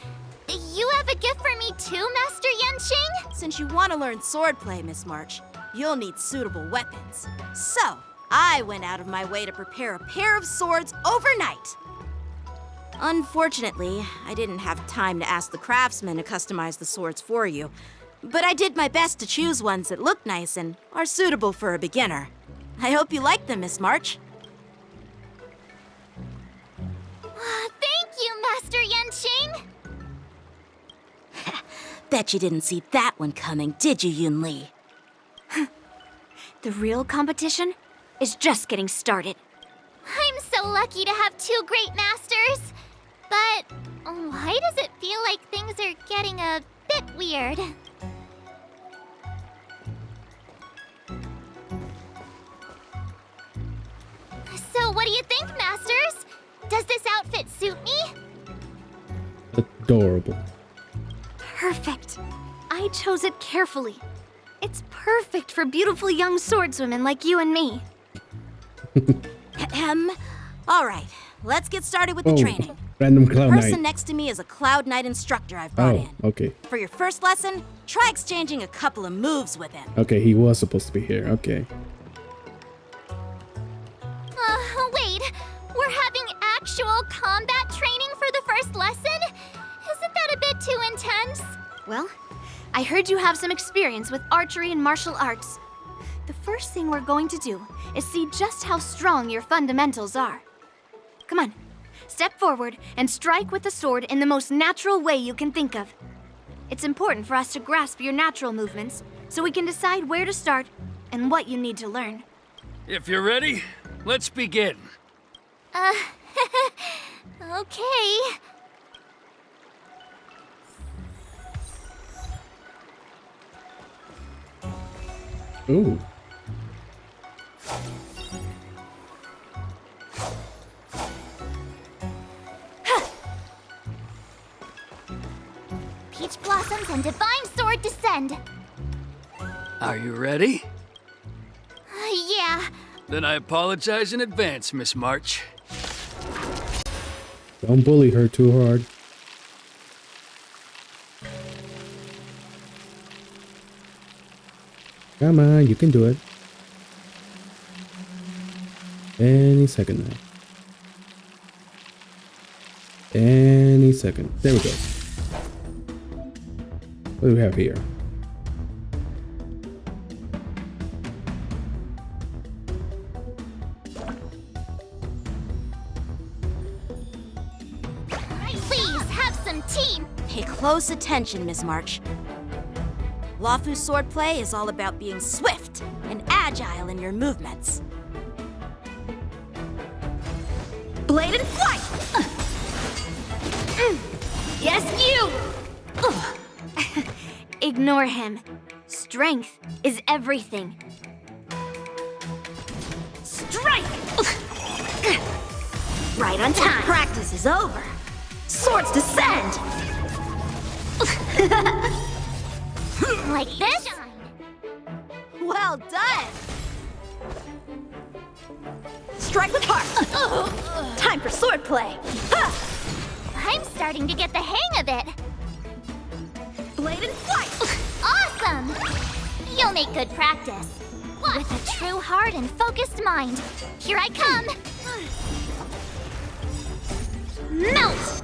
You have a gift for me too, Master Yanqing? Since you want to learn swordplay, Miss March, you'll need suitable weapons. So, I went out of my way to prepare a pair of swords overnight. Unfortunately, I didn't have time to ask the craftsman to customize the swords for you, but I did my best to choose ones that look nice and are suitable for a beginner. I hope you like them, Miss March. Thank you, Master Yanqing! Bet you didn't see that one coming, did you, Yunli? The real competition is just getting started. I'm so lucky to have two great masters. But why does it feel like things are getting a bit weird? So what do you think, Masters? Does this outfit suit me? Adorable. Perfect. I chose it carefully. It's perfect for beautiful young swordswomen like you and me. All right, let's get started with the training. Random The Cloud person Knight. next to me is a Cloud Knight instructor I've brought in. Okay. For your first lesson, try exchanging a couple of moves with him. Okay, he was supposed to be here. Okay. Wait. We're having actual combat training for the first lesson? Isn't that a bit too intense? Well, I heard you have some experience with archery and martial arts. The first thing we're going to do is see just how strong your fundamentals are. Come on, step forward and strike with the sword in the most natural way you can think of. It's important for us to grasp your natural movements so we can decide where to start and what you need to learn. If you're ready, let's begin. Okay. Ooh. Peach blossoms and divine sword descend. Are you ready? Yeah. Then I apologize in advance, Miss March. Don't bully her too hard. Come on, you can do it. Any second now. Any second. There we go. What do we have here? Please have some tea. Pay close attention, Miss March. Luofu swordplay is all about being swift and agile in your movements. Blade and flight! Yes, you! Ignore him. Strength is everything. Strike! Right on time. Practice is over. Swords descend! Like this? Well done! Strike with heart! Time for swordplay! I'm starting to get the hang of it. Blade and flight! Awesome! You'll make good practice. With a true heart and focused mind. Here I come! Melt!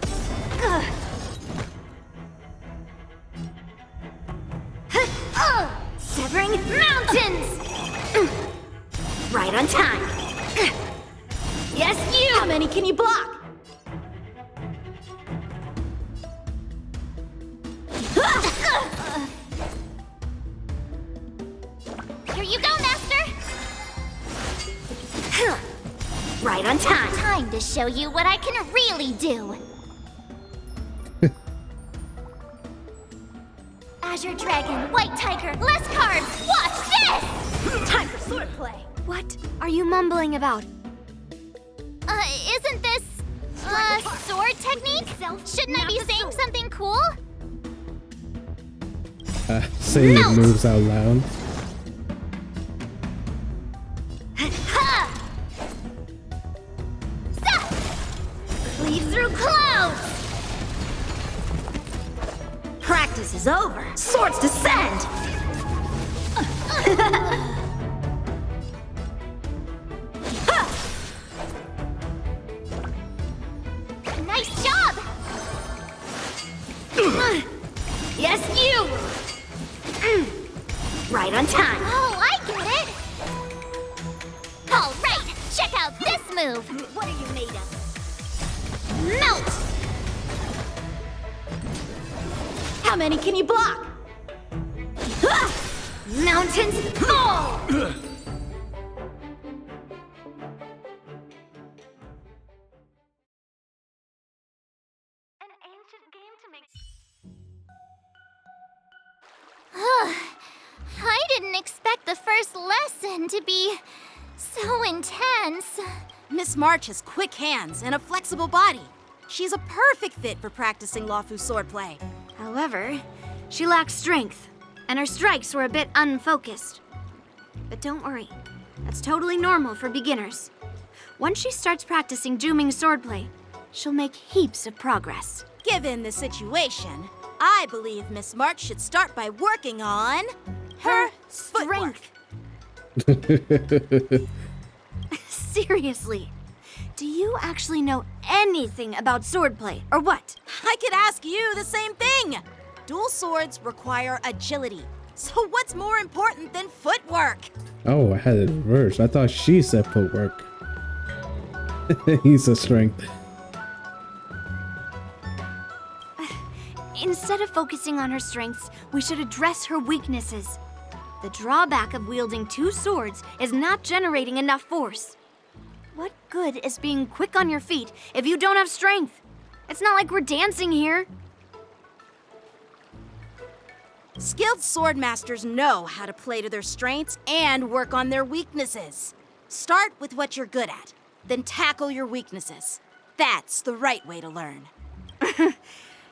Severing mountains! Right on time! Yes, you! How many can you block? Right on time. Time to show you what I can really do. Azure Dragon, White Tiger, less cards. Watch this! Time for swordplay. What are you mumbling about? Isn't this sword technique? Shouldn't I be saying something cool? Saying it moves out loud. Cleave through clouds! Practice is over. Swords descend! Nice job! Yes, you! Right on time. Oh, I get it! All right, check out this move! What are you made of? Melt! How many can you block? Mountains fall! I didn't expect the first lesson to be so intense. Miss March has quick hands and a flexible body. She's a perfect fit for practicing Luofu swordplay. However, she lacks strength, and her strikes were a bit unfocused. But don't worry, that's totally normal for beginners. Once she starts practicing Juming swordplay, she'll make heaps of progress. Given the situation, I believe Miss March should start by working on her strength. Seriously, do you actually know anything about swordplay, or what? I could ask you the same thing. Dual swords require agility. So what's more important than footwork? Oh, I had it reversed. I thought she said footwork. He's a strength. Instead of focusing on her strengths, we should address her weaknesses. The drawback of wielding two swords is not generating enough force. What good is being quick on your feet if you don't have strength? It's not like we're dancing here. Skilled sword masters know how to play to their strengths and work on their weaknesses. Start with what you're good at, then tackle your weaknesses. That's the right way to learn.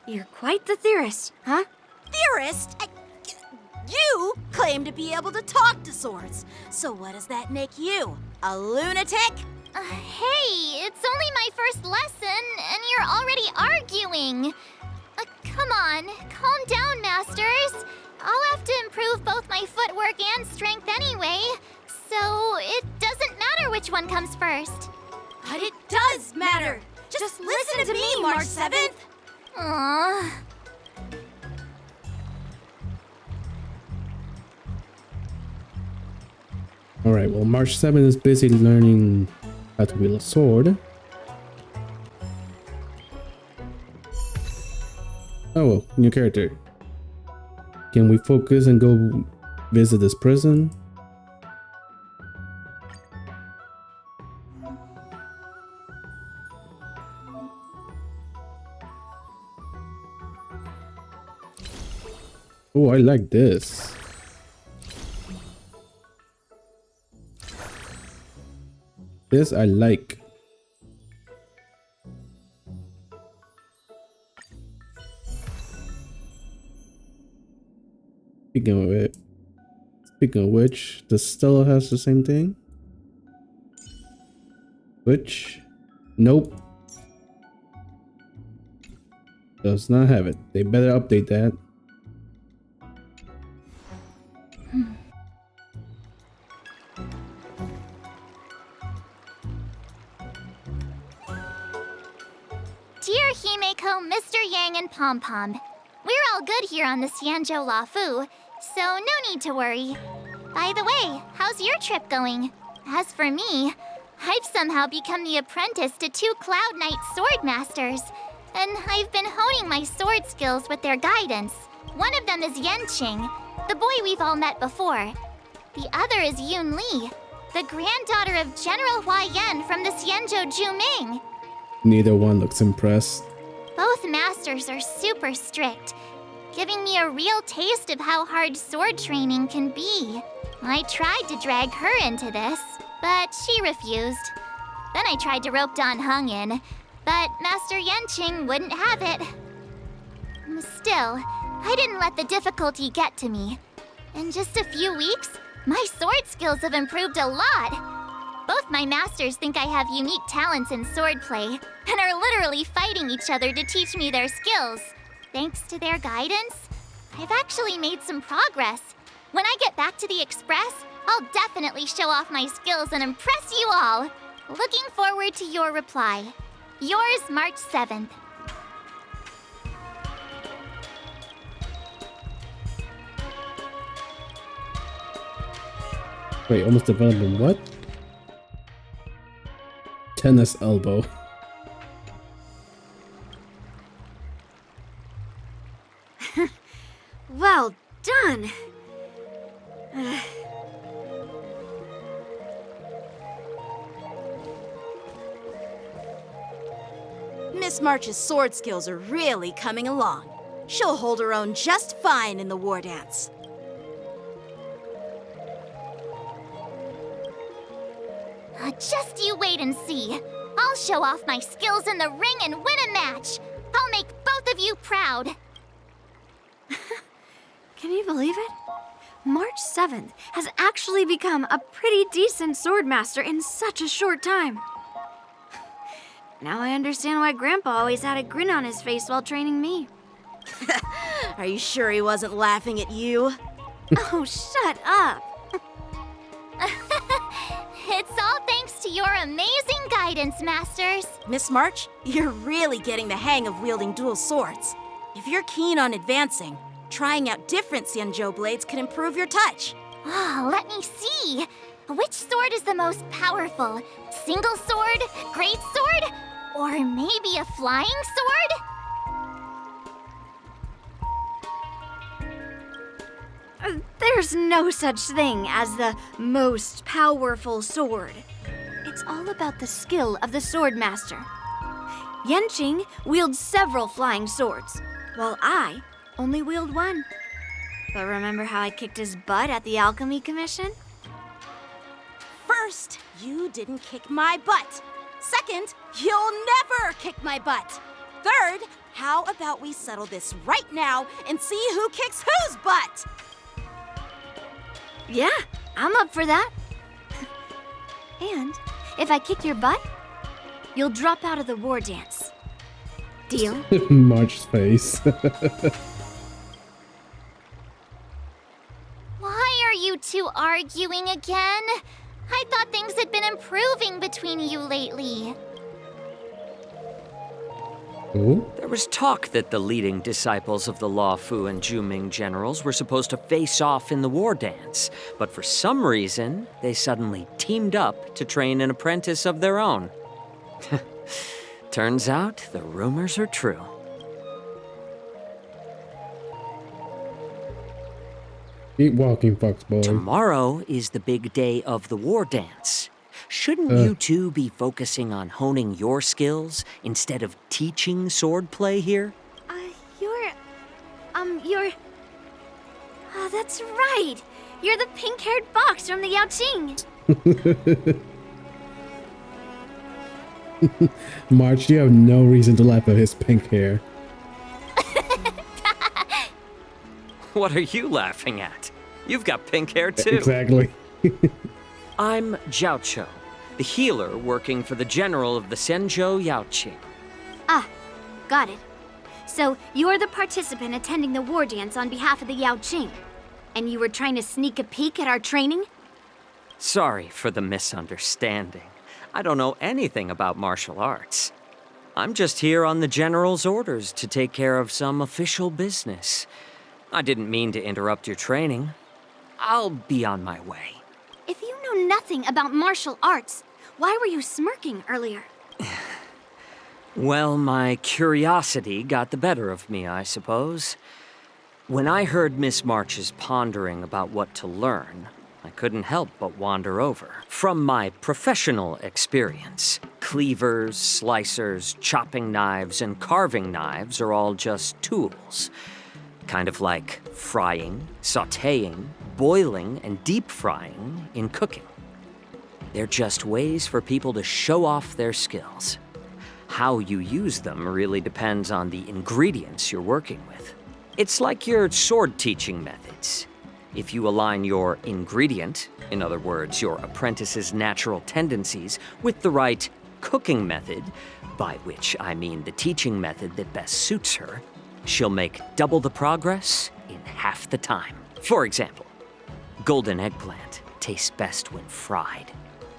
You're quite the theorist, huh? Theorist? You claim to be able to talk to swords. So what does that make you? A lunatic? Hey, it's only my first lesson, and you're already arguing. Come on, calm down, masters. I'll have to improve both my footwork and strength anyway, so it doesn't matter which one comes first. But it does matter. Just listen to me, March 7th. Aww. Alright, well, March 7 is busy learning how to wield a sword. Oh, new character. Can we focus and go visit this prison? Oh, I like this. This I like. Speaking of which, the Stella has the same thing. Which, nope, does not have it. They better update that. Dear Himeko, Mr. Yang, and Pom Pom, we're all good here on the Xianzhou Luofu, so no need to worry. By the way, how's your trip going? As for me, I've somehow become the apprentice to 2 Cloud Knight sword masters, and I've been honing my sword skills with their guidance. One of them is Yanqing, the boy we've all met before. The other is Yunli, the granddaughter of General Huaiyan from the Xianzhou Juming. Neither one looks impressed. Both masters are super strict, giving me a real taste of how hard sword training can be. I tried to drag her into this, but she refused. Then I tried to rope Dan Heng in, but Master Yanqing wouldn't have it. Still, I didn't let the difficulty get to me. In just a few weeks, my sword skills have improved a lot. Both my masters think I have unique talents in swordplay, and are literally fighting each other to teach me their skills. Thanks to their guidance, I've actually made some progress. When I get back to the Express, I'll definitely show off my skills and impress you all. Looking forward to your reply. Yours, March 7th. Wait, almost developed in what? Tennis elbow. Well done. Miss March's sword skills are really coming along. She'll hold her own just fine in the war dance. Just you wait and see. I'll show off my skills in the ring and win a match. I'll make both of you proud. Can you believe it? March 7th has actually become a pretty decent swordmaster in such a short time. Now I understand why Grandpa always had a grin on his face while training me. Are you sure he wasn't laughing at you? Oh, shut up. It's all thanks to your amazing guidance, Masters. Miss March, you're really getting the hang of wielding dual swords. If you're keen on advancing, trying out different Xianzhou blades can improve your touch. Oh, let me see. Which sword is the most powerful? Single sword? Great sword? Or maybe a flying sword? There's no such thing as the most powerful sword. It's all about the skill of the swordmaster. Yanqing wields several flying swords, while I only wield one. But remember how I kicked his butt at the Alchemy Commission? First, you didn't kick my butt. Second, you'll never kick my butt. Third, how about we settle this right now and see who kicks whose butt? Yeah, I'm up for that. And if I kick your butt, you'll drop out of the war dance. Deal? March's face. Why are you two arguing again? I thought things had been improving between you lately. Ooh. There was talk that the leading disciples of the Luofu and Juming generals were supposed to face off in the war dance, but for some reason, they suddenly teamed up to train an apprentice of their own. Turns out the rumors are true. Keep walking, Foxboy. Tomorrow is the big day of the war dance. Shouldn't you two be focusing on honing your skills instead of teaching swordplay here? You're... Oh, that's right. You're the pink-haired fox from the Yaoqing. March, you have no reason to laugh at his pink hair. What are you laughing at? You've got pink hair too. Exactly. I'm Jiaoqiu, the healer working for the general of the Xianzhou Yaoqing. Ah, got it. So you're the participant attending the war dance on behalf of the Yaoqing, and you were trying to sneak a peek at our training? Sorry for the misunderstanding. I don't know anything about martial arts. I'm just here on the general's orders to take care of some official business. I didn't mean to interrupt your training. I'll be on my way. If you know nothing about martial arts, why were you smirking earlier? Well, my curiosity got the better of me, I suppose. When I heard Miss March's pondering about what to learn, I couldn't help but wander over. From my professional experience, cleavers, slicers, chopping knives, and carving knives are all just tools. Kind of like frying, sautéing, boiling, and deep frying in cooking. They're just ways for people to show off their skills. How you use them really depends on the ingredients you're working with. It's like your sword teaching methods. If you align your ingredient, in other words, your apprentice's natural tendencies, with the right cooking method, by which I mean the teaching method that best suits her, she'll make double the progress in half the time. For example, golden eggplant tastes best when fried,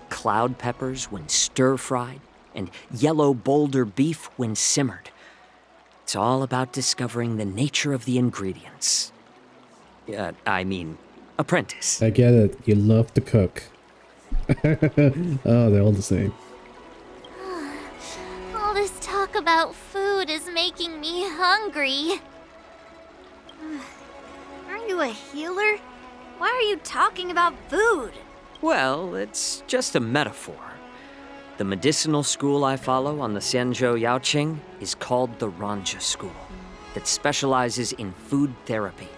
cloud peppers when stir-fried, and yellow boulder beef when simmered. It's all about discovering the nature of the ingredients. Apprentice. I get it. You love to cook. Oh, they're all the same. All this talk about food is making me hungry. Aren't you a healer? Why are you talking about food? Well, it's just a metaphor. The medicinal school I follow on the Xianzhou Yaoqing is called the Ranja School, that specializes in food therapy.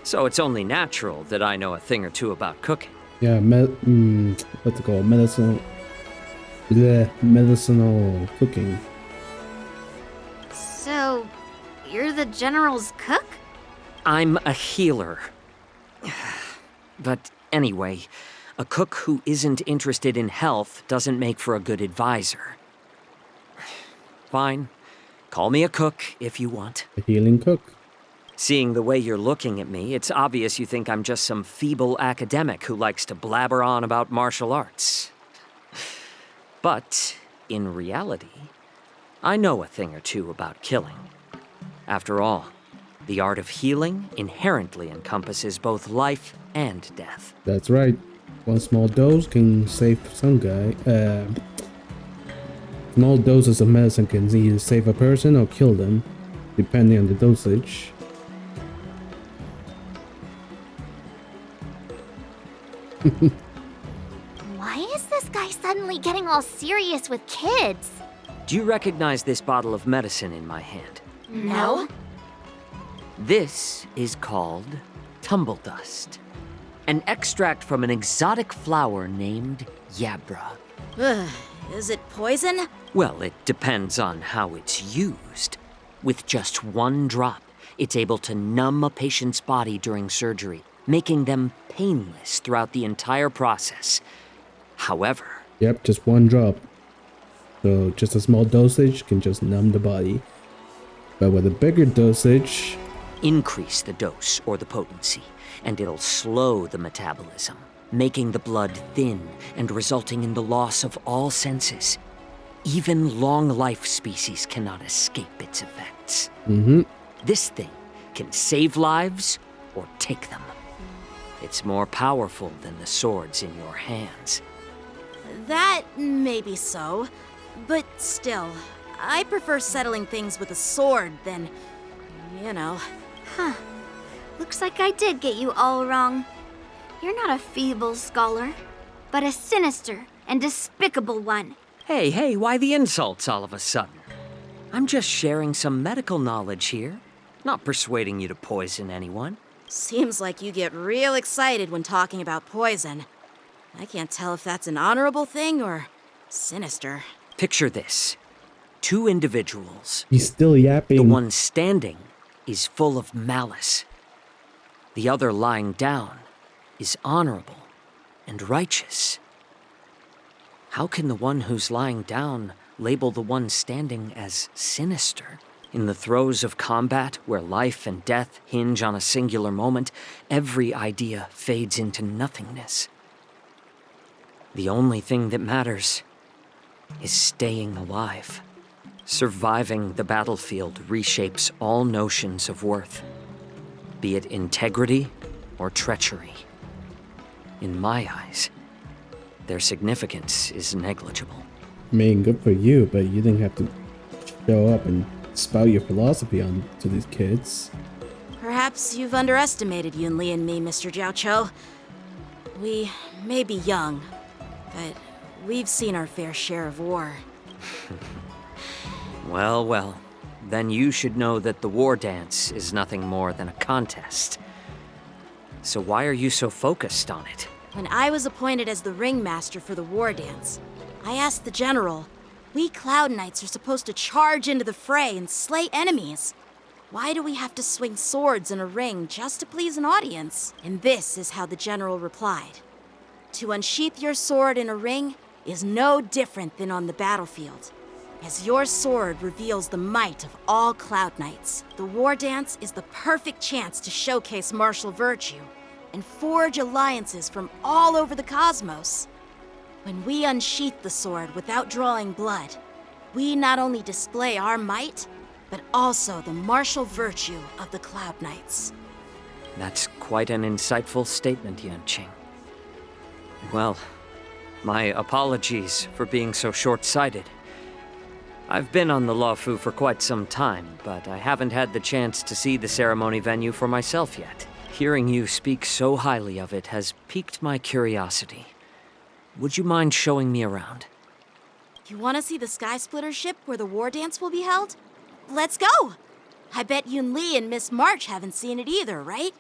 So it's only natural that I know a thing or two about cooking. Yeah, what's it called? Medicinal cooking. So, you're the general's cook? I'm a healer. But anyway, a cook who isn't interested in health doesn't make for a good advisor. Fine. Call me a cook if you want. A healing cook. Seeing the way you're looking at me, it's obvious you think I'm just some feeble academic who likes to blabber on about martial arts. But, in reality, I know a thing or two about killing. After all, the art of healing inherently encompasses both life and death. That's right. One small dose can save some guy. Small doses of medicine can either save a person or kill them, depending on the dosage. Why is this guy suddenly getting all serious with kids? Do you recognize this bottle of medicine in my hand? No. This is called tumble dust, an extract from an exotic flower named Yabra. Is it poison? Well, it depends on how it's used. With just one drop, it's able to numb a patient's body during surgery, making them painless throughout the entire process. However... Yep, just one drop. So just a small dosage can just numb the body. But with a bigger dosage... Increase the dose or the potency, and it'll slow the metabolism, making the blood thin and resulting in the loss of all senses. Even long-life species cannot escape its effects. This thing can save lives or take them. It's more powerful than the swords in your hands. That may be so, but still, I prefer settling things with a sword than, you know. Huh. Looks like I did get you all wrong. You're not a feeble scholar, but a sinister and despicable one. Hey, why the insults all of a sudden? I'm just sharing some medical knowledge here, not persuading you to poison anyone. Seems like you get real excited when talking about poison. I can't tell if that's an honorable thing or sinister. Picture this. Two individuals. He's still yapping. The one standing is full of malice. The other lying down is honorable and righteous. How can the one who's lying down label the one standing as sinister? In the throes of combat, where life and death hinge on a singular moment, every idea fades into nothingness. The only thing that matters is staying alive. Surviving the battlefield reshapes all notions of worth, be it integrity or treachery. In my eyes, their significance is negligible. I mean, good for you, but you didn't have to show up and spout your philosophy on to these kids. Perhaps you've underestimated Yunli and me, Mr. Jiaoqiu. We may be young, but we've seen our fair share of war. Well, well. Then you should know that the war dance is nothing more than a contest. So why are you so focused on it? When I was appointed as the ringmaster for the war dance, I asked the general, we Cloud Knights are supposed to charge into the fray and slay enemies. Why do we have to swing swords in a ring just to please an audience? And this is how the general replied. To unsheath your sword in a ring is no different than on the battlefield. As your sword reveals the might of all Cloud Knights, the war dance is the perfect chance to showcase martial virtue and forge alliances from all over the cosmos. When we unsheath the sword without drawing blood, we not only display our might, but also the martial virtue of the Cloud Knights. That's quite an insightful statement, Yanqing. Well, my apologies for being so short-sighted. I've been on the Luofu for quite some time, but I haven't had the chance to see the ceremony venue for myself yet. Hearing you speak so highly of it has piqued my curiosity. Would you mind showing me around? You want to see the Sky Splitter ship where the war dance will be held? Let's go! I bet Yunli and Miss March haven't seen it either, right?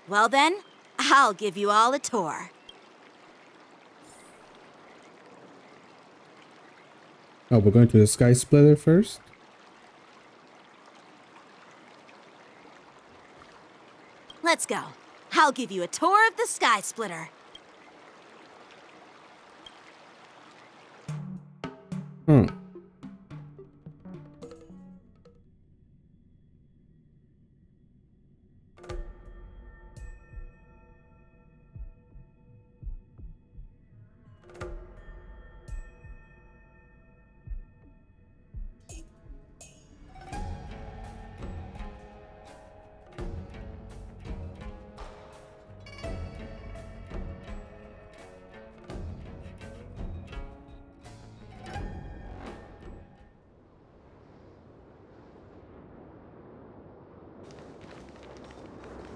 Well then, I'll give you all a tour. Oh, we're going to the Sky Splitter first? Let's go. I'll give you a tour of the Sky Splitter. Hmm.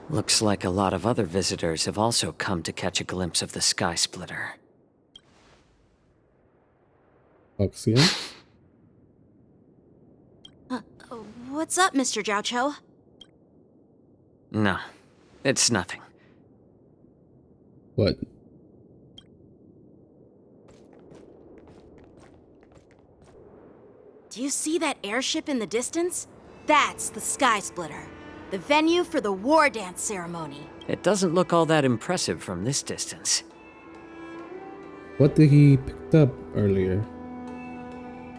Looks like a lot of other visitors have also come to catch a glimpse of the Sky Splitter. Oxian? What's up, Mr. Jiaoqiu? No, it's nothing. What? Do you see that airship in the distance? That's the Sky Splitter, the venue for the war dance ceremony. It doesn't look all that impressive from this distance. What did he pick up earlier?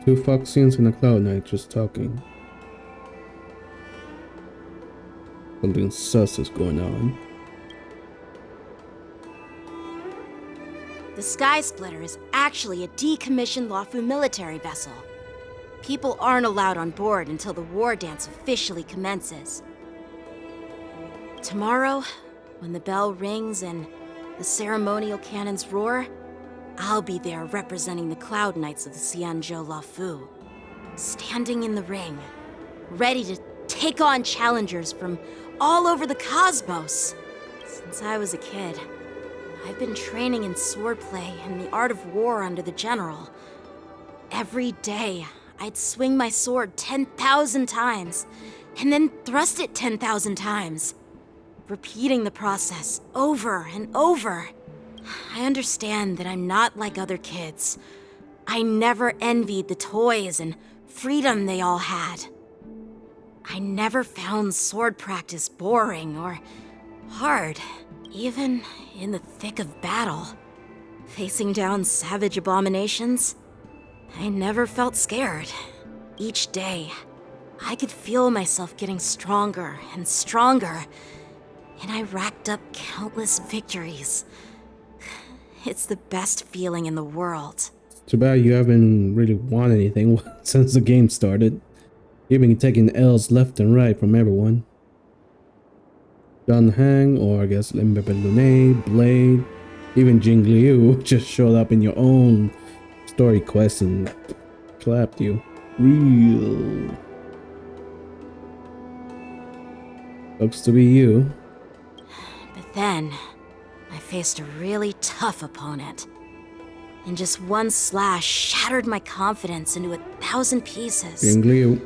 Two Foxians and a Cloud Knight just talking. Something sus is going on. The Sky Splitter is actually a decommissioned Luofu military vessel. People aren't allowed on board until the war dance officially commences. Tomorrow, when the bell rings and the ceremonial cannons roar, I'll be there representing the Cloud Knights of the Xianzhou Luofu, standing in the ring, ready to take on challengers from all over the cosmos. Since I was a kid, I've been training in swordplay and the art of war under the general. Every day, I'd swing my sword 10,000 times, and then thrust it 10,000 times, repeating the process over and over. I understand that I'm not like other kids. I never envied the toys and freedom they all had. I never found sword practice boring or hard, even in the thick of battle. Facing down savage abominations, I never felt scared. Each day, I could feel myself getting stronger and stronger, and I racked up countless victories. It's the best feeling in the world. Too bad you haven't really won anything since the game started. You've been taking L's left and right from everyone. Dun Hang, or I guess Lune, Blade, even Jing Liu just showed up in your own story quest and clapped you. Real. Looks to be you. But then, I faced a really tough opponent. And just one slash shattered my confidence into 1,000 pieces. Yunli.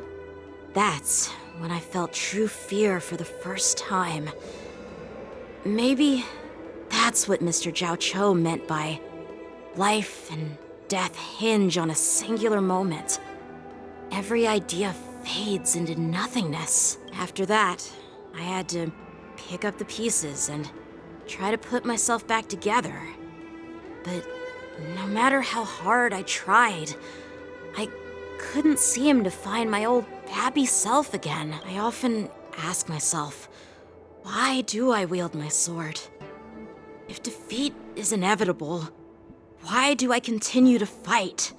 That's when I felt true fear for the first time. Maybe that's what Mr. Zhao Cho meant by life and death hinge on a singular moment. Every idea fades into nothingness. After that, I had to pick up the pieces and try to put myself back together. But no matter how hard I tried, I couldn't seem to find my old happy self again. I often ask myself, why do I wield my sword? If defeat is inevitable, why do I continue to fight?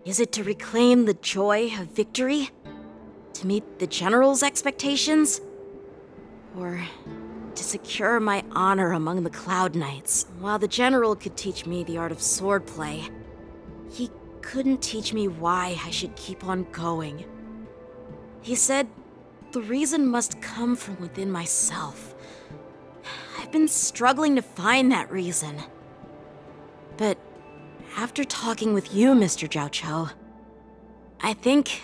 Is it to reclaim the joy of victory? To meet the general's expectations? Or to secure my honor among the Cloud Knights? While the general could teach me the art of swordplay, he couldn't teach me why I should keep on going. He said the reason must come from within myself. I've been struggling to find that reason. But after talking with you, Mr. Zhao Cho, I think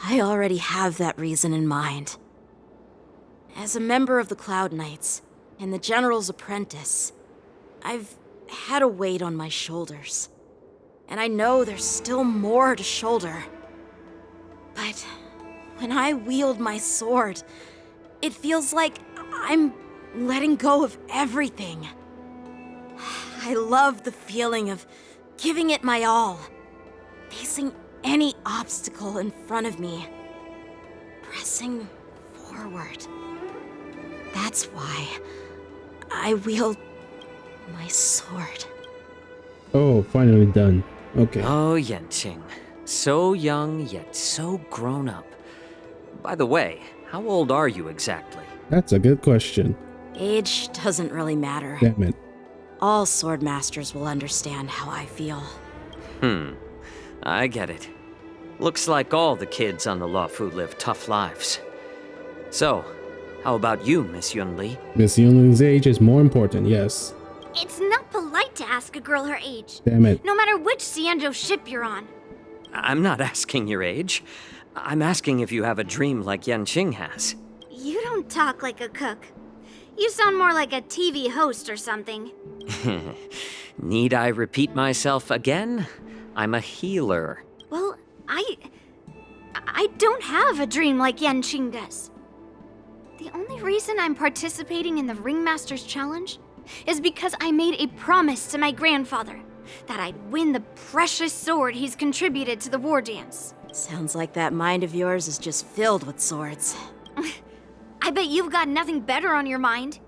I already have that reason in mind. As a member of the Cloud Knights and the General's apprentice, I've had a weight on my shoulders. And I know there's still more to shoulder. But when I wield my sword, it feels like I'm letting go of everything. I love the feeling of giving it my all, facing any obstacle in front of me, pressing forward. That's why I wield my sword. Oh, finally done. Okay. Oh, Yanqing. So young, yet so grown up. By the way, how old are you exactly? That's a good question. Age doesn't really matter. Damn it. All sword masters will understand how I feel. I get it. Looks like all the kids on the Luofu live tough lives. So, how about you, Miss Yunli? Miss Yunli's age is more important, yes. It's not polite to ask a girl her age. Damn it. No matter which Xianzhou ship you're on. I'm not asking your age. I'm asking if you have a dream like Yanqing has. You don't talk like a cook. You sound more like a TV host or something. Need I repeat myself again? I'm a healer. Well, I don't have a dream like Yanqing does. The only reason I'm participating in the Ringmaster's Challenge is because I made a promise to my grandfather that I'd win the precious sword he's contributed to the war dance. Sounds like that mind of yours is just filled with swords. I bet you've got nothing better on your mind.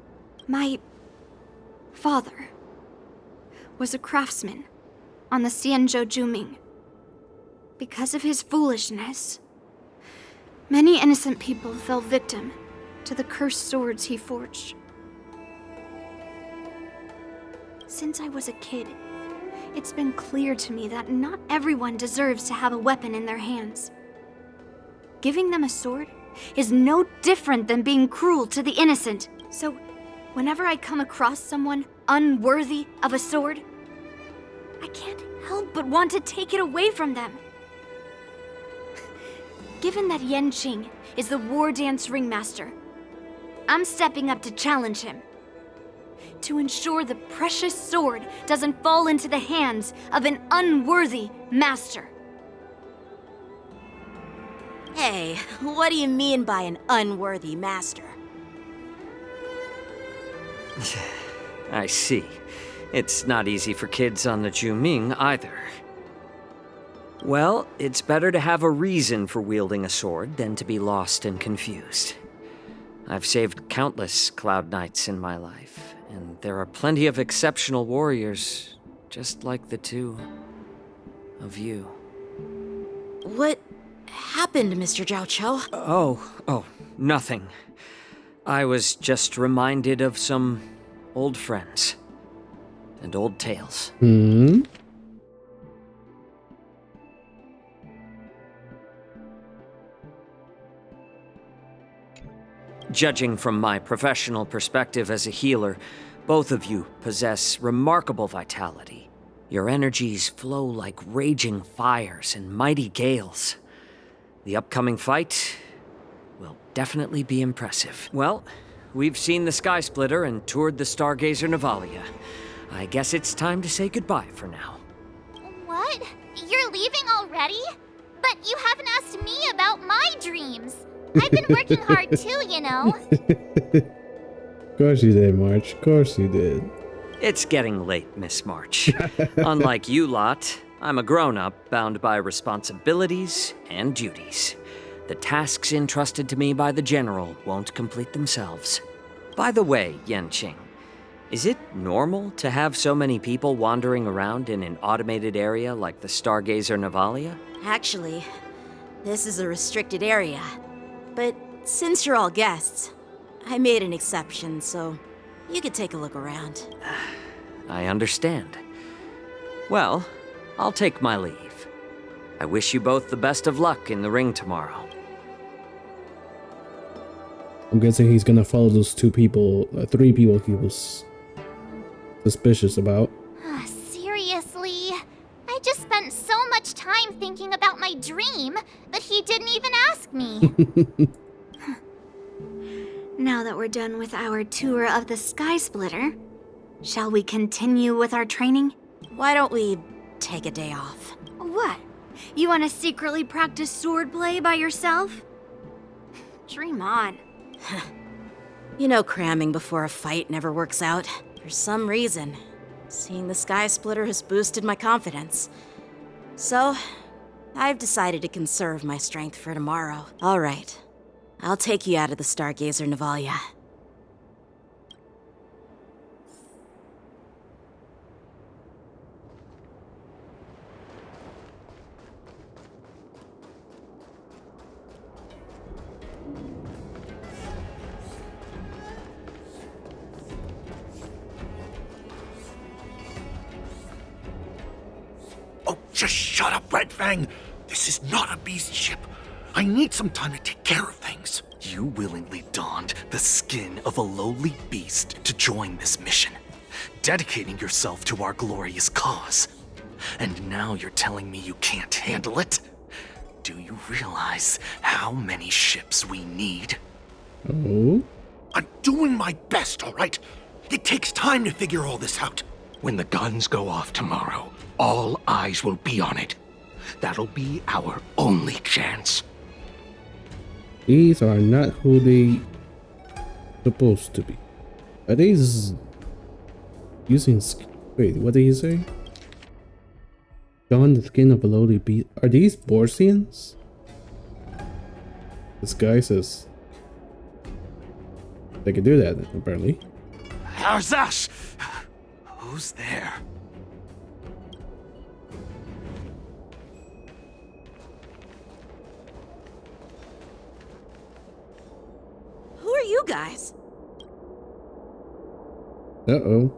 My father was a craftsman on the Xianzhou Juming. Because of his foolishness, many innocent people fell victim to the cursed swords he forged. Since I was a kid, it's been clear to me that not everyone deserves to have a weapon in their hands. Giving them a sword is no different than being cruel to the innocent. So, whenever I come across someone unworthy of a sword, I can't help but want to take it away from them. Given that Yanqing is the war dance ringmaster, I'm stepping up to challenge him. To ensure the precious sword doesn't fall into the hands of an unworthy master. Hey, what do you mean by an unworthy master? I see. It's not easy for kids on the Juming either. Well, it's better to have a reason for wielding a sword than to be lost and confused. I've saved countless Cloud Knights in my life, and there are plenty of exceptional warriors, just like the two of you. What happened, Mr. Zhao Cho? Oh, nothing. I was just reminded of some old friends and old tales. Judging from my professional perspective as a healer, Both of you possess remarkable vitality. Your energies flow like raging fires and mighty gales. The upcoming fight will definitely be impressive. Well, we've seen the Sky Splitter and toured the Stargazer Navalia. I guess it's time to say goodbye for now. What? You're leaving already? But you haven't asked me about my dreams. I've been working hard too, you know. Of course you did, March. Of course you did. It's getting late, Miss March. Unlike you lot, I'm a grown-up bound by responsibilities and duties. The tasks entrusted to me by the General won't complete themselves. By the way, Yanqing, is it normal to have so many people wandering around in an automated area like the Stargazer Navalia? Actually, this is a restricted area. But since you're all guests, I made an exception, so you could take a look around. I understand. Well, I'll take my leave. I wish you both the best of luck in the ring tomorrow. I'm guessing he's gonna follow those three people he was suspicious about. Seriously? I just spent so much time thinking about my dream, but he didn't even ask me. Now that we're done with our tour of the Sky Splitter, shall we continue with our training? Why don't we take a day off? What? You want to secretly practice swordplay by yourself? Dream on. You know, cramming before a fight never works out. For some reason, seeing the Sky Splitter has boosted my confidence. So, I've decided to conserve my strength for tomorrow. All right. I'll take you out of the Stargazer Navalia. Oh, just shut up, Red Fang! This is not a beast ship. I need some time to take care of things. You willingly donned the skin of a lowly beast to join this mission, dedicating yourself to our glorious cause. And now you're telling me you can't handle it? Do you realize how many ships we need? Oh? I'm doing my best, all right? It takes time to figure all this out. When the guns go off tomorrow, all eyes will be on it. That'll be our only chance. These are not who they supposed to be. Are these using? Wait, what did he say? Don the skin of a lowly beast. Are these Borsians? This guy says they can do that apparently. How's that? Who's there? Who are you guys? Uh-oh.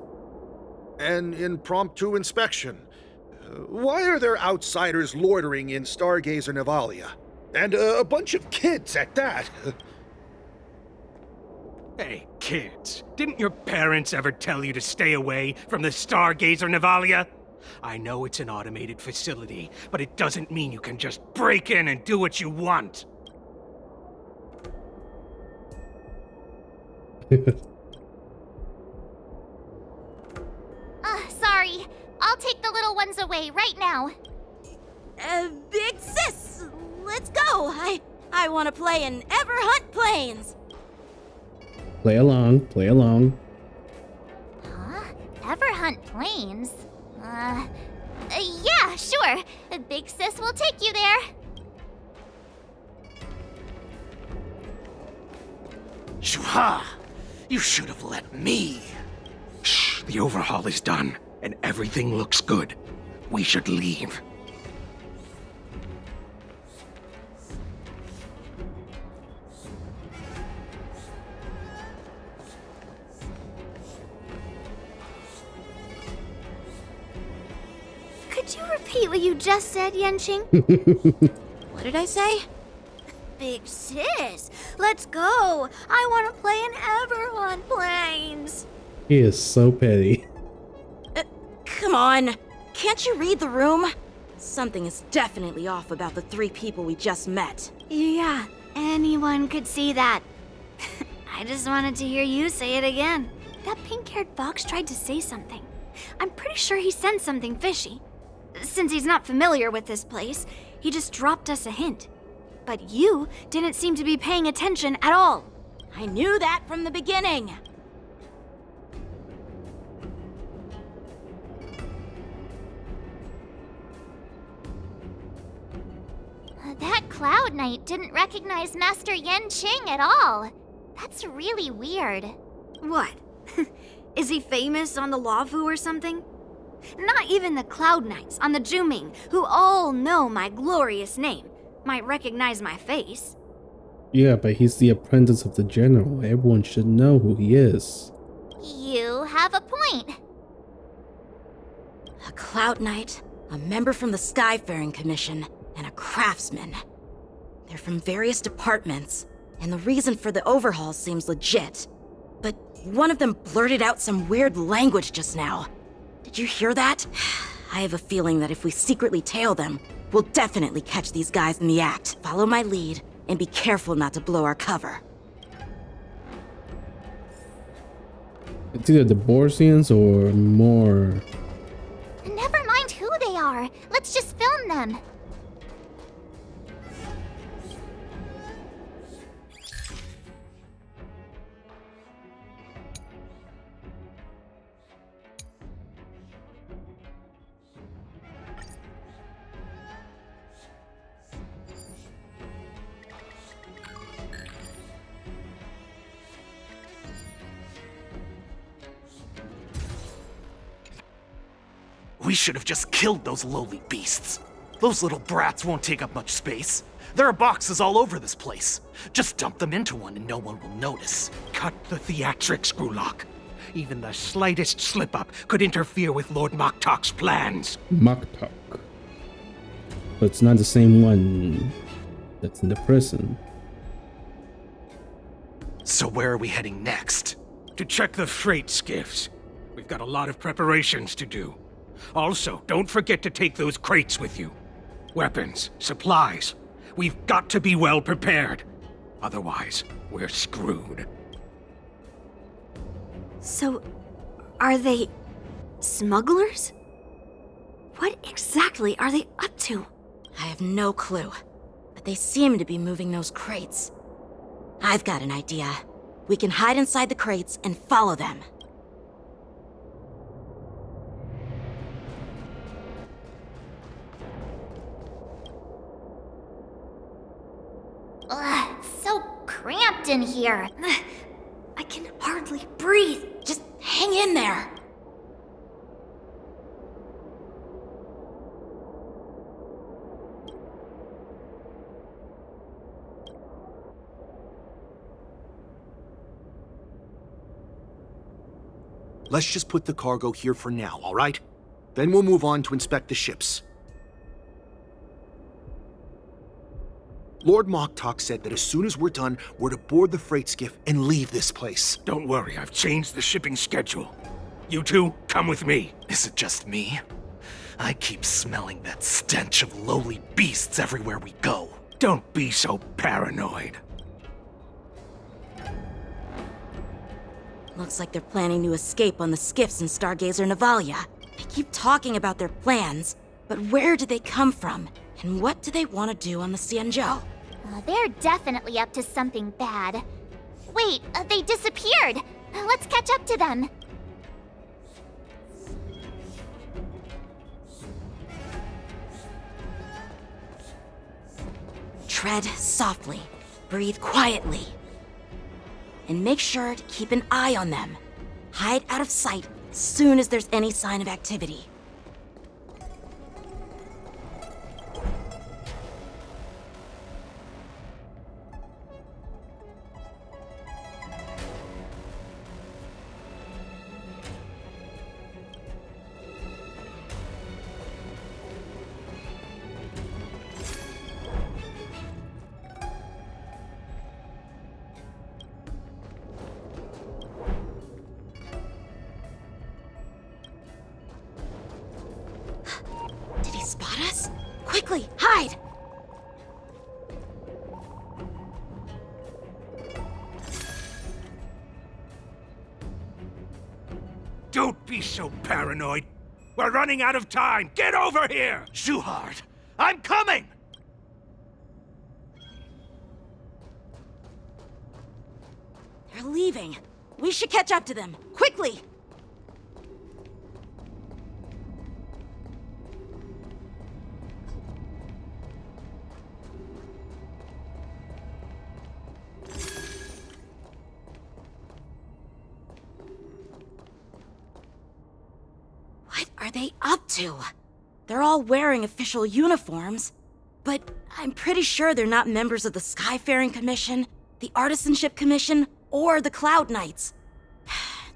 An impromptu inspection. Why are there outsiders loitering in Stargazer Navalia? And a bunch of kids at that. Hey, kids, didn't your parents ever tell you to stay away from the Stargazer Navalia? I know it's an automated facility, but it doesn't mean you can just break in and do what you want. Sorry. I'll take the little ones away right now. Big sis, let's go. I want to play in Ever Hunt Plains. Play along, play along. Huh? Everhunt Plains? Yeah, sure. Big Sis will take you there. Shuha! You should have let me. Shh, the overhaul is done, and everything looks good. We should leave. Could you repeat what you just said, Yanqing? What did I say? Big sis, let's go. I want to play in Everhunt Plains. He is so petty. Come on. Can't you read the room? Something is definitely off about the 3 people we just met. Yeah, anyone could see that. I just wanted to hear you say it again. That pink-haired fox tried to say something. I'm pretty sure he sensed something fishy. Since he's not familiar with this place, he just dropped us a hint. But you didn't seem to be paying attention at all. I knew that from the beginning. That Cloud Knight didn't recognize Master Yanqing at all. That's really weird. What? Is he famous on the Luofu or something? Not even the Cloud Knights on the Juming, who all know my glorious name, might recognize my face. Yeah, but he's the apprentice of the general. Everyone should know who he is. You have a point. A Cloud Knight, a member from the Skyfaring Commission, and a craftsman. They're from various departments, and the reason for the overhaul seems legit. But one of them blurted out some weird language just now. Did you hear that? I have a feeling that if we secretly tail them, we'll definitely catch these guys in the act. Follow my lead, and be careful not to blow our cover. It's either the Borsians or more. Never mind who they are. Let's just film them. We should have just killed those lowly beasts. Those little brats won't take up much space. There are boxes all over this place. Just dump them into one and no one will notice. Cut the theatrics, Grulock. Even the slightest slip-up could interfere with Lord Moktok's plans. Moktok. But it's not the same one that's in the prison. So where are we heading next? To check the freight skiffs. We've got a lot of preparations to do. Also, don't forget to take those crates with you. Weapons, supplies. We've got to be well prepared. Otherwise, we're screwed. So, are they smugglers? What exactly are they up to? I have no clue, but they seem to be moving those crates. I've got an idea. We can hide inside the crates and follow them. Ugh, it's so cramped in here. I can hardly breathe. Just hang in there. Let's just put the cargo here for now, all right? Then we'll move on to inspect the ships. Lord Moktok said that as soon as we're done, we're to board the freight skiff and leave this place. Don't worry, I've changed the shipping schedule. You two, come with me. Is it just me? I keep smelling that stench of lowly beasts everywhere we go. Don't be so paranoid. Looks like they're planning to escape on the skiffs in Stargazer Navalia. They keep talking about their plans, but where do they come from? And what do they want to do on the Xianzhou? They're definitely up to something bad. Wait, they disappeared. Let's catch up to them. Tread softly, breathe quietly, and make sure to keep an eye on them. Hide out of sight as soon as there's any sign of activity. at us? Quickly, hide! Don't be so paranoid. We're running out of time. Get over here! Shuhard, I'm coming! They're leaving. We should catch up to them. Quickly! What are they up to? They're all wearing official uniforms, but I'm pretty sure they're not members of the Skyfaring Commission, the Artisanship Commission, or the Cloud Knights.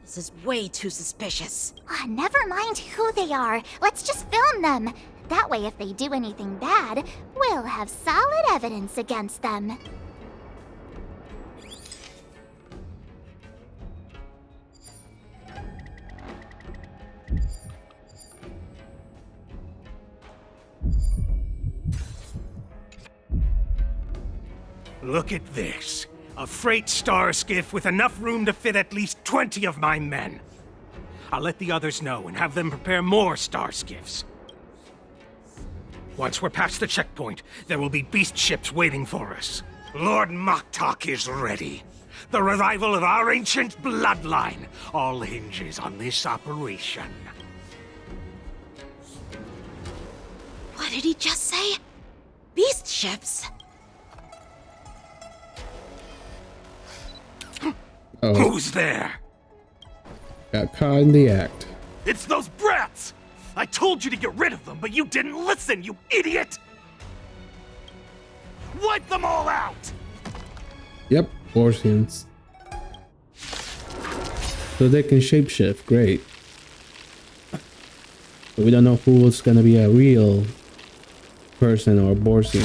This is way too suspicious. Never mind who they are. Let's just film them. That way, if they do anything bad, we'll have solid evidence against them. Look at this. A freight star skiff with enough room to fit at least 20 of my men. I'll let the others know and have them prepare more star skiffs. Once we're past the checkpoint, there will be beast ships waiting for us. Lord Moktok is ready. The revival of our ancient bloodline all hinges on this operation. What did he just say? Beast ships? Oh. Who's there? Got caught in the act. It's those brats! I told you to get rid of them, but you didn't listen, you idiot! Wipe them all out! Yep, Borsians. So they can shapeshift, great. But we don't know who's gonna be a real person or Borsian.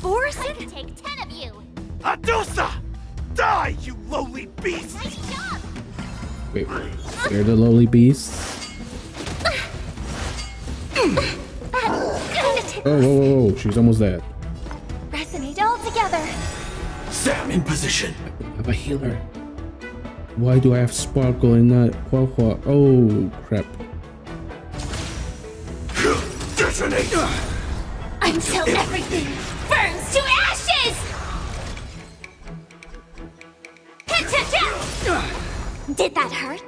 Borisin? I can take 10 of you! Adusa! Die, you lowly beast! Wait, they're the lowly beasts? Oh, she's almost dead. Resonate all together. Sam in position. I have a healer. Why do I have Sparkle and not Huahua? Oh, crap. Detonate! Until everything burns to ashes! Did that hurt?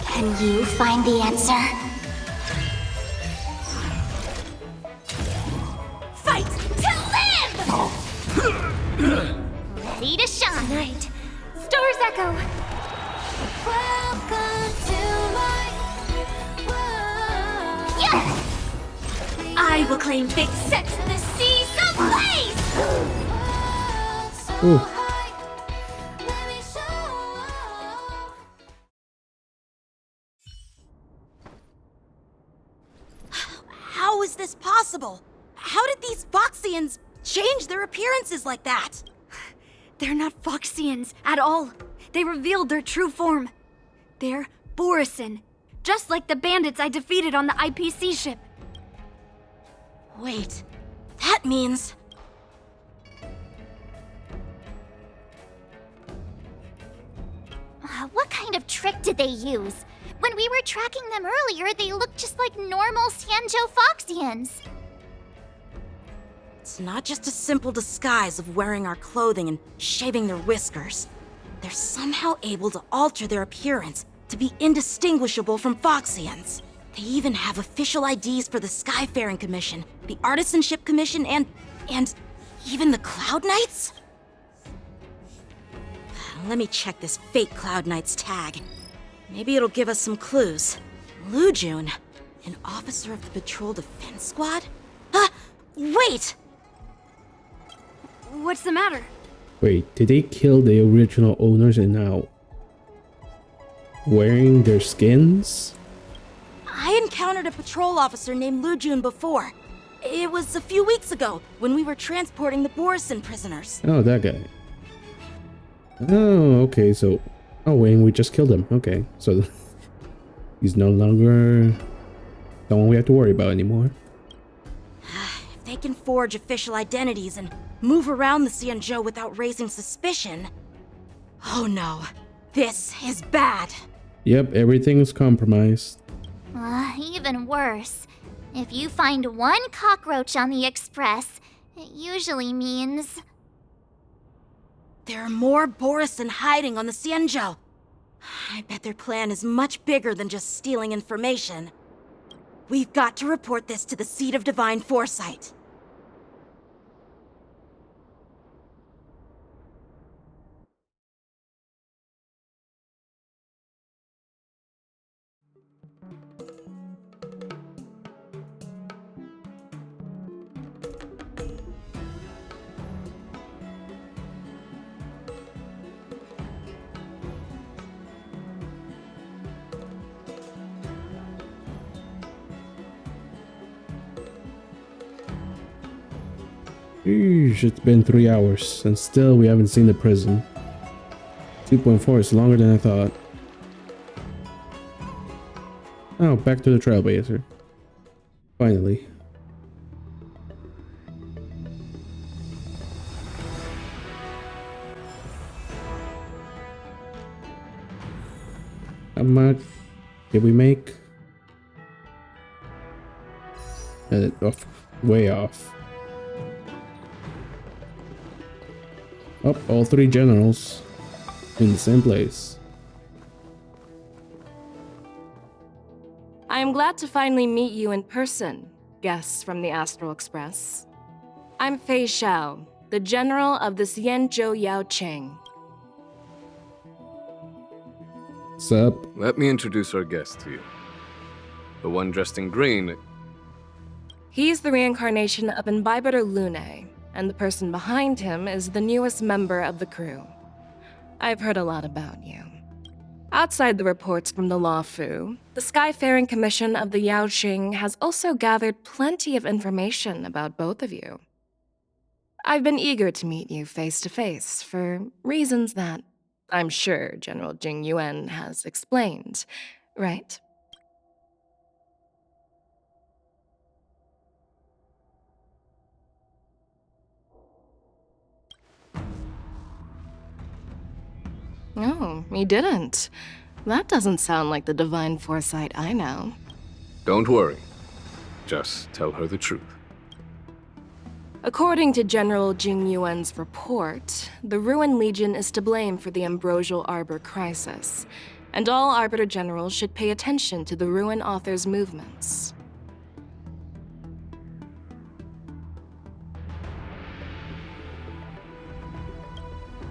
Can you find the answer? Fight to live! Ready to shine. Night. Stars echo. Welcome to my world. Yeah! I will claim big set the seas ablaze! Ooh. How is this possible? How did these Foxians change their appearances like that? They're not Foxians at all. They revealed their true form. They're borisin, just like the bandits I defeated on the IPC ship. Wait, that means... What kind of trick did they use? When we were tracking them earlier, they looked just like normal Xianzhou Foxians. It's not just a simple disguise of wearing our clothing and shaving their whiskers. They're somehow able to alter their appearance to be indistinguishable from Foxians. They even have official IDs for the Skyfaring Commission, the Artisanship Commission, and even the Cloud Knights? Let me check this fake Cloud Knight's tag. Maybe it'll give us some clues. Lujun, an officer of the Patrol Defense Squad? Wait! What's the matter? Wait, did they kill the original owners and now wearing their skins? I encountered a patrol officer named Lujun before. It was a few weeks ago when we were transporting the borisin prisoners. Oh, that guy. Oh, okay, so... Oh, and we just killed him. Okay, so... He's no longer the one we have to worry about anymore. If they can forge official identities and move around the Xianzhou without raising suspicion... Oh no, this is bad. Yep, everything is compromised. Even worse. If you find one cockroach on the Express, it usually means... There are more borisin hiding on the Xianzhou. I bet their plan is much bigger than just stealing information. We've got to report this to the Seat of Divine Foresight. Eesh, it's been 3 hours, and still we haven't seen the prison. 2.4 is longer than I thought. Oh, back to the Trailblazer. Finally. How much did we make? Off, way off. Oh, all 3 generals in the same place. I am glad to finally meet you in person, guests from the Astral Express. I'm Feixiao, the general of the Xianzhou Yaoqing. Sup? Let me introduce our guest to you. The one dressed in green. He's the reincarnation of Imbibiter Luofu, and the person behind him is the newest member of the crew. I've heard a lot about you. Outside the reports from the Luofu, the Skyfaring Commission of the Yaoqing has also gathered plenty of information about both of you. I've been eager to meet you face to face for reasons that I'm sure General Jing Yuan has explained, right? Oh, he didn't. That doesn't sound like the divine foresight I know. Don't worry. Just tell her the truth. According to General Jing Yuan's report, the Ruin Legion is to blame for the Ambrosial Arbor crisis, and all Arbiter Generals should pay attention to the Ruin Author's movements.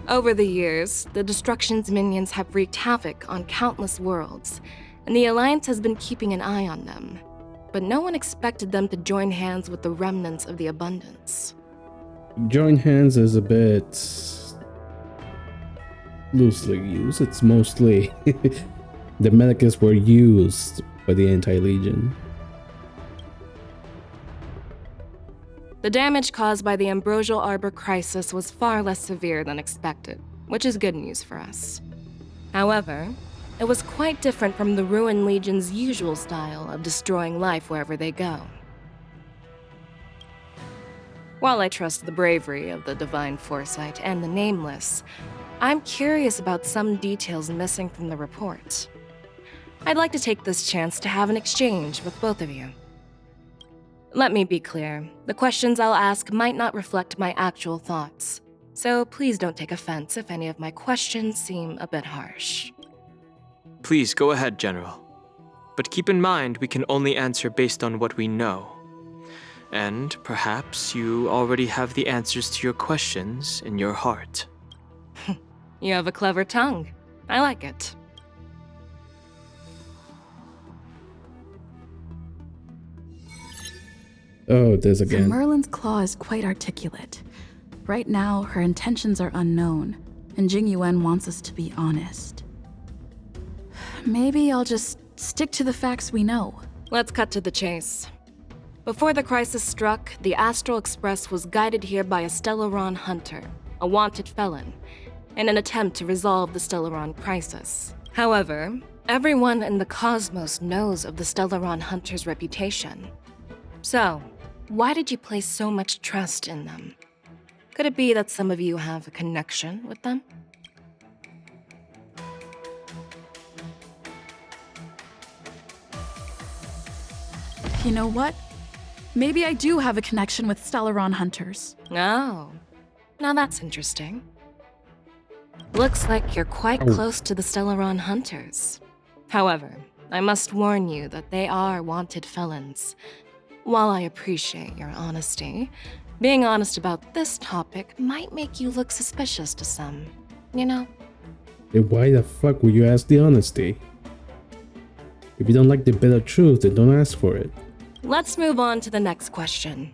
Over the years, the Destruction's minions have wreaked havoc on countless worlds, and the Alliance has been keeping an eye on them. But no one expected them to join hands with the remnants of the Abundance. Join hands is a bit loosely used. It's mostly the Medicus were used by the Anti-Legion. The damage caused by the Ambrosial Arbor crisis was far less severe than expected, which is good news for us. However, it was quite different from the Ruin Legion's usual style of destroying life wherever they go. While I trust the bravery of the Divine Foresight and the Nameless, I'm curious about some details missing from the report. I'd like to take this chance to have an exchange with both of you. Let me be clear, the questions I'll ask might not reflect my actual thoughts, so please don't take offense if any of my questions seem a bit harsh. Please go ahead, General. But keep in mind we can only answer based on what we know. And perhaps you already have the answers to your questions in your heart. You have a clever tongue. I like it. Oh, this again. Merlin's claw is quite articulate. Right now, her intentions are unknown, and Jing Yuan wants us to be honest. Maybe I'll just stick to the facts we know. Let's cut to the chase. Before the crisis struck, the Astral Express was guided here by a Stellaron hunter, a wanted felon, in an attempt to resolve the Stellaron crisis. However, Everyone in the cosmos knows of the Stellaron Hunter's reputation. So, why did you place so much trust in them? Could it be that some of you have a connection with them? You know what? Maybe I do have a connection with Stellaron hunters. Oh, now that's interesting. Looks like you're quite close to the Stellaron hunters. However, I must warn you that they are wanted felons. While I appreciate your honesty, being honest about this topic might make you look suspicious to some, you know? Then why the fuck would you ask the honesty? If you don't like the bitter truth, then don't ask for it. Let's move on to the next question.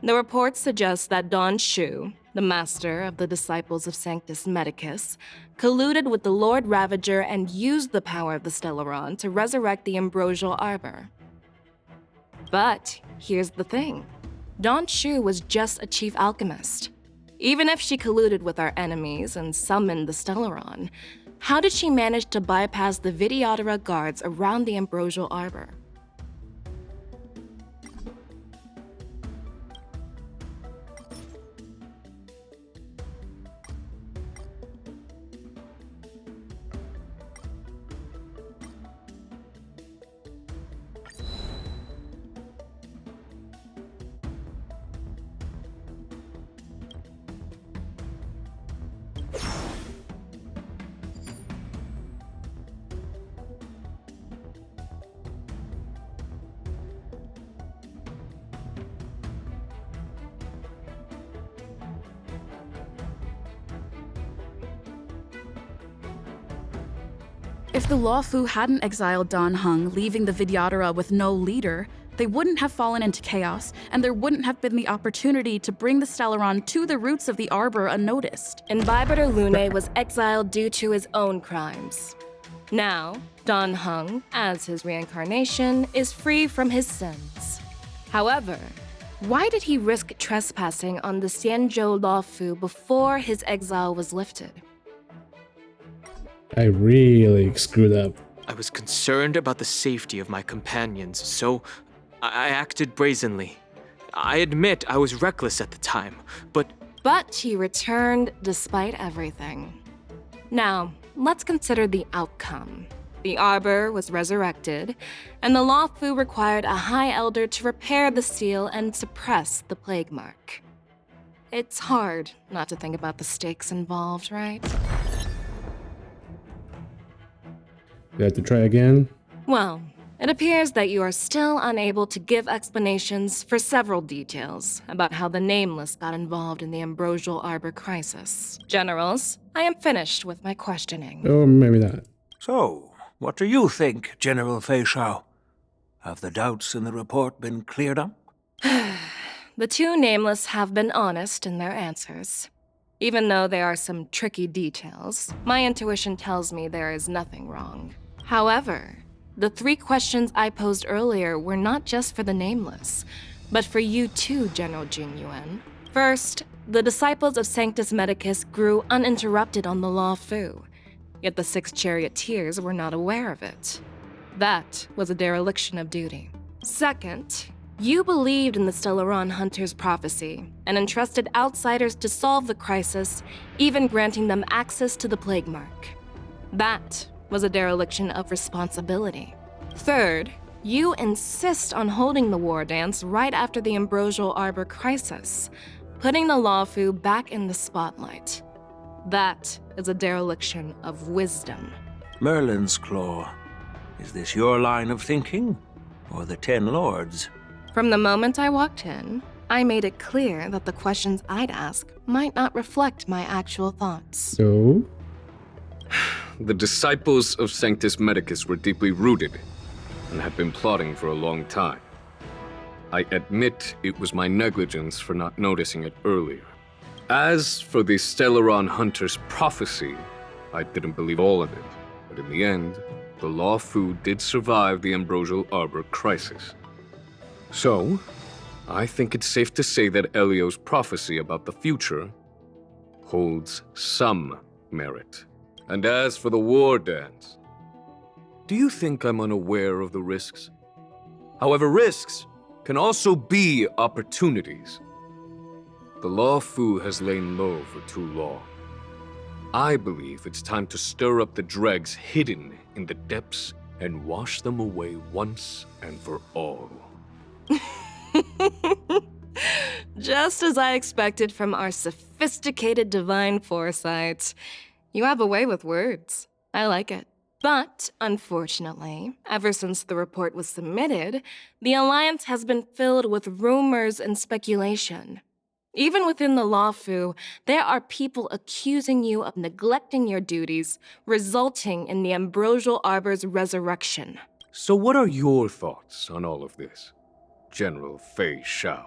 The reports suggest that Don Shu, the master of the disciples of Sanctus Medicus, colluded with the Lord Ravager and used the power of the Stellaron to resurrect the Ambrosial Arbor. But here's the thing. Don Shu was just a chief alchemist. Even if she colluded with our enemies and summoned the Stellaron, how did she manage to bypass the Videodora guards around the Ambrosial Arbor? If the Luofu hadn't exiled Dan Heng, leaving the Videodora with no leader, they wouldn't have fallen into chaos, and there wouldn't have been the opportunity to bring the Stellaron to the roots of the Arbor unnoticed. Imbibitor Lune was exiled due to his own crimes. Now, Dan Heng, as his reincarnation, is free from his sins. However, why did he risk trespassing on the Xianzhou Luofu before his exile was lifted? I really screwed up. I was concerned about the safety of my companions, so I acted brazenly. I admit I was reckless at the time, but he returned despite everything. Now, let's consider the outcome. The Arbor was resurrected, and the Luofu required a High Elder to repair the seal and suppress the plague mark. It's hard not to think about the stakes involved, right? You have to try again? Well, it appears that you are still unable to give explanations for several details about how the Nameless got involved in the Ambrosial Arbor crisis. Generals, I am finished with my questioning. Or maybe not. So, what do you think, General Feixiao? Have the doubts in the report been cleared up? The two Nameless have been honest in their answers. Even though there are some tricky details, my intuition tells me there is nothing wrong. However, the three questions I posed earlier were not just for the Nameless, but for you too, General Jingyuan. First, the disciples of Sanctus Medicus grew uninterrupted on the Luofu, yet the 6 charioteers were not aware of it. That was a dereliction of duty. Second, you believed in the Stellaron Hunter's prophecy and entrusted outsiders to solve the crisis, even granting them access to the plague mark. That was a dereliction of responsibility. Third, you insist on holding the war dance right after the Ambrosial Arbor crisis, putting the Luofu back in the spotlight. That is a dereliction of wisdom. Merlin's Claw. Is this your line of thinking, or the 10 Lords? From the moment I walked in, I made it clear that the questions I'd ask might not reflect my actual thoughts. So? The disciples of Sanctus Medicus were deeply rooted and had been plotting for a long time. I admit it was my negligence for not noticing it earlier. As for the Stellaron Hunter's prophecy, I didn't believe all of it, but in the end, the Luofu did survive the Ambrosial Arbor crisis. So, I think it's safe to say that Elio's prophecy about the future holds some merit. And as for the war dance, Do you think I'm unaware of the risks? However, risks can also be opportunities. The Luofu has lain low for too long. I believe it's time to stir up the dregs hidden in the depths and wash them away once and for all. Just as I expected from our sophisticated divine foresight. You have a way with words. I like it. But, unfortunately, ever since the report was submitted, the Alliance has been filled with rumors and speculation. Even within the Luofu, there are people accusing you of neglecting your duties, resulting in the Ambrosial Arbor's resurrection. So what are your thoughts on all of this, General Feixiao?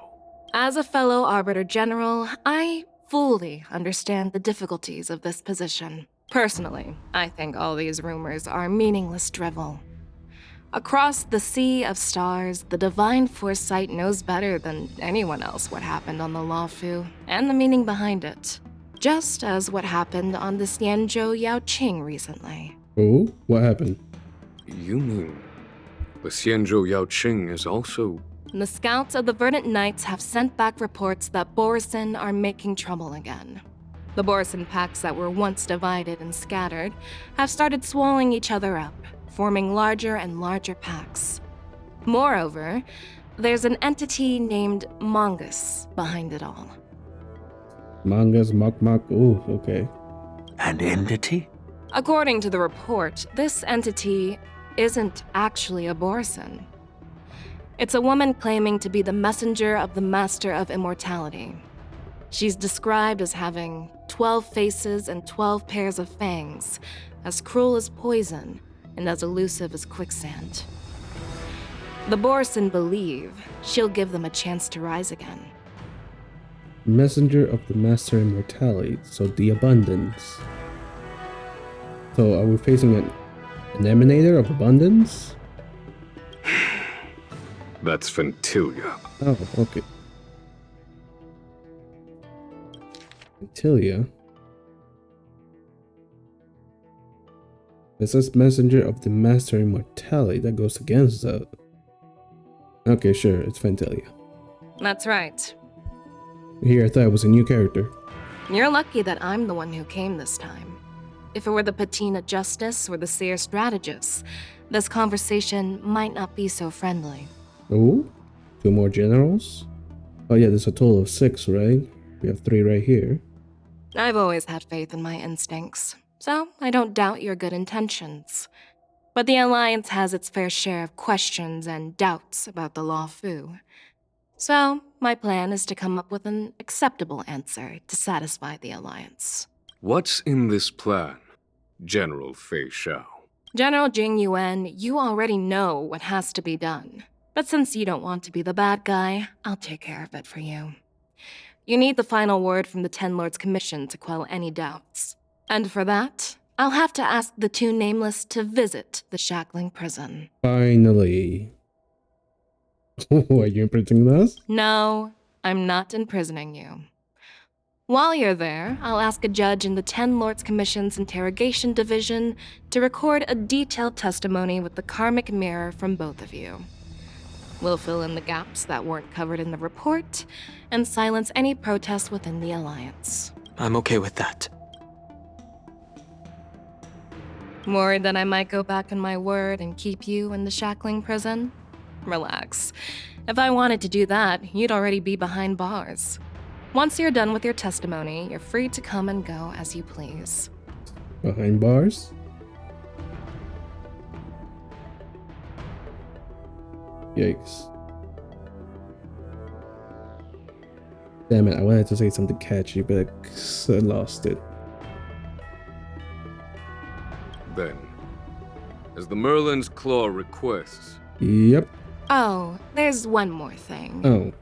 As a fellow Arbiter General, I fully understand the difficulties of this position. Personally, I think all these rumors are meaningless drivel. Across the sea of stars, the divine foresight knows better than anyone else what happened on the Luofu and the meaning behind it. Just as what happened on the Xianzhou Yaoqing recently. Oh, what happened? You mean the Xianzhou Yaoqing is also... The scouts of the Verdant Knights have sent back reports that borisin are making trouble again. The borisin packs that were once divided and scattered have started swallowing each other up, forming larger and larger packs. Moreover, there's an entity named Mongoose behind it all. Mangas, Mok. Ooh, okay. An entity? According to the report, this entity isn't actually a borisin. It's a woman claiming to be the messenger of the Master of Immortality. She's described as having 12 faces and 12 pairs of fangs, as cruel as poison, and as elusive as quicksand. The borisin believe she'll give them a chance to rise again. Messenger of the Master Immortality, so the abundance. So are we facing an emanator of abundance? That's Ventilia. Oh, okay. Ventilia? It says Messenger of the Master Immortality. That goes against that. Okay, sure, it's Ventilia. That's right. Here, I thought it was a new character. You're lucky that I'm the one who came this time. If it were the Patina Justice or the Seer Strategist, this conversation might not be so friendly. Oh, 2 more generals? Oh yeah, there's a total of 6, right? We have 3 right here. I've always had faith in my instincts, so I don't doubt your good intentions. But the Alliance has its fair share of questions and doubts about the Luofu. So, my plan is to come up with an acceptable answer to satisfy the Alliance. What's in this plan, General Feixiao? General Jing Yuan, you already know what has to be done. But since you don't want to be the bad guy, I'll take care of it for you. You need the final word from the Ten Lords Commission to quell any doubts. And for that, I'll have to ask the 2 nameless to visit the shackling prison. Finally. Are you imprisoning us? No, I'm not imprisoning you. While you're there, I'll ask a judge in the Ten Lords Commission's Interrogation Division to record a detailed testimony with the karmic mirror from both of you. We'll fill in the gaps that weren't covered in the report, and silence any protests within the Alliance. I'm okay with that. Worried that I might go back on my word and keep you in the shackling prison? Relax. If I wanted to do that, you'd already be behind bars. Once you're done with your testimony, you're free to come and go as you please. Behind bars? Yikes. Damn it, I wanted to say something catchy, but I lost it. Then, as the Merlin's Claw requests... Yep. Oh, there's one more thing. Oh.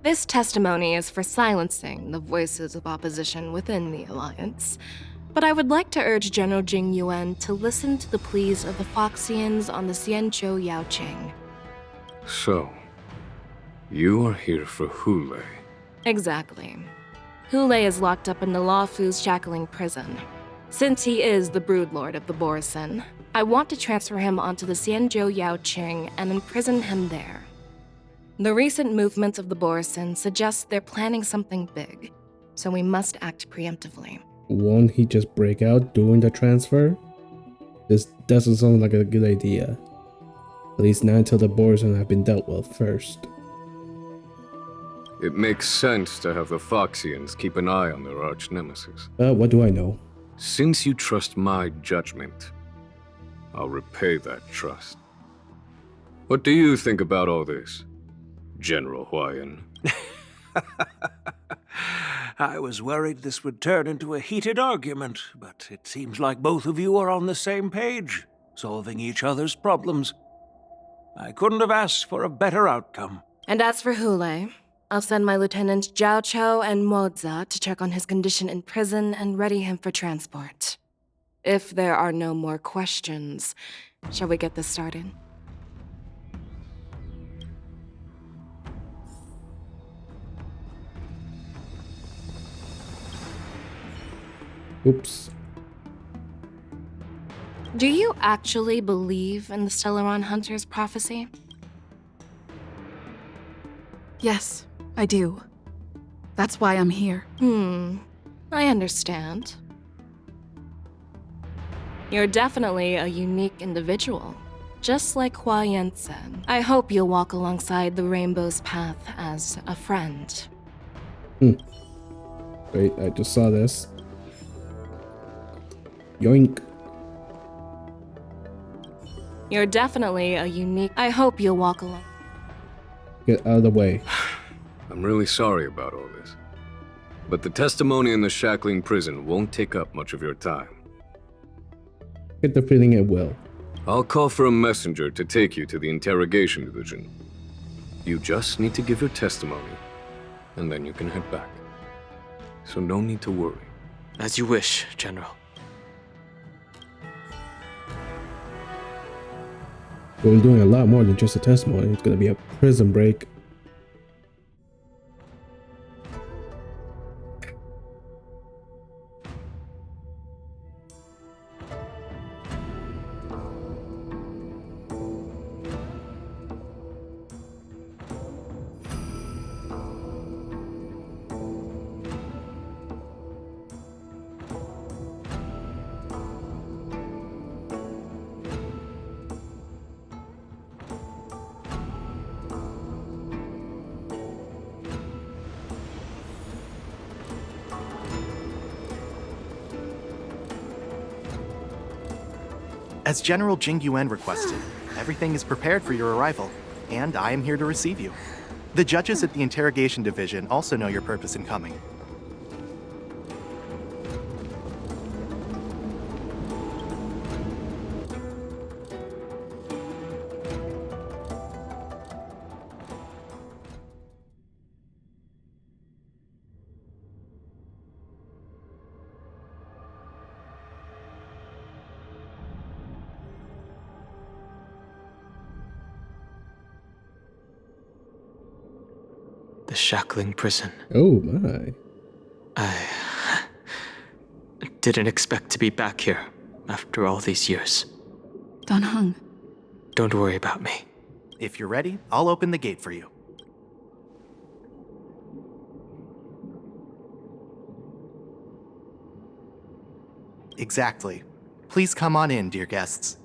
This testimony is for silencing the voices of opposition within the Alliance. But I would like to urge General Jing Yuan to listen to the pleas of the Foxians on the Xianzhou Yaoqing. So, you are here for Hoolay. Exactly. Hoolay is locked up in the Luofu's shackling prison. Since he is the broodlord of the borisin, I want to transfer him onto the Xianzhou Yaoqing and imprison him there. The recent movements of the borisin suggest they're planning something big, so we must act preemptively. Won't he just break out during the transfer? This doesn't sound like a good idea. At least not until the borisin have been dealt with first. It makes sense to have the Foxians keep an eye on their arch nemesis. What do I know? Since you trust my judgment, I'll repay that trust. What do you think about all this, General Huaiyan? I was worried this would turn into a heated argument, but it seems like both of you are on the same page, solving each other's problems. I couldn't have asked for a better outcome. And as for Hoolay, I'll send my lieutenants Zhao Chou and Moza to check on his condition in prison and ready him for transport. If there are no more questions, shall we get this started? Oops. Do you actually believe in the Stellaron Hunter's prophecy? Yes, I do. That's why I'm here. I understand. You're definitely a unique individual, just like Huaiyan said. I hope you'll walk alongside the Rainbow's path as a friend. Wait, I just saw this. Yoink. You're definitely a unique... I hope you'll walk along. Get out of the way. I'm really sorry about all this. But the testimony in the shackling prison won't take up much of your time. Get the feeling it will. I'll call for a messenger to take you to the Interrogation Division. You just need to give your testimony, and then you can head back. So no need to worry. As you wish, General. But we're doing a lot more than just a testimony. It's gonna be a prison break. As General Jing Yuan requested, everything is prepared for your arrival, and I am here to receive you. The judges at the Interrogation Division also know your purpose in coming. The shackling prison. Oh my. I didn't expect to be back here after all these years. Dan Heng. Don't worry about me. If you're ready, I'll open the gate for you. Exactly. Please come on in, dear guests.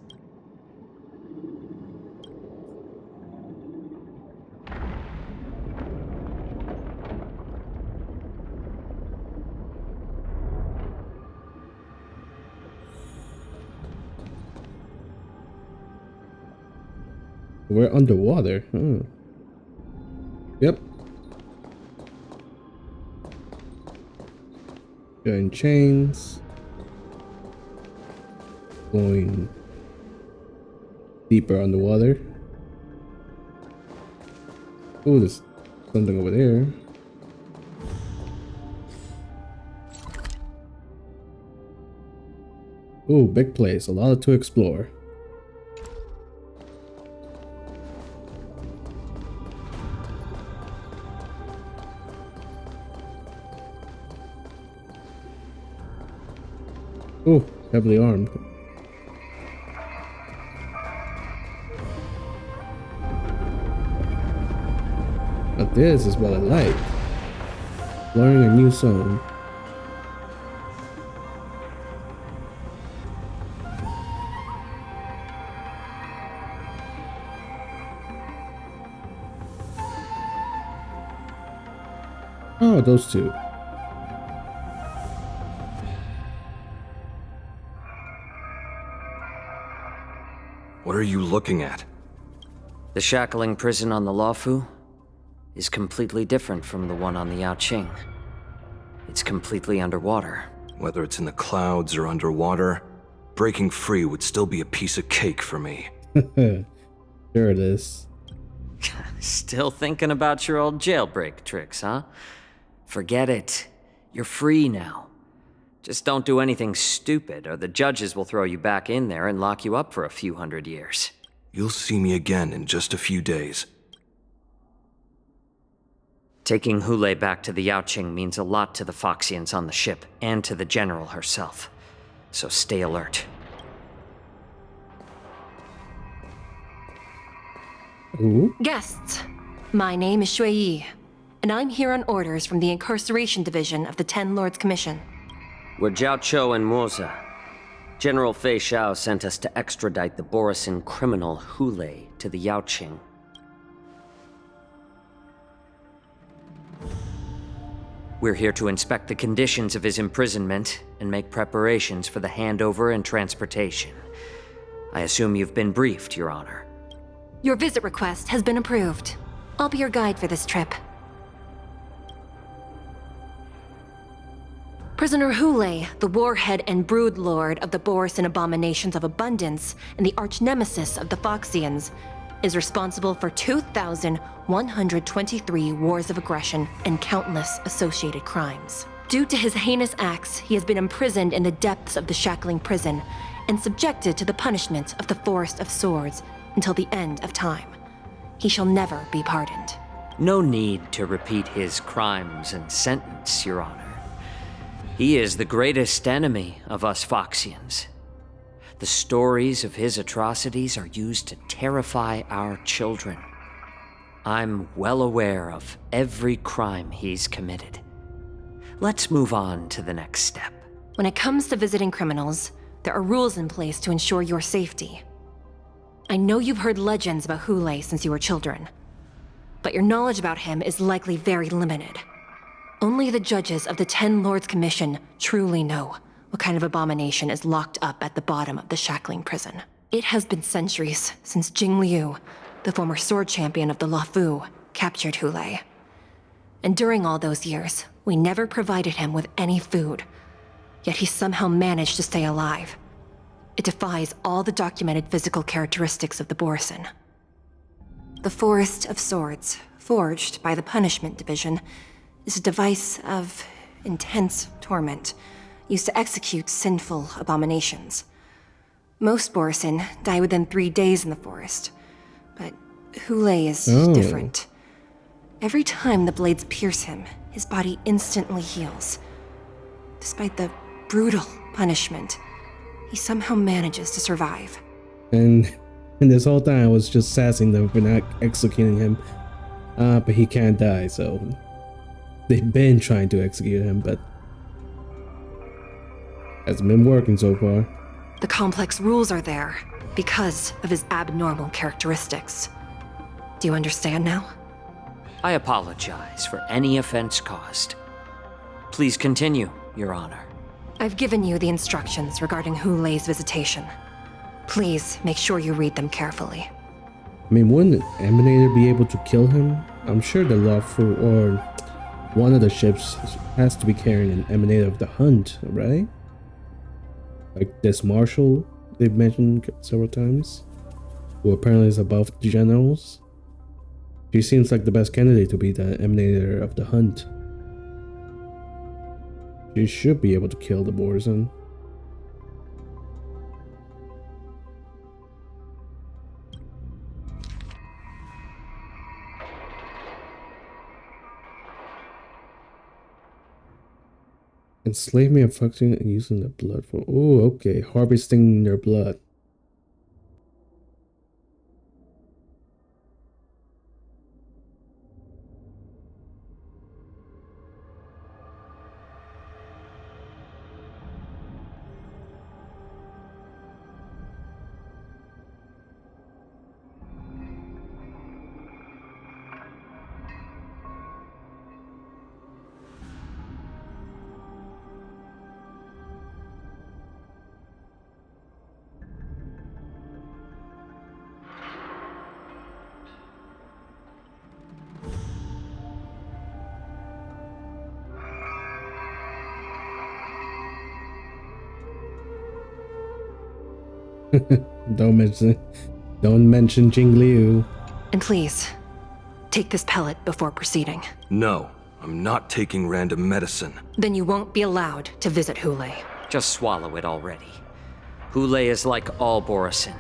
We're underwater. Yep. Going chains. Going deeper underwater. Oh, there's something over there. Oh, big place. A lot to explore. Oh. Heavily armed. But this is what I like. Learning a new song. Oh, those two. What are you looking at? The shackling prison on the Luofu is completely different from the one on the Yaoqing. It's completely underwater. Whether it's in the clouds or underwater, breaking free would still be a piece of cake for me. Sure it is. Still thinking about your old jailbreak tricks, huh? Forget it. You're free now. Just don't do anything stupid, or the judges will throw you back in there and lock you up for a few hundred years. You'll see me again in just a few days. Taking Hoolay back to the Yaoqing means a lot to the Foxians on the ship, and to the General herself. So stay alert. Ooh. Guests, my name is Huaiyan, and I'm here on orders from the Incarceration Division of the Ten Lords Commission. We're Jiao and Moza. General Feixiao sent us to extradite the borisin criminal Hoolay to the Yaoqing. We're here to inspect the conditions of his imprisonment and make preparations for the handover and transportation. I assume you've been briefed, Your Honor. Your visit request has been approved. I'll be your guide for this trip. Prisoner Hoolay, the warhead and brood lord of the borisin abominations of abundance and the arch-nemesis of the Foxians, is responsible for 2,123 wars of aggression and countless associated crimes. Due to his heinous acts, he has been imprisoned in the depths of the shackling prison and subjected to the punishment of the Forest of Swords until the end of time. He shall never be pardoned. No need to repeat his crimes and sentence, Your Honor. He is the greatest enemy of us Foxians. The stories of his atrocities are used to terrify our children. I'm well aware of every crime he's committed. Let's move on to the next step. When it comes to visiting criminals, there are rules in place to ensure your safety. I know you've heard legends about Hoolay since you were children, but your knowledge about him is likely very limited. Only the judges of the Ten Lords Commission truly know what kind of abomination is locked up at the bottom of the shackling prison. It has been centuries since Jing Liu, the former sword champion of the Luofu, captured Hoolay. And during all those years, we never provided him with any food, yet he somehow managed to stay alive. It defies all the documented physical characteristics of the borisin. The Forest of Swords, forged by the Punishment Division, is a device of intense torment, used to execute sinful abominations. Most borisin die within 3 days in the forest, but Hoolay is different. Every time the blades pierce him, his body instantly heals. Despite the brutal punishment, he somehow manages to survive. And this whole time I was just sassing them for not executing him. But he can't die, so they've been trying to execute him, but hasn't been working so far. The complex rules are there because of his abnormal characteristics. Do you understand now? I apologize for any offense caused. Please continue, Your Honor. I've given you the instructions regarding Hoolay's visitation. Please make sure you read them carefully. I mean, wouldn't Emanator be able to kill him? I'm sure the Luofu or one of the ships has to be carrying an Emanator of the Hunt, right? Like this Marshal they've mentioned several times, who apparently is above the generals. She seems like the best candidate to be the Emanator of the Hunt. She should be able to kill the borisin. Enslave me and fucking using their blood for. Oh, okay. Harvesting their blood. Don't mention Jing Liu. And please, take this pellet before proceeding. No, I'm not taking random medicine. Then you won't be allowed to visit Hoolay. Just swallow it already. Hoolay is like all borisin.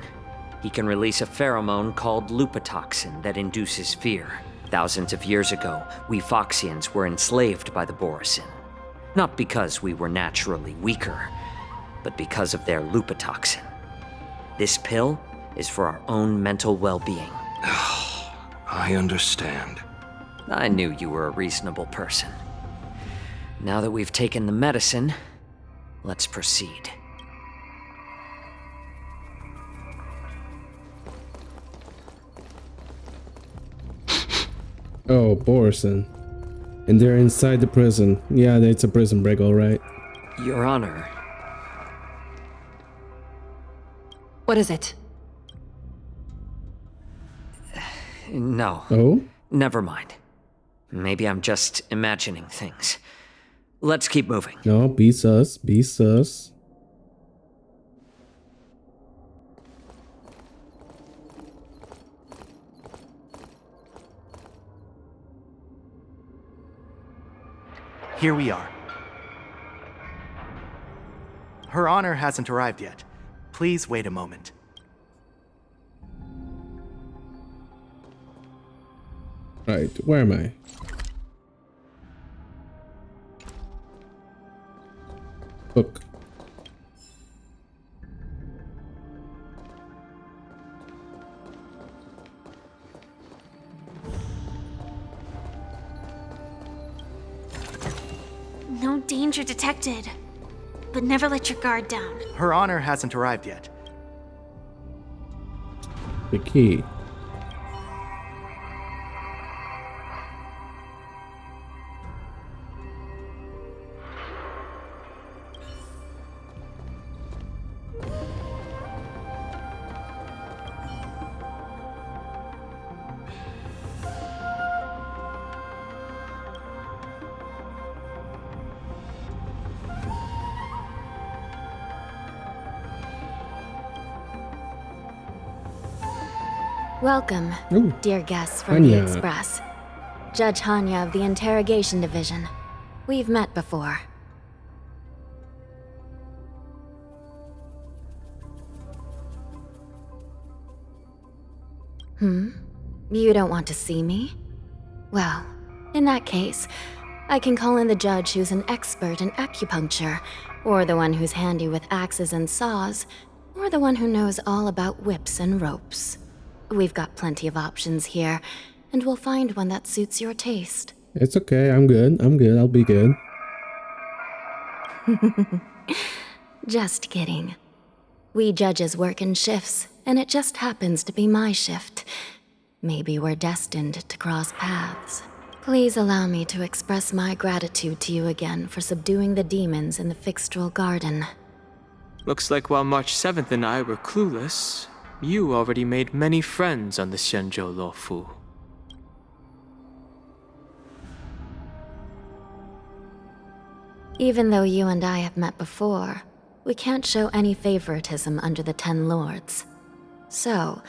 He can release a pheromone called lupatoxin that induces fear. Thousands of years ago, we Foxians were enslaved by the borisin. Not because we were naturally weaker, but because of their lupatoxin. This pill is for our own mental well-being. I understand. I knew you were a reasonable person. Now that we've taken the medicine, let's proceed. Oh, borisin. And they're inside the prison. Yeah, it's a prison break, alright. Your Honor. What is it? No. Oh? Never mind. Maybe I'm just imagining things. Let's keep moving. No, be sus. Be sus. Here we are. Her Honor hasn't arrived yet. Please wait a moment. Right, where am I? Book. No danger detected. But never let your guard down. Her Honor hasn't arrived yet. The key. Welcome, Ooh. dear guests from the Hanya. Express. Judge Hanya of the Interrogation Division. We've met before. You don't want to see me? Well, in that case, I can call in the judge who's an expert in acupuncture, or the one who's handy with axes and saws, or the one who knows all about whips and ropes. We've got plenty of options here, and we'll find one that suits your taste. It's okay, I'm good. I'm good, I'll be good. Just kidding. We judges work in shifts, and it just happens to be my shift. Maybe we're destined to cross paths. Please allow me to express my gratitude to you again for subduing the demons in the Fixtral Garden. Looks like while March 7th and I were clueless, you already made many friends on the Xianzhou Luofu. Even though you and I have met before, we can't show any favoritism under the Ten Lords. So,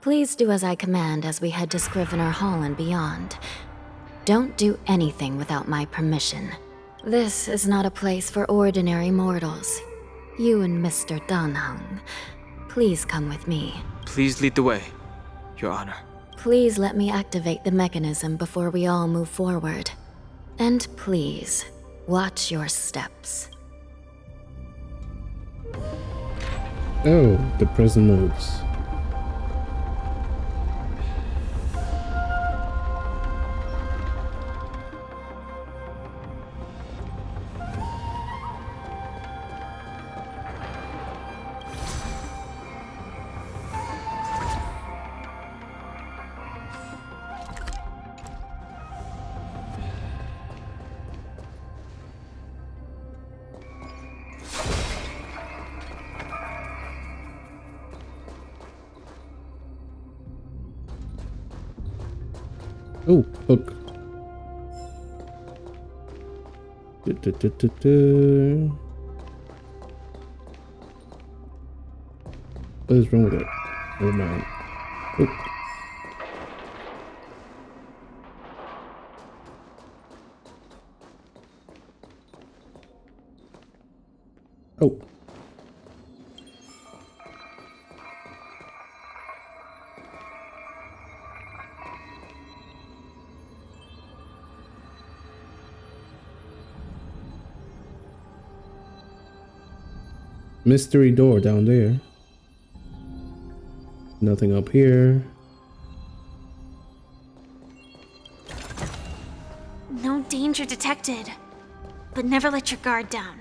please do as I command as we head to Scrivener Hall and beyond. Don't do anything without my permission. This is not a place for ordinary mortals. You and Mr. Danheng, please come with me. Please lead the way, Your Honor. Please let me activate the mechanism before we all move forward. And please, Watch your steps. Oh, the prison moves. Oh, book. What is wrong with it? Never mind. Oh. Oh. Mystery door down there. Nothing up here. No danger detected, but never let your guard down.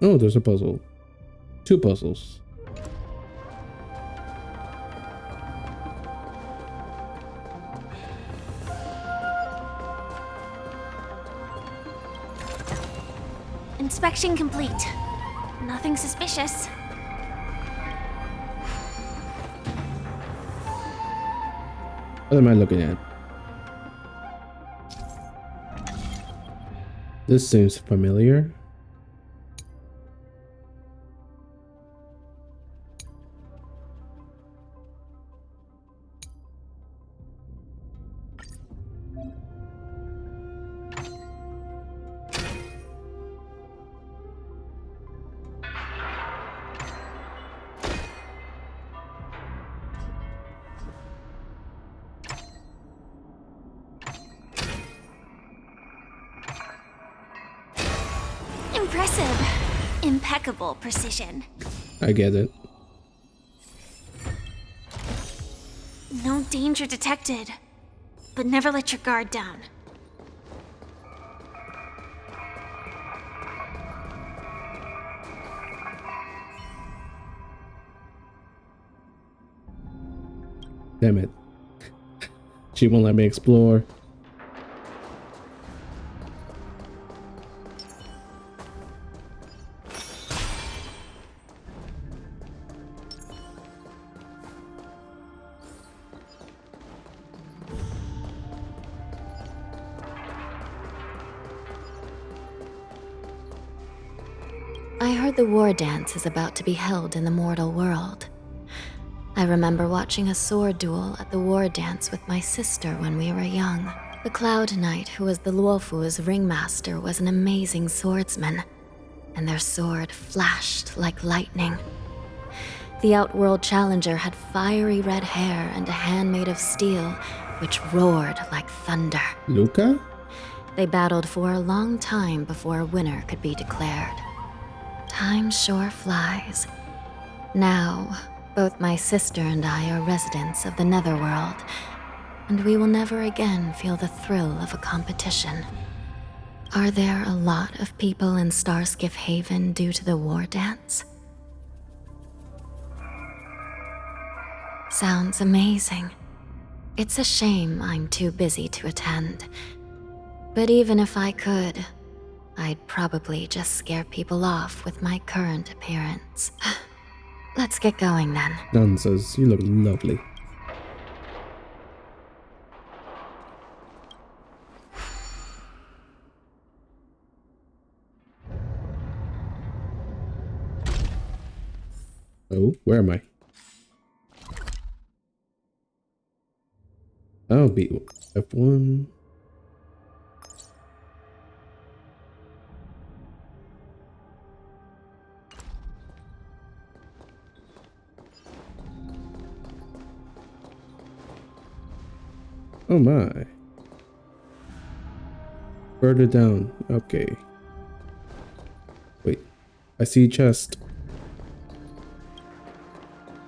Oh, there's a puzzle. 2 puzzles. Inspection complete. Nothing suspicious. What am I looking at? This seems familiar. Impressive. Impeccable precision. I get it. No danger detected, but never let your guard down. Damn it. She won't let me explore. I heard the war dance is about to be held in the mortal world. I remember watching a sword duel at the war dance with my sister when we were young. The Cloud Knight, who was the Luofu's ringmaster, was an amazing swordsman, and their sword flashed like lightning. The Outworld Challenger had fiery red hair and a hand made of steel, which roared like thunder. Luca? They battled for a long time before a winner could be declared. Time sure flies. Now, both my sister and I are residents of the Netherworld, and we will never again feel the thrill of a competition. Are there a lot of people in Starskiff Haven due to the war dance? Sounds amazing. It's a shame I'm too busy to attend. But even if I could, I'd probably just scare people off with my current appearance. Let's get going then. Nonsense, you look lovely. Oh, where am I? I'll be F1. Oh my. Further down. Okay. Wait. I see chest.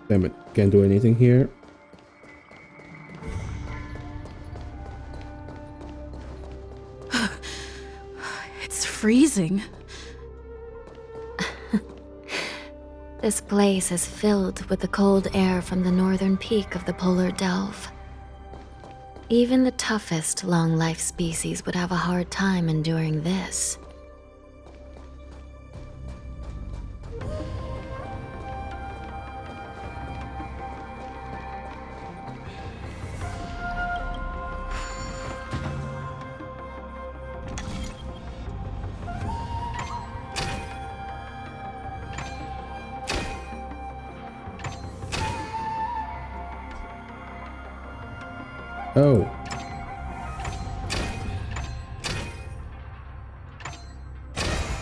Damn it. Can't do anything here. It's freezing. This place is filled with the cold air from the northern peak of the polar delve. Even the toughest long-life species would have a hard time enduring this. Oh.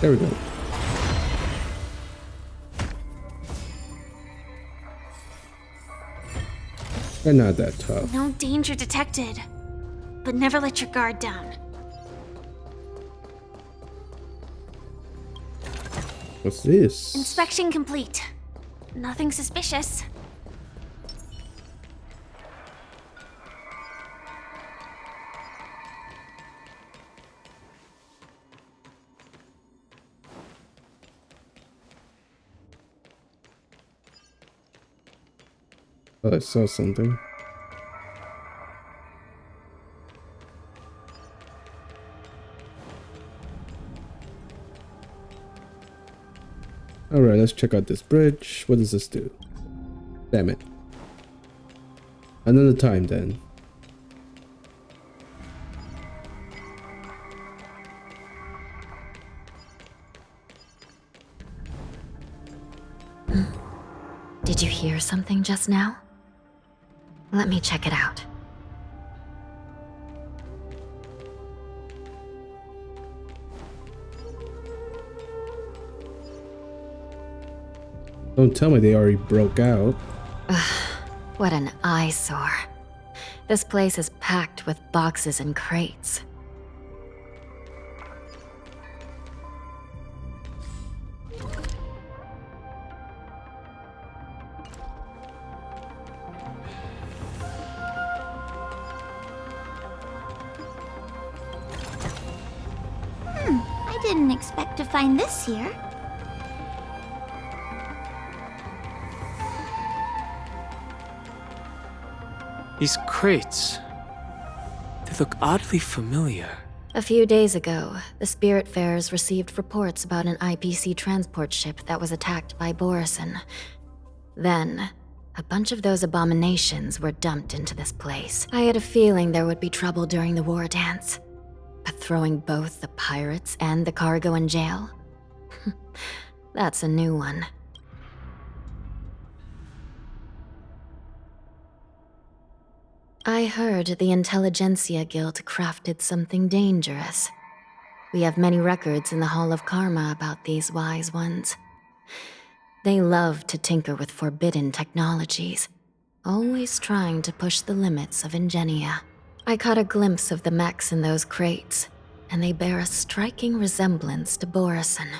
There we go. They're not that tough. No danger detected. But never let your guard down. What's this? Inspection complete. Nothing suspicious. Oh, I saw something. Alright, let's check out this bridge. What does this do? Damn it. Another time then. Did you hear something just now? Let me check it out. Don't tell me they already broke out. What an eyesore. This place is packed with boxes and crates. I didn't expect to find this here. These crates, they look oddly familiar. A few days ago, the Spiritfarers received reports about an IPC transport ship that was attacked by borisin. Then, a bunch of those abominations were dumped into this place. I had a feeling there would be trouble during the war dance. But throwing both the pirates and the cargo in jail? That's a new one. I heard the Intelligentsia Guild crafted something dangerous. We have many records in the Hall of Karma about these wise ones. They love to tinker with forbidden technologies, always trying to push the limits of ingenia. I caught a glimpse of the mechs in those crates, and they bear a striking resemblance to borisin.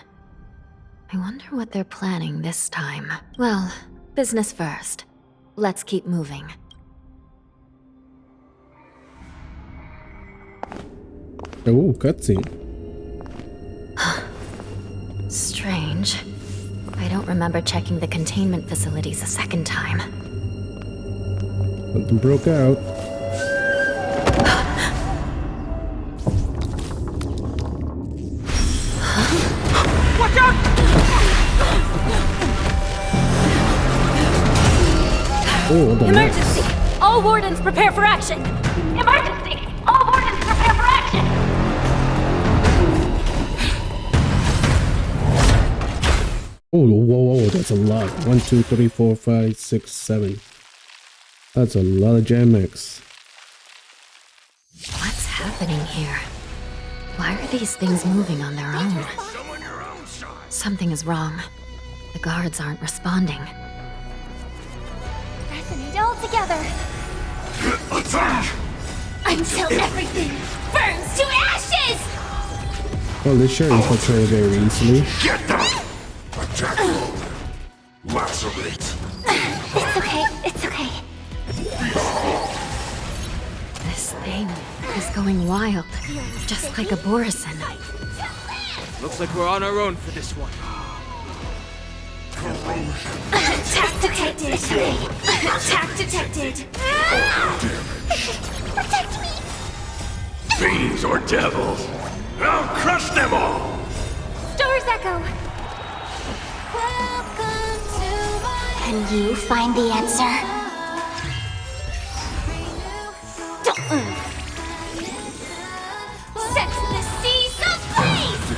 I wonder what they're planning this time. Well, business first. Let's keep moving. Oh, cutscene. Strange. I don't remember checking the containment facilities a second time. Something broke out. Watch out! Oh, what the Emergency! All wardens prepare for action! Emergency! All wardens prepare for action! Oh, whoa, that's a lot. 1, 2, 3, 4, 5, 6, 7. That's a lot of gem mix. What's happening here? Why are these things moving on their own? Something is wrong. The guards aren't responding. Resonate all together. Attack! Until everything burns to ashes! Well, this sure infiltrated very easily. Get down! Attack! Lacerate! It's okay, it's okay. This thing is going wild, just like a borisin. Looks like we're on our own for this one. Attack detected! Attack detected! Protect me! Fiends or devils! I'll crush them all! Doors echo! Can you find the answer? Set the seas ablaze!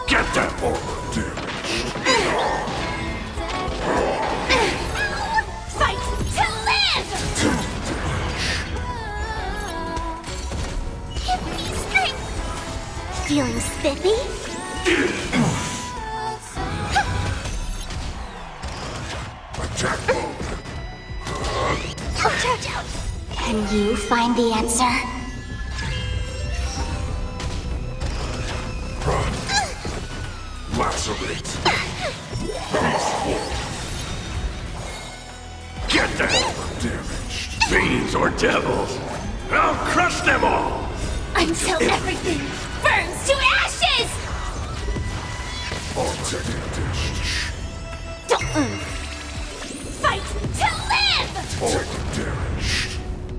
Get that forward! Fight to live! Give me strength! Feeling spiffy? Attack mode! Can you find the answer? Run! Lacerate! Get them! Damaged! Fiends or devils! I'll crush them all! Until everything burns to ashes! Objective dish. Fight to live! Objective damaged.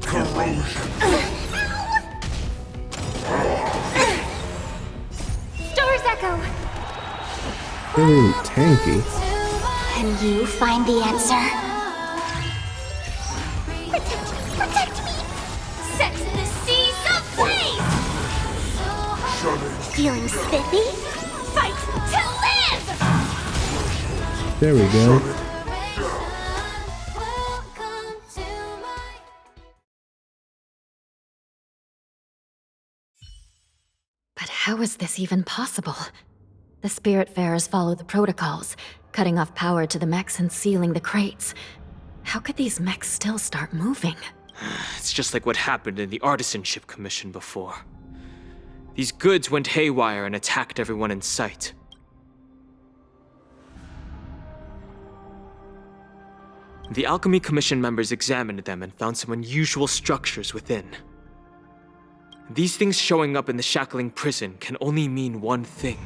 Corrosion. Doors echo! Really tanky. Can you find the answer? Protect me! Set the seas ablaze! Feeling spiffy? Fight to live! There we go. But how is this even possible? The Spiritfarers follow the protocols, cutting off power to the mechs and sealing the crates. How could these mechs still start moving? It's just like what happened in the Artisanship Commission before. These goods went haywire and attacked everyone in sight. The Alchemy Commission members examined them and found some unusual structures within. These things showing up in the shackling prison can only mean one thing.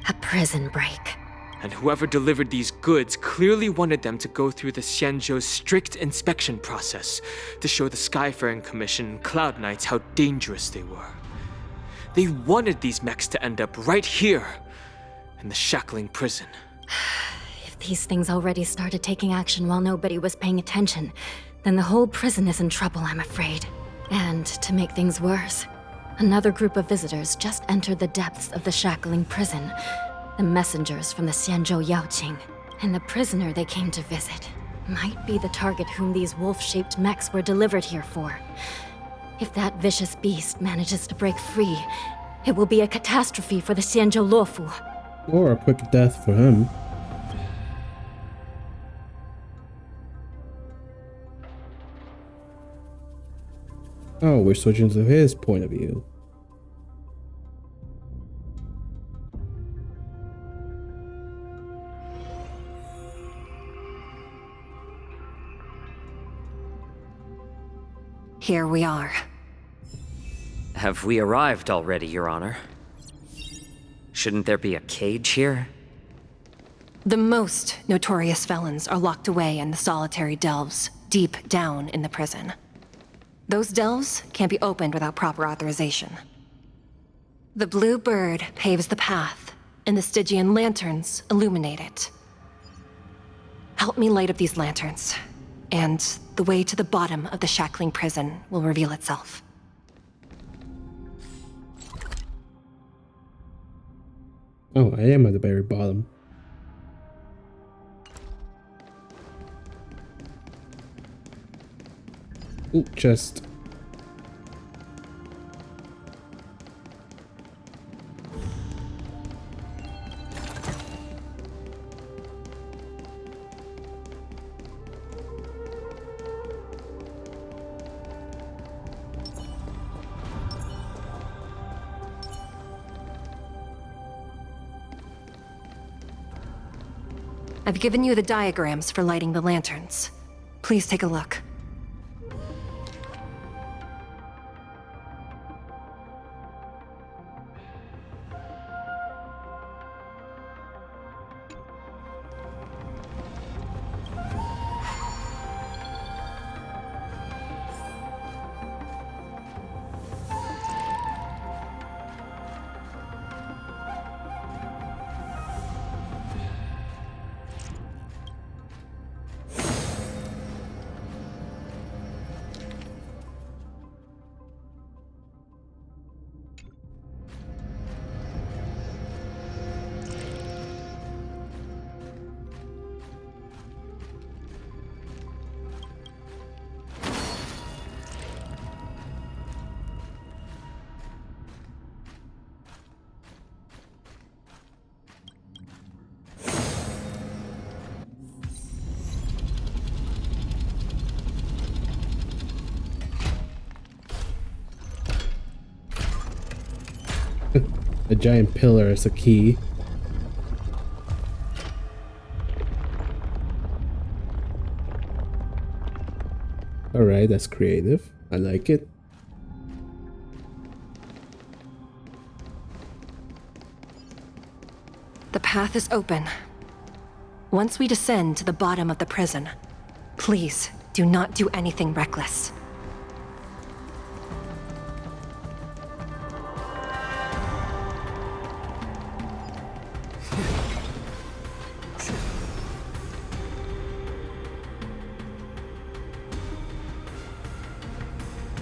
A prison break. And whoever delivered these goods clearly wanted them to go through the Xianzhou's strict inspection process to show the Sparring Commission and Cloud Knights how dangerous they were. They wanted these mechs to end up right here, in the shackling prison. If these things already started taking action while nobody was paying attention, then the whole prison is in trouble, I'm afraid. And to make things worse, another group of visitors just entered the depths of the shackling prison. The messengers from the Xianzhou Yaoqing. And the prisoner they came to visit might be the target whom these wolf-shaped mechs were delivered here for. If that vicious beast manages to break free, it will be a catastrophe for the Xianzhou Luofu. Or a quick death for him. Oh, we're switching to his point of view. Here we are. Have we arrived already, Your Honor? Shouldn't there be a cage here? The most notorious felons are locked away in the solitary delves, deep down in the prison. Those delves can't be opened without proper authorization. The blue bird paves the path, and the Stygian lanterns illuminate it. Help me light up these lanterns, and the way to the bottom of the shackling prison will reveal itself. Oh, I am at the very bottom. Ooh, chest. I've given you the diagrams for lighting the lanterns. Please take a look. A giant pillar is a key. Alright, that's creative. I like it. The path is open. Once we descend to the bottom of the prison, please do not do anything reckless.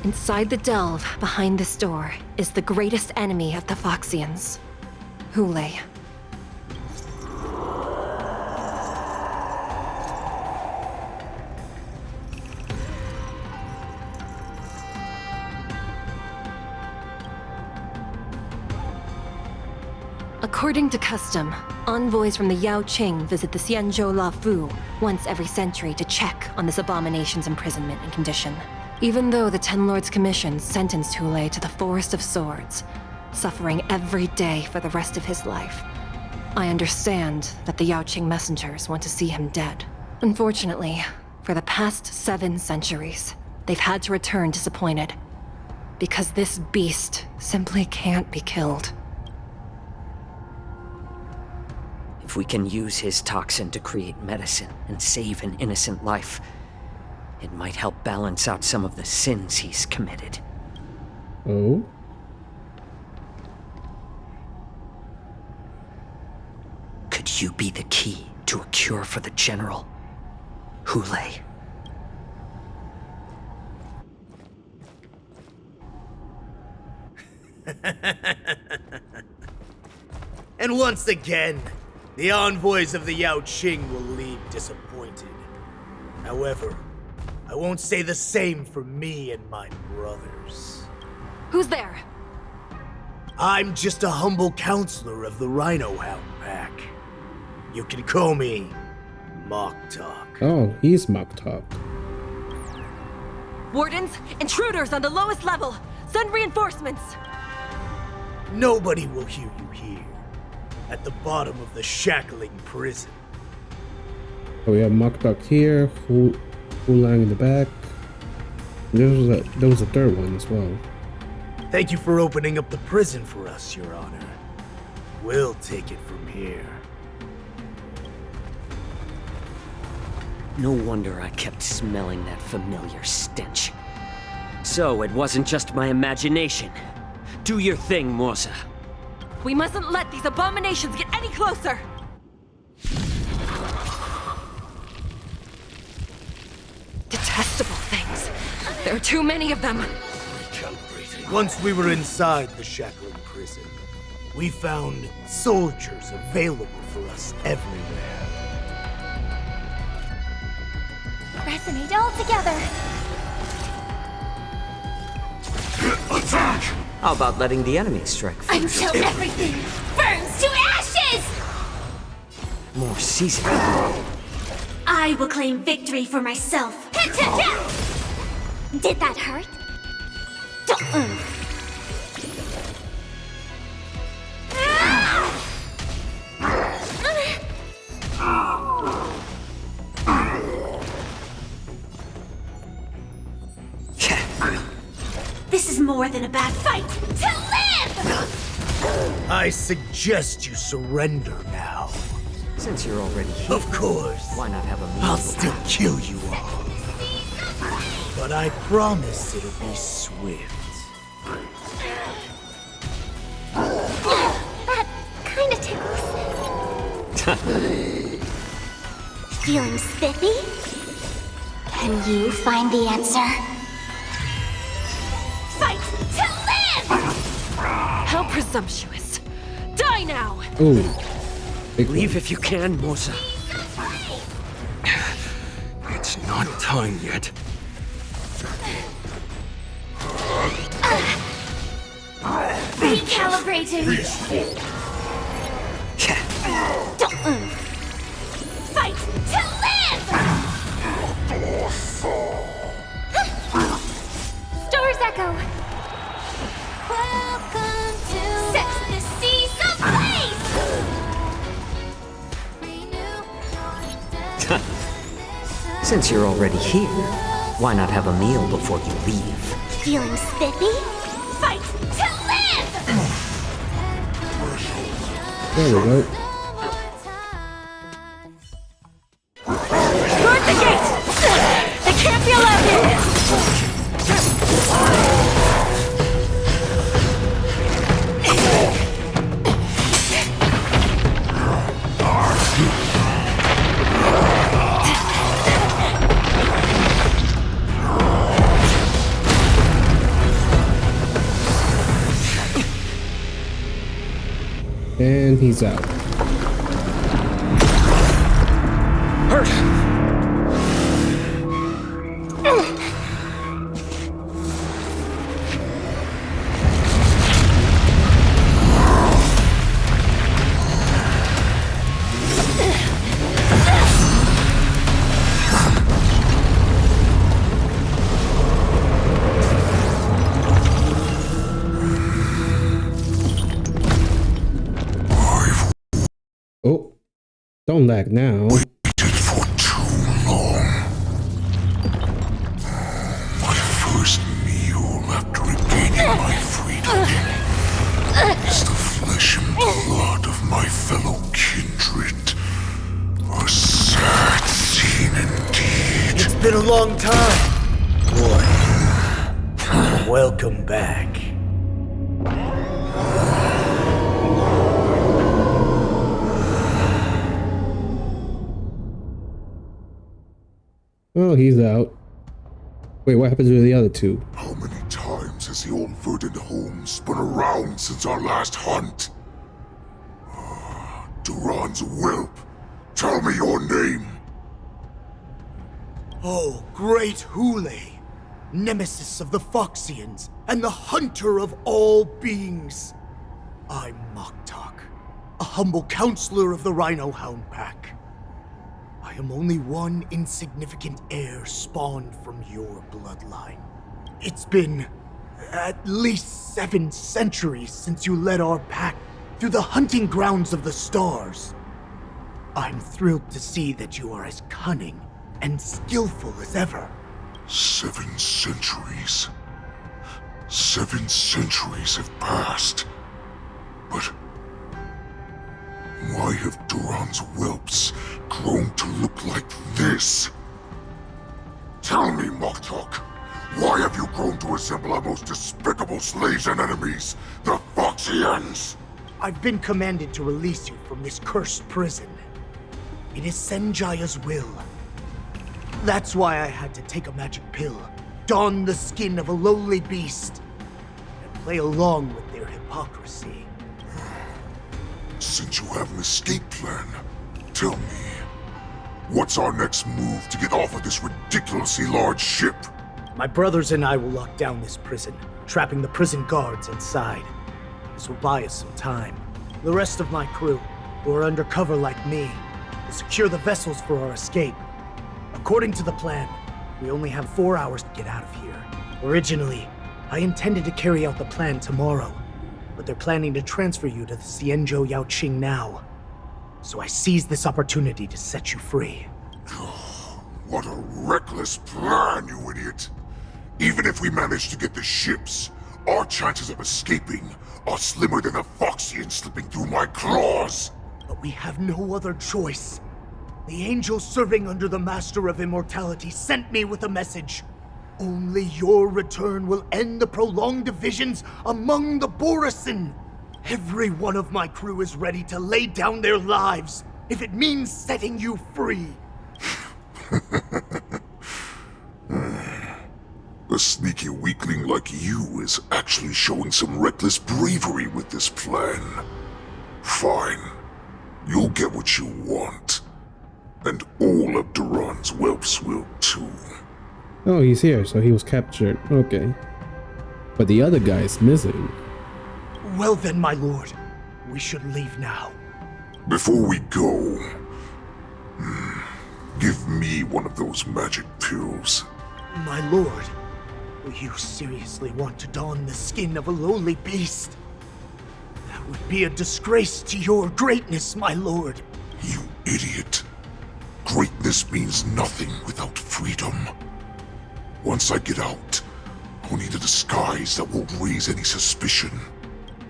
Inside the delve, behind this door, is the greatest enemy of the Foxians, Hoolay. According to custom, envoys from the Yaoqing visit the Xianzhou Luofu once every century to check on this abomination's imprisonment and condition. Even though the Ten Lords Commission sentenced Hoolay to the Forest of Swords, suffering every day for the rest of his life, I understand that the Yaoqing messengers want to see him dead. Unfortunately, for the past 7 centuries, they've had to return disappointed, because this beast simply can't be killed. If we can use his toxin to create medicine and save an innocent life, it might help balance out some of the sins he's committed. Oh? Could you be the key to a cure for the General, Hoolay? And once again, the envoys of the Yaoqing will leave disappointed. However, I won't say the same for me and my brothers. Who's there? I'm just a humble counselor of the Rhino Hound Pack. You can call me Mock Talk. Oh, he's Mock Talk. Wardens, intruders on the lowest level! Send reinforcements! Nobody will hear you here. At the bottom of the shackling prison. Oh, we have Mock Talk here, Huaiyan in the back. There was a third one as well. Thank you for opening up the prison for us, Your Honor. We'll take it from here. No wonder I kept smelling that familiar stench. So it wasn't just my imagination. Do your thing, Morsa. We mustn't let these abominations get any closer! Detestable things. There are too many of them. Once we were inside the shackling prison, we found soldiers available for us everywhere. Resonate all together. How about letting the enemy strike first? Until everything burns to ashes! More seasoning. I will claim victory for myself. Did that hurt? This is more than a bad fight. To live! I suggest you surrender now. Since you're already here, of course. Why not have a meal? I'll still kill you all. But I promise it'll be swift. That kinda tickles. Feeling spiffy? Can you find the answer? Fight to live! How presumptuous. Die now! Ooh. Leave if you can, Moza. It's not time yet. Recalibrating. Fight to live! Stars echo. Welcome to set the seas ablaze. Since you're already here, why not have a meal before you leave? Feeling spiffy? Fight to live! There we go. Guard the gate! They can't be allowed in! And he's out. Oh, don't lag now. For too long. My first meal after regaining my freedom is the flesh and blood of my fellow kindred. A sad scene indeed. It's been a long time, boy. Welcome back. Oh, he's out. Wait, what happened to the other two? How many times has the old verdant home spun around since our last hunt? Duran's whelp, tell me your name. Oh, great Hoolay, nemesis of the Foxians and the hunter of all beings. I'm Moktok, a humble counselor of the Rhino Hound Pack. I am only one insignificant heir spawned from your bloodline. It's been at least 7 centuries since you led our pack through the hunting grounds of the stars. I'm thrilled to see that you are as cunning and skillful as ever. 7 centuries. 7 centuries have passed. But why have Duran's whelps grown to look like this? Tell me, Moktok, why have you grown to resemble our most despicable slaves and enemies, the Foxians? I've been commanded to release you from this cursed prison. It is Senjaya's will. That's why I had to take a magic pill, don the skin of a lowly beast, and play along with their hypocrisy. Since you have an escape plan, tell me, what's our next move to get off of this ridiculously large ship? My brothers and I will lock down this prison, trapping the prison guards inside. This will buy us some time. The rest of my crew, who are undercover like me, will secure the vessels for our escape. According to the plan, we only have 4 hours to get out of here. Originally, I intended to carry out the plan tomorrow, but they're planning to transfer you to the Xianzhou Yaoqing now. So I seized this opportunity to set you free. What a reckless plan, you idiot! Even if we manage to get the ships, our chances of escaping are slimmer than a Foxian slipping through my claws! But we have no other choice. The angel serving under the Master of Immortality sent me with a message. Only your return will end the prolonged divisions among the borisin. Every one of my crew is ready to lay down their lives if it means setting you free. A sneaky weakling like you is actually showing some reckless bravery with this plan. Fine. You'll get what you want. And all of Duran's whelps will too. Oh, he's here, so he was captured. Okay. But the other guy's missing. Well then, my lord. We should leave now. Before we go, give me one of those magic pills. My lord, will you seriously want to don the skin of a lowly beast? That would be a disgrace to your greatness, my lord. You idiot. Greatness means nothing without freedom. Once I get out, I'll need a disguise that won't raise any suspicion.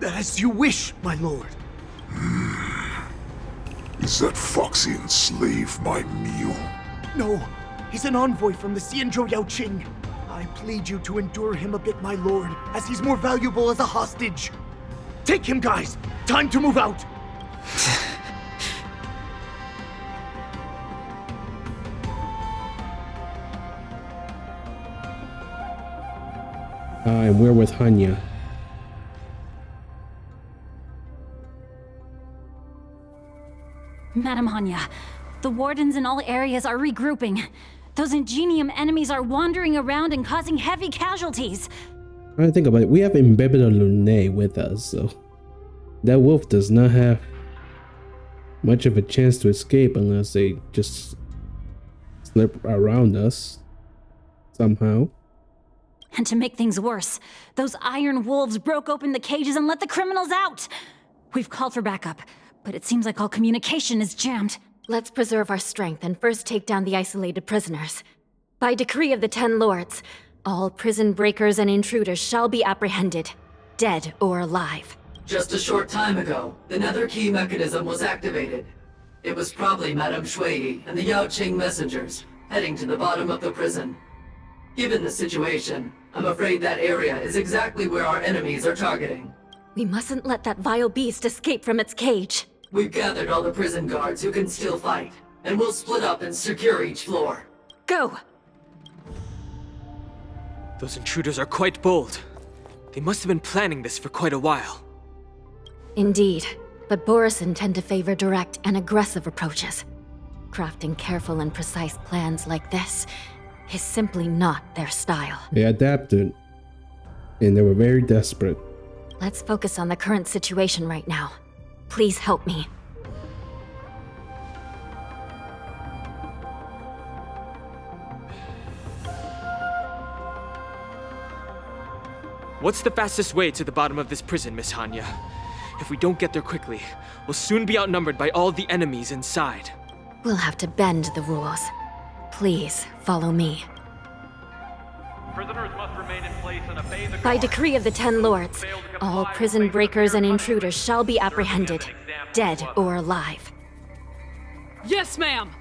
As you wish, my lord. Is that Foxian slave my meal? No, he's an envoy from the Xianzhou Yaoqing. I plead you to endure him a bit, my lord, as he's more valuable as a hostage. Take him, guys! Time to move out! And we're with Hanya. Madam Hanya, the wardens in all areas are regrouping. Those Ingenium enemies are wandering around and causing heavy casualties. I think about it, we have Imbebida Lune with us, so that wolf does not have much of a chance to escape unless they just slip around us somehow. And to make things worse, those iron wolves broke open the cages and let the criminals out! We've called for backup, but it seems like all communication is jammed. Let's preserve our strength and first take down the isolated prisoners. By decree of the 10 Lords, all prison breakers and intruders shall be apprehended, dead or alive. Just a short time ago, the nether key mechanism was activated. It was probably Madame Shui and the Yaoqing messengers, heading to the bottom of the prison. Given the situation, I'm afraid that area is exactly where our enemies are targeting. We mustn't let that vile beast escape from its cage. We've gathered all the prison guards who can still fight, and we'll split up and secure each floor. Go! Those intruders are quite bold. They must have been planning this for quite a while. Indeed, but borisin tend to favor direct and aggressive approaches. Crafting careful and precise plans like this is simply not their style. They adapted, and they were very desperate. Let's focus on the current situation right now. Please help me. What's the fastest way to the bottom of this prison, Miss Hanya? If we don't get there quickly, we'll soon be outnumbered by all the enemies inside. We'll have to bend the rules. Please, follow me. Prisoners must remain in place and obey the By decree of the 10 Lords, all prison breakers and intruders shall be apprehended, dead or alive. Yes, ma'am!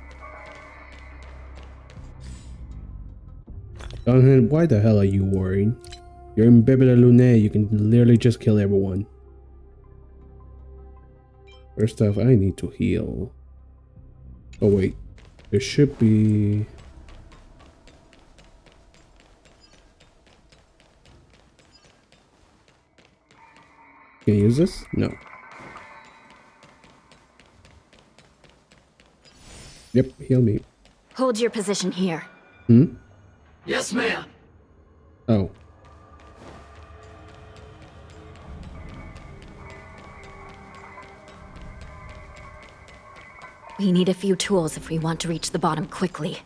Donhan, why the hell are you worried? You're in Bebida Lune, you can literally just kill everyone. First off, I need to heal. Oh wait, there should be... Can you use this? No. Yep, heal me. Hold your position here. Yes, ma'am. Oh. We need a few tools if we want to reach the bottom quickly.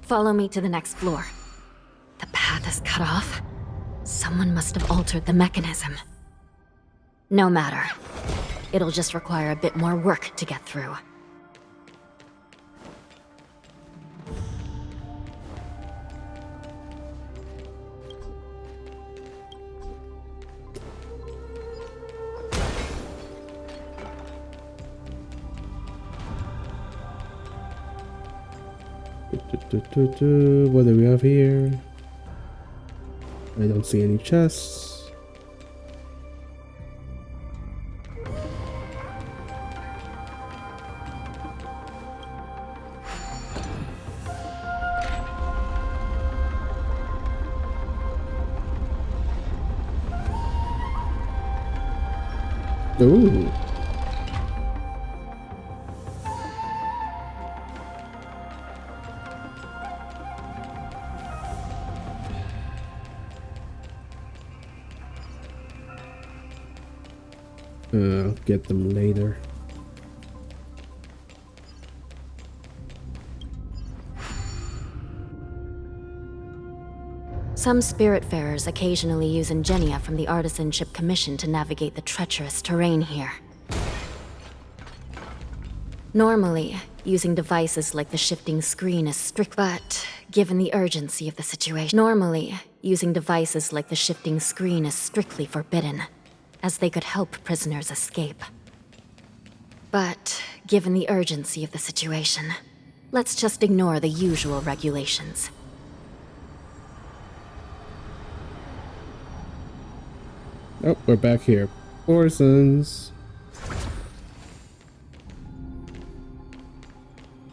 Follow me to the next floor. The path is cut off. Someone must have altered the mechanism. No matter. It'll just require a bit more work to get through. What do we have here? I don't see any chests. Ooh. I'll get them later. Some spiritfarers occasionally use ingenia from the Artisanship Commission to navigate the treacherous terrain here. Normally, using devices like the shifting screen is strict, but given the urgency of the situation, strictly forbidden, as they could help prisoners escape. But given the urgency of the situation, let's just ignore the usual regulations. Oh, we're back here. Borisins.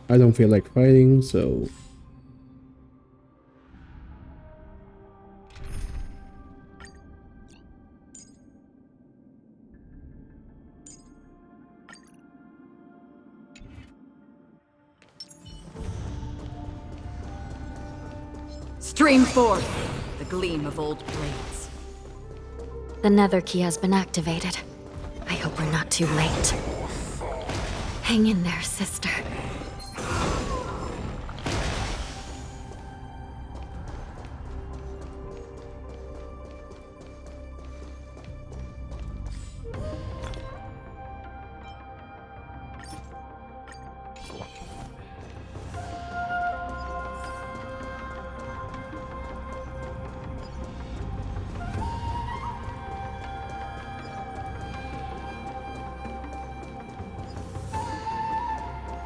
I don't feel like fighting, so... Stream forth the gleam of old blades. The nether key has been activated. I hope we're not too late. Hang in there, sister.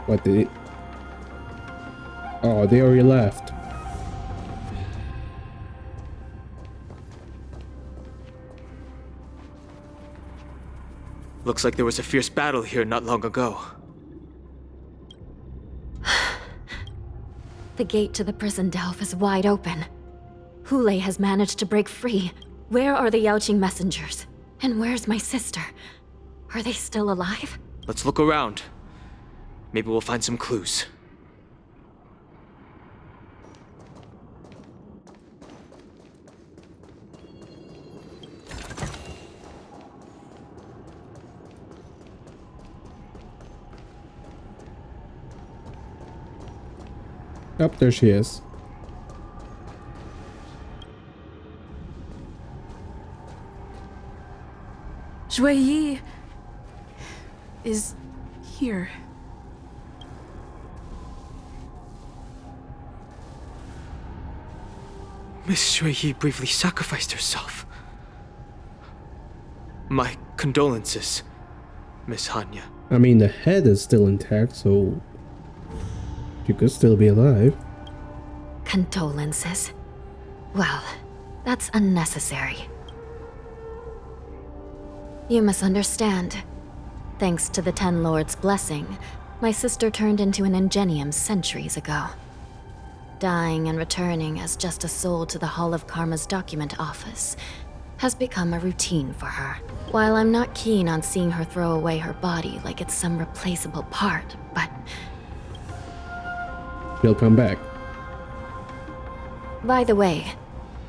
What did... Oh, they already left. Looks like there was a fierce battle here not long ago. The gate to the prison delve is wide open. Hoolay has managed to break free. Where are the Yaoqing messengers? And where's my sister? Are they still alive? Let's look around. Maybe we'll find some clues. Oh, there she is. Huaiyan is here. Miss Huaiyan briefly sacrificed herself. My condolences, Miss Hanya. I mean, the head is still intact, so she could still be alive. Condolences. Well, that's unnecessary. You misunderstand. Thanks to the Ten Lords' blessing, my sister turned into an ingenium centuries ago. Dying and returning as just a soul to the Hall of Karma's document office has become a routine for her. While I'm not keen on seeing her throw away her body like it's some replaceable part, but... She'll come back. By the way,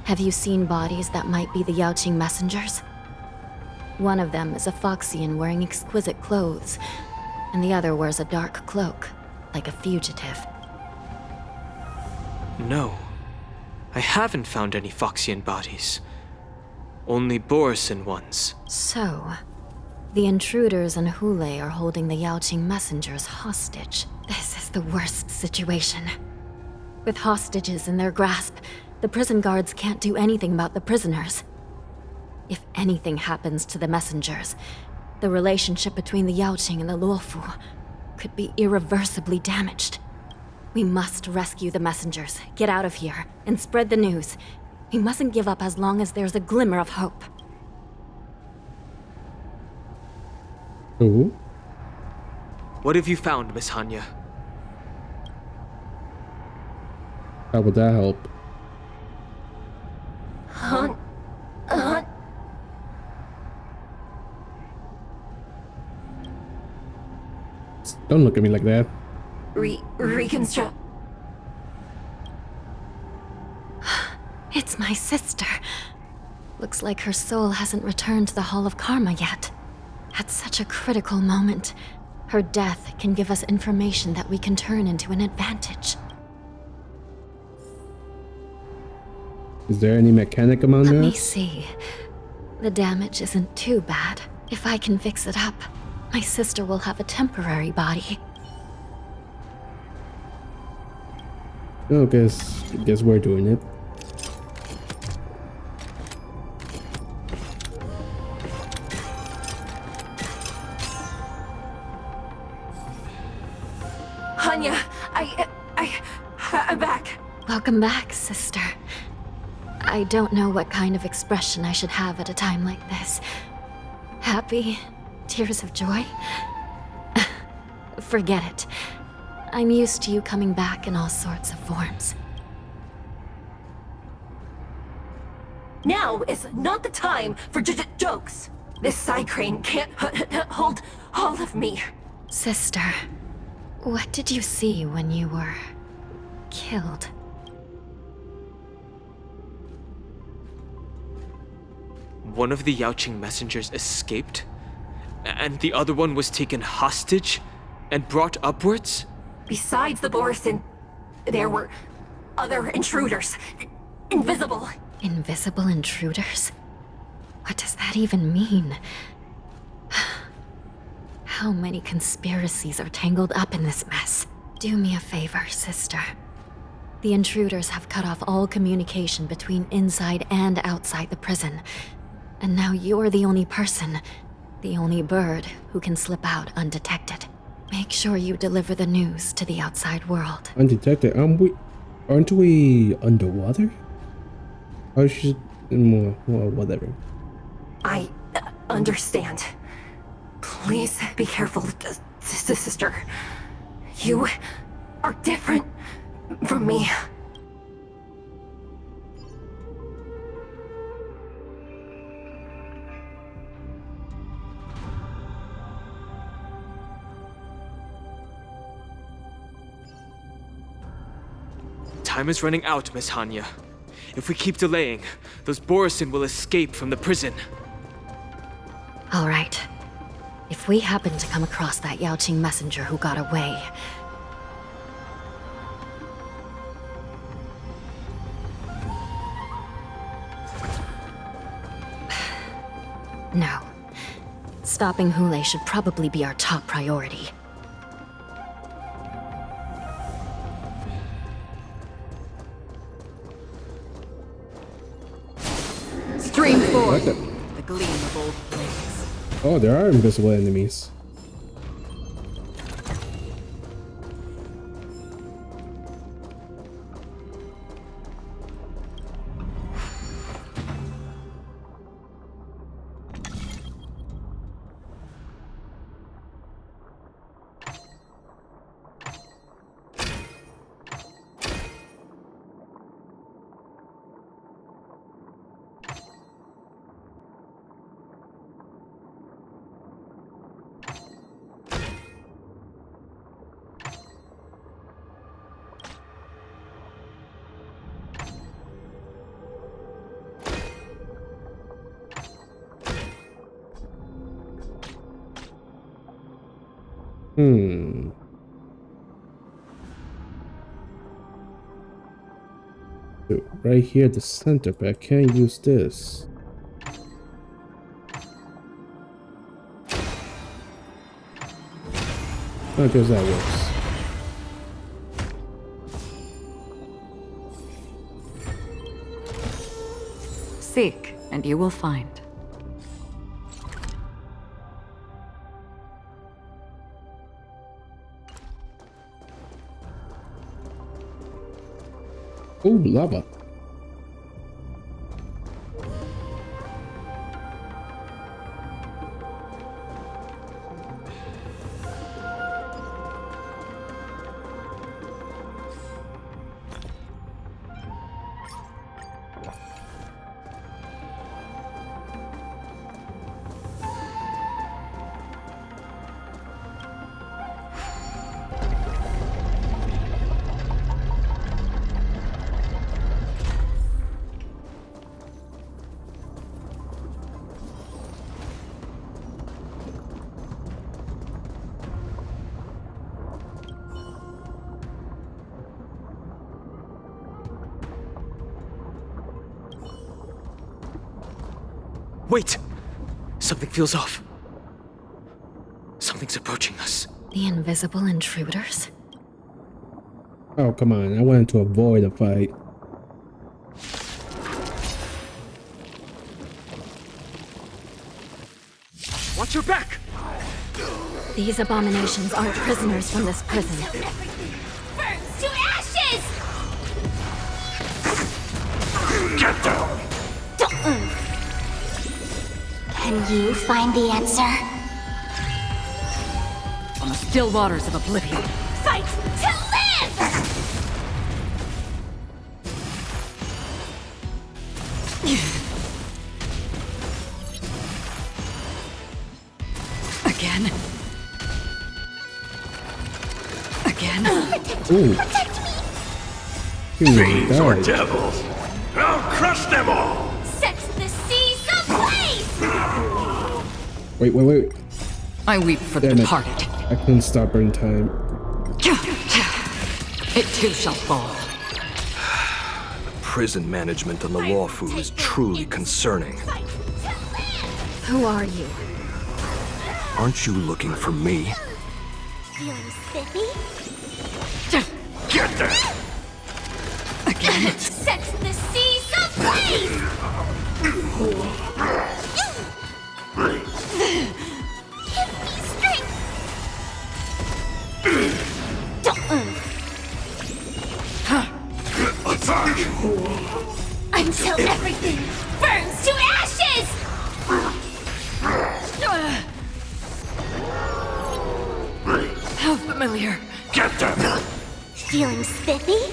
have you seen bodies that might be the Yaoqing messengers? One of them is a Foxian wearing exquisite clothes, and the other wears a dark cloak, like a fugitive. No. I haven't found any Foxian bodies. Only borisin ones. So, the intruders and Hoolay are holding the Yaoqing messengers hostage. This is the worst situation. With hostages in their grasp, the prison guards can't do anything about the prisoners. If anything happens to the messengers, the relationship between the Yaoqing and the Luofu could be irreversibly damaged. We must rescue the messengers, get out of here, and spread the news. We mustn't give up as long as there's a glimmer of hope. Ooh. What have you found, Miss Hanya? How would that help? Don't look at me like that. Reconstruct. It's my sister. Looks like her soul hasn't returned to the Hall of Karma yet. At such a critical moment, her death can give us information that we can turn into an advantage. Is there any mechanic among us? Let me see. The damage isn't too bad. If I can fix it up, my sister will have a temporary body. Oh, guess we're doing it. Hanya, I'm back. Welcome back, sister. I don't know what kind of expression I should have at a time like this. Happy? Tears of joy? Forget it. I'm used to you coming back in all sorts of forms. Now is not the time for jokes. This side crane can't hold all of me. Sister, what did you see when you were killed? One of the Yaoqing messengers escaped, and the other one was taken hostage and brought upwards? Besides the borisin, there were other intruders. Invisible. Invisible intruders? What does that even mean? How many conspiracies are tangled up in this mess? Do me a favor, sister. The intruders have cut off all communication between inside and outside the prison. And now you're the only person, the only bird who can slip out undetected. Make sure you deliver the news to the outside world. Undetected? Aren't we underwater? Or should well, whatever. I understand. Please be careful, sister. You are different from me. Time is running out, Miss Hanya. If we keep delaying, those borisin will escape from the prison. All right. If we happen to come across that Yaoqing messenger who got away... No. Stopping Hoolay should probably be our top priority. Stream 4. The gleam of old blades. Oh, there are invisible enemies. So right here, the center, but I can't use this. I guess that works. Seek, and you will find. Oh, lava. Wait! Something feels off. Something's approaching us. The invisible intruders? Oh, come on. I wanted to avoid a fight. Watch your back! These abominations aren't prisoners from this prison. Burns to ashes! Get down! Can you find the answer? On the still waters of oblivion. Fight to live! Again. Again. Ooh. Protect me! Fiends or devils! I'll crush them all! Set the seas ablaze! Wait. I weep for the Damn it. departed. I couldn't stop her in time. It too shall fall. Prison management on the Luofu is truly concerning. Who are you? Aren't you looking for me? Feeling spiffy? Get them! Again. Set the seas ablaze! Give me strength! Attack! Until everything burns to ashes! How familiar. Get them! Feeling spiffy?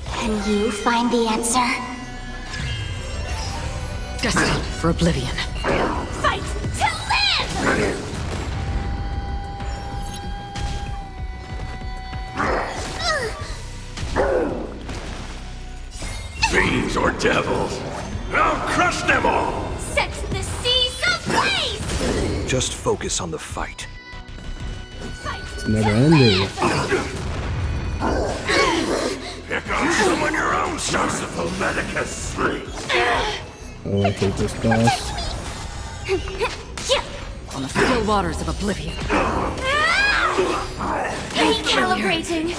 Can you find the answer? Destined for oblivion. Fight to live! Fiends or devils! I'll crush them all! Set the seas ablaze! Just focus on the fight. It's never ending. Pick on some on your own, Merciful Medicus! Oh, I hate this boss. On the still waters of oblivion. Recalibrating!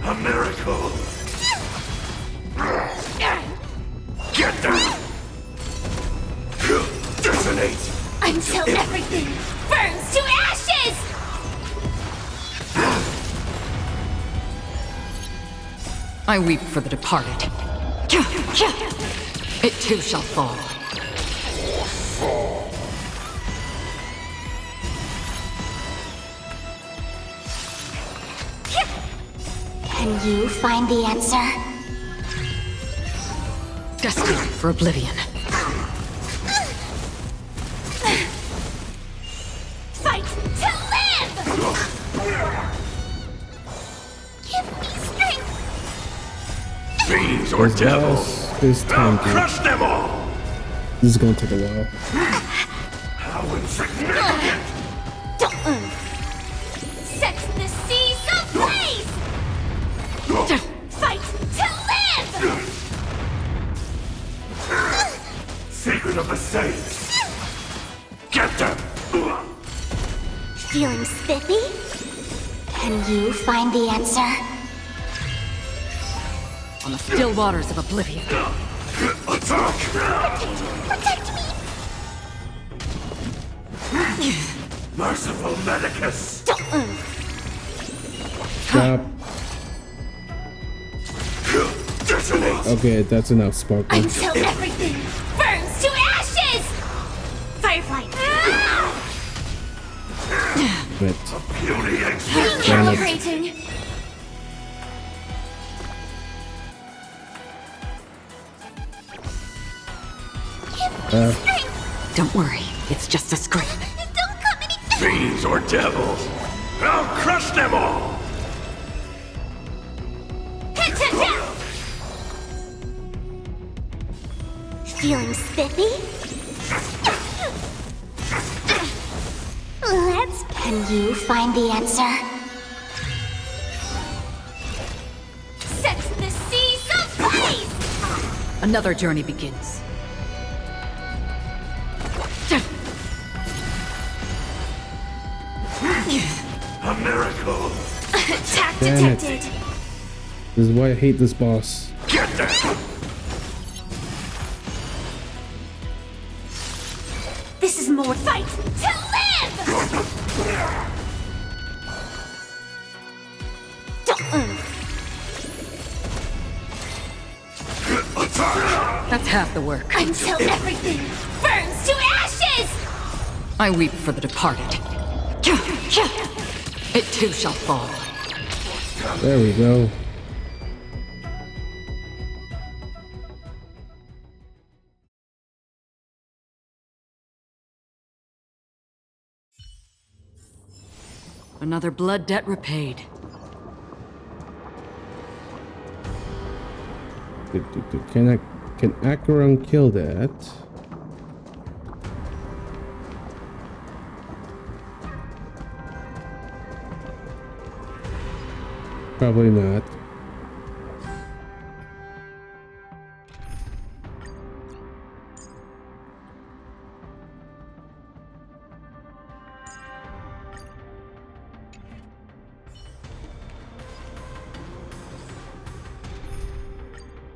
A miracle! Get them! Detonate! Until everything burns to ashes! I weep for the departed. It too shall fall. Can you find the answer? Destined for oblivion. Fight to live! Give me strength! Fiends or devils! This time, I'll crush them all! this is gonna take a while. How insignificant! Set the seas ablaze! Fight to live! Secret of the Saints! Get them! Feeling spiffy? Can you find the answer? On the still waters of oblivion. Attack! Protect me! Merciful Medicus! Stop. Detonate! Okay, that's enough, Sparkle. Until everything burns to ashes! Firefly! But Beauty Recalibrating! Don't worry, it's just a scrape. Don't come any... Fiends or devils! I'll crush them all! Feeling spiffy? Can you find the answer? Set the seas ablaze! Another journey begins. A miracle! Attack Damn it. detected! This is why I hate this boss. Get them! This is more fight to live! That's half the work. Until everything burns to ashes! I weep for the departed. It too shall fall. There we go. Another blood debt repaid. Can Acheron kill that? Probably not.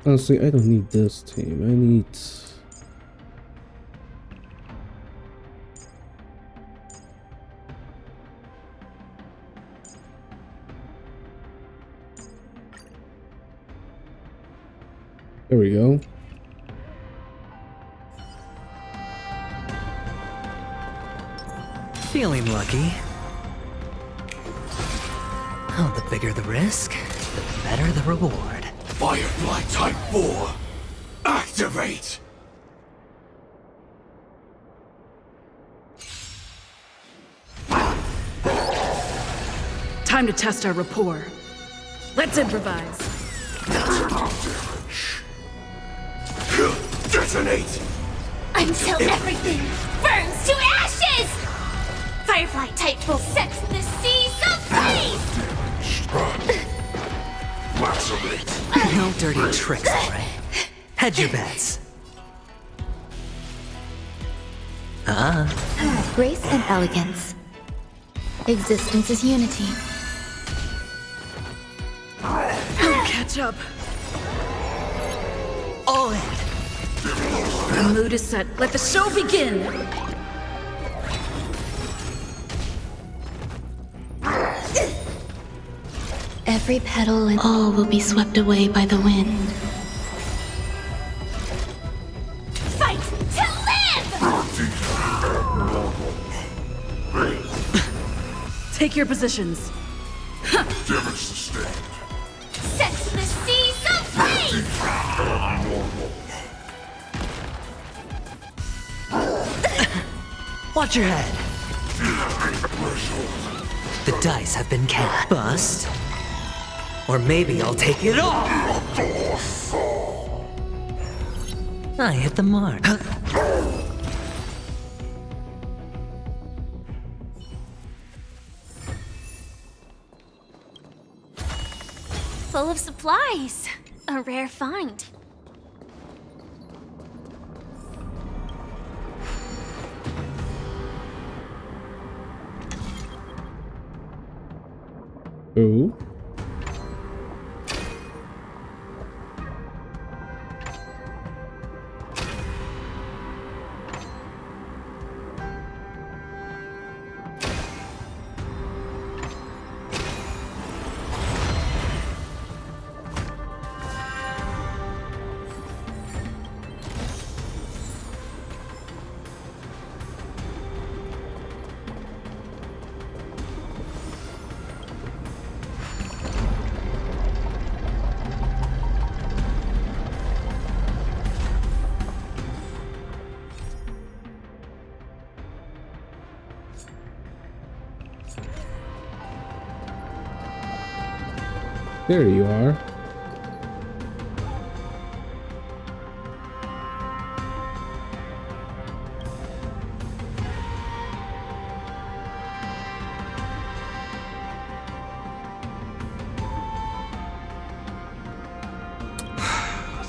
Honestly, I don't need this team. I need... There we go. Feeling lucky. Oh, the bigger the risk, the better the reward. Firefly Type 4! Activate! Time to test our rapport. Let's improvise. That's enough damage. Detonate! Until everything burns to ashes! Firefly type will set the seas ablaze! Lacerate! No dirty tricks, alright? Hedge your bets. Grace and elegance. Existence is unity. Catch up. All in. The mood is set. Let the show begin. Every petal and all will be swept away by the wind. Fight to live! Take your positions. Damage sustained. Set the seas ablaze! Watch your head. The dice have been cast. Bust. Or maybe I'll take it all. I hit the mark. of supplies. A rare find. Ooh. There you are.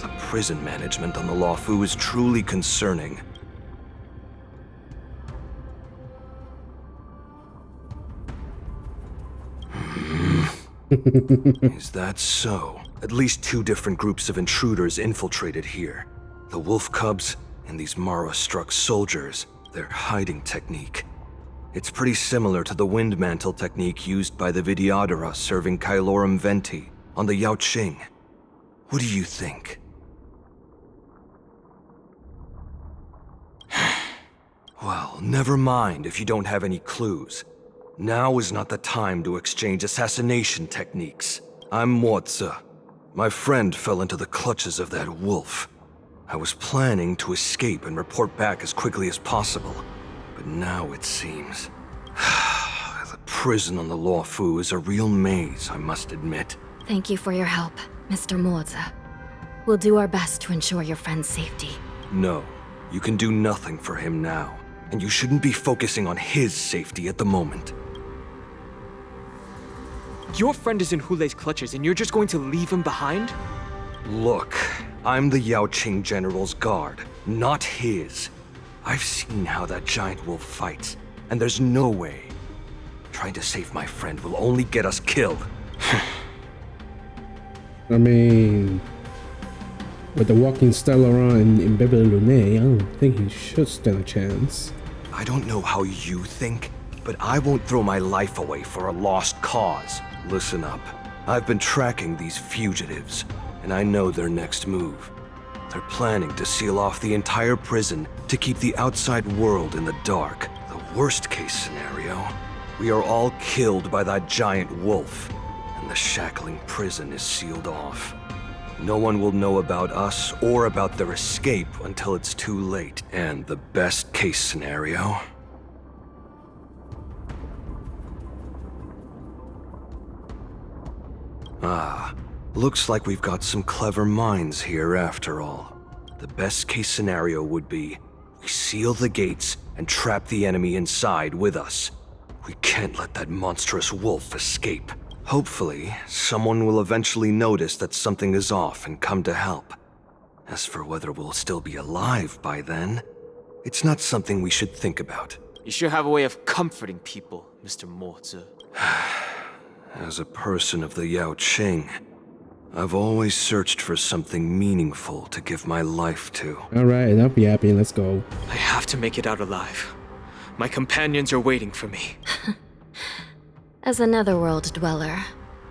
The prison management on the Luofu is truly concerning. Is that so? At least 2 different groups of intruders infiltrated here. The wolf cubs and these Mara-struck soldiers. Their hiding technique. It's pretty similar to the wind mantle technique used by the Vidyadhara serving Kailorum Venti on the Yaoqing. What do you think? Well, never mind if you don't have any clues. Now is not the time to exchange assassination techniques. I'm Mozi. My friend fell into the clutches of that wolf. I was planning to escape and report back as quickly as possible. But now it seems... the prison on the Luofu is a real maze, I must admit. Thank you for your help, Mr. Mozi. We'll do our best to ensure your friend's safety. No, you can do nothing for him now. And you shouldn't be focusing on his safety at the moment. Your friend is in Hulay's clutches and you're just going to leave him behind? Look, I'm the Yaoqing General's guard, not his. I've seen how that giant wolf fights, and there's no way. Trying to save my friend will only get us killed. I mean, with the walking Stellaron in Bebe Lune, I don't think he should stand a chance. I don't know how you think, but I won't throw my life away for a lost cause. Listen up. I've been tracking these fugitives, and I know their next move. They're planning to seal off the entire prison to keep the outside world in the dark. The worst case scenario, we are all killed by that giant wolf, and the shackling prison is sealed off. No one will know about us or about their escape until it's too late. And the best case scenario... looks like we've got some clever minds here after all. The best case scenario would be, we seal the gates and trap the enemy inside with us. We can't let that monstrous wolf escape. Hopefully, someone will eventually notice that something is off and come to help. As for whether we'll still be alive by then, it's not something we should think about. You sure have a way of comforting people, Mr. Mozi. As a person of the Yaoqing, I've always searched for something meaningful to give my life to. Alright, enough yapping, let's go. I have to make it out alive. My companions are waiting for me. As a netherworld dweller,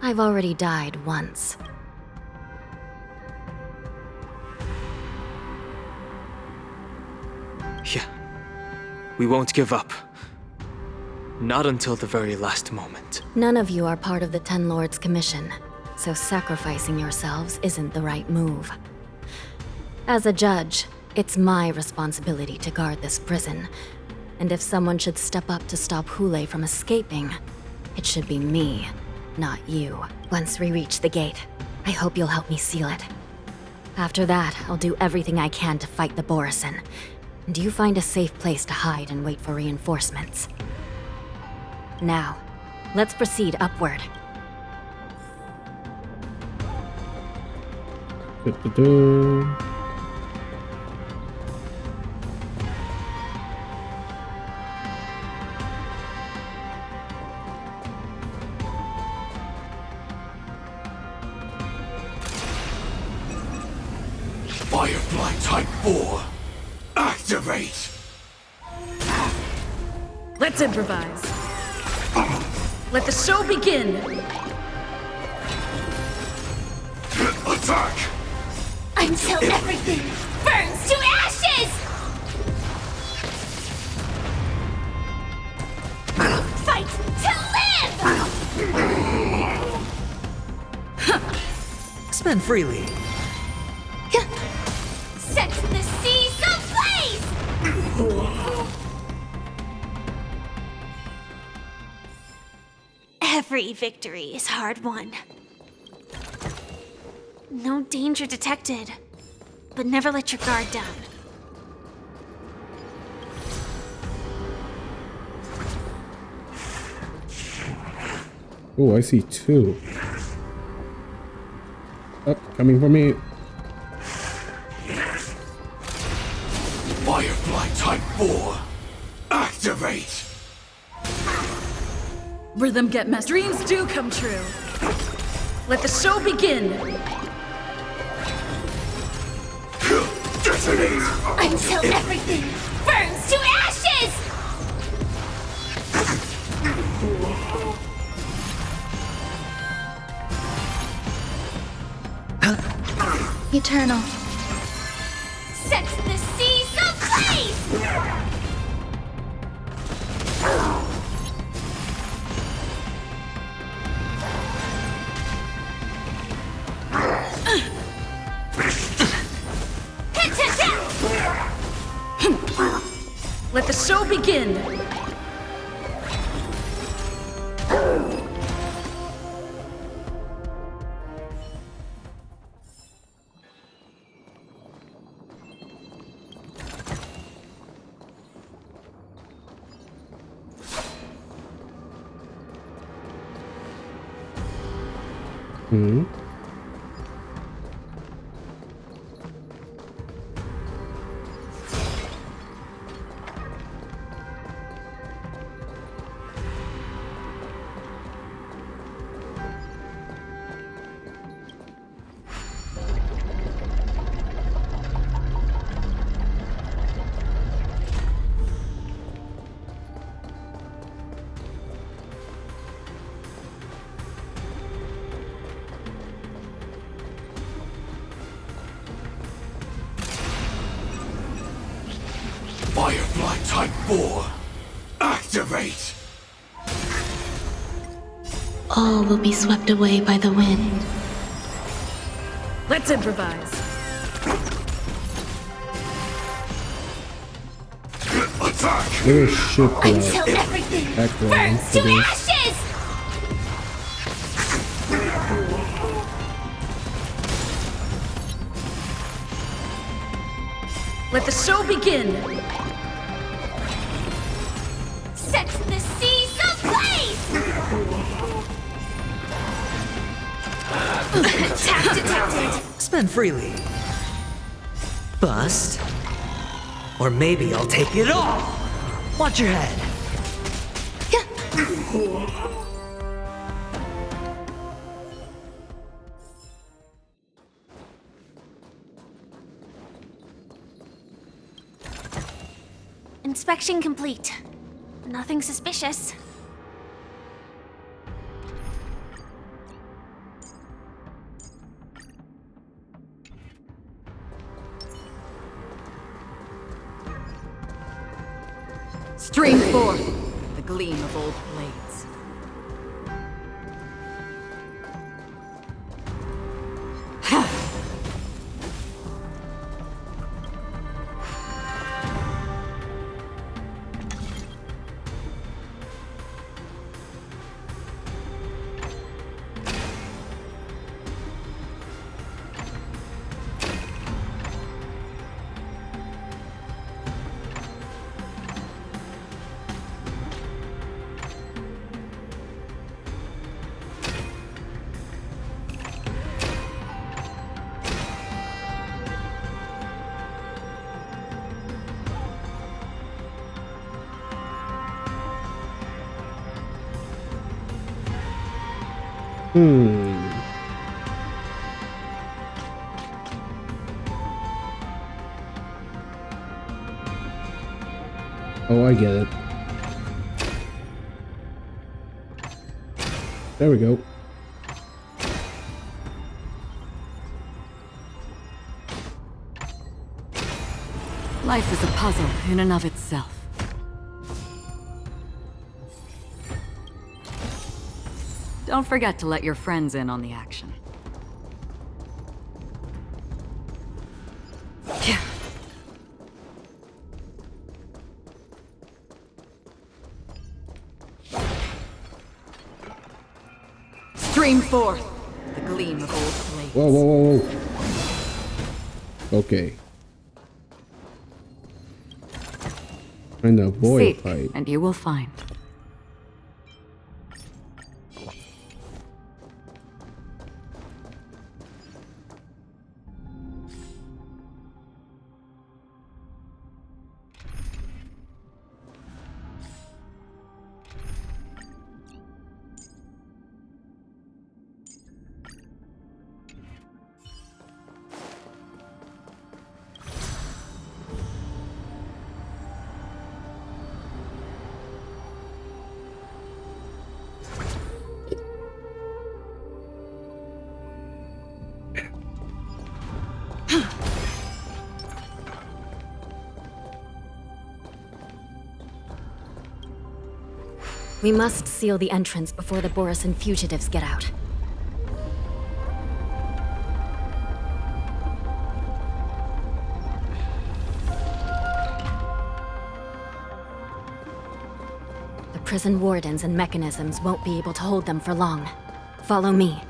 I've already died once. Yeah. We won't give up. Not until the very last moment. None of you are part of the Ten Lords Commission, so sacrificing yourselves isn't the right move. As a judge, it's my responsibility to guard this prison, and if someone should step up to stop Hoolay from escaping, it should be me, not you. Once we reach the gate, I hope you'll help me seal it. After that, I'll do everything I can to fight the borisin, and you find a safe place to hide and wait for reinforcements. Now, let's proceed upward. Du-du-du. Firefly Type 4, activate! Let's improvise. Let the show begin. Attack! Until everything burns to ashes! Fight to live! Spend freely. Set the seas ablaze! Every victory is hard won. No danger detected, but never let your guard down. Oh, I see two. Up, coming for me. Firefly Type 4, activate! Rhythm get messed. Dreams do come true. Let the show begin. Detonate! Until everything burns to ashes! Eternal. Set the seas ablaze! Let the show begin. Firefly Type 4, activate! All will be swept away by the wind. Let's improvise. Attack! There is shit Until everything burns to ashes! Let the show begin. Set the seas ablaze! Attack detected! Spend freely. Bust. Or maybe I'll take it all. Watch your head. Inspection complete. Nothing suspicious. Stream forth the gleam of old blades. Oh, I get it. There we go. Life is a puzzle in and of itself. Don't forget to let your friends in on the action. Stream forth the gleam of old blades. Whoa, whoa, whoa, whoa. Okay. Trying to avoid a Seek, fight. and you will find. We must seal the entrance before the borisin fugitives get out. The prison wardens and mechanisms won't be able to hold them for long. Follow me.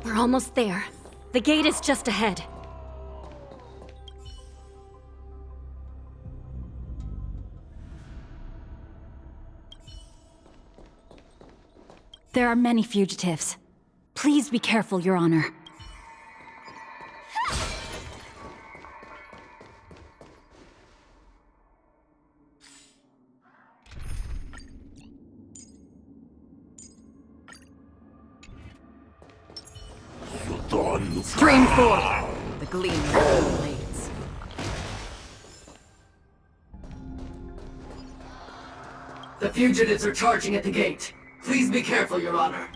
We're almost there. The gate is just ahead. There are many fugitives. Please be careful, Your Honor. Stream forth the gleam of old blades. The fugitives are charging at the gate. Please be careful, Your Honor.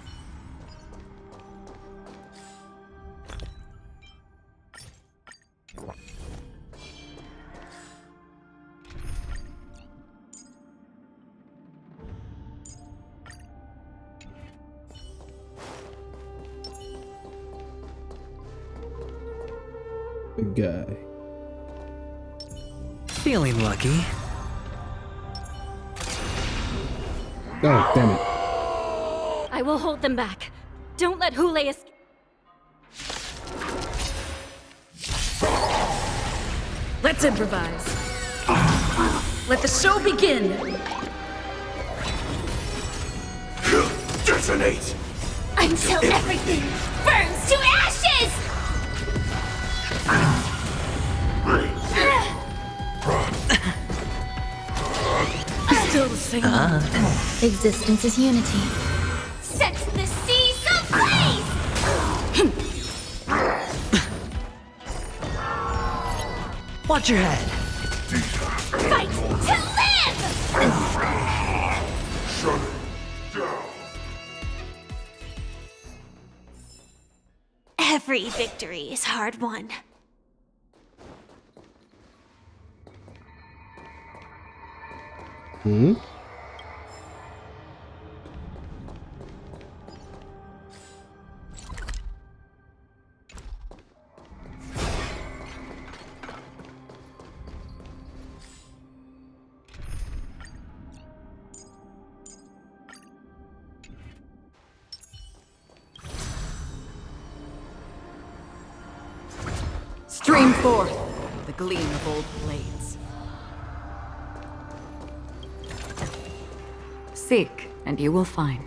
Good guy. Feeling lucky. Oh, damn it. I will hold them back. Don't let Hoolay escape. Let's improvise. Let the show begin. Detonate! Until everything burns to ashes! Still the same. Existence is unity. Set the seas ablaze! Watch your head. Fight to live! Shut it down. Every victory is hard won. Hmm? Stream forth gleam of old blades. Seek, and you will find.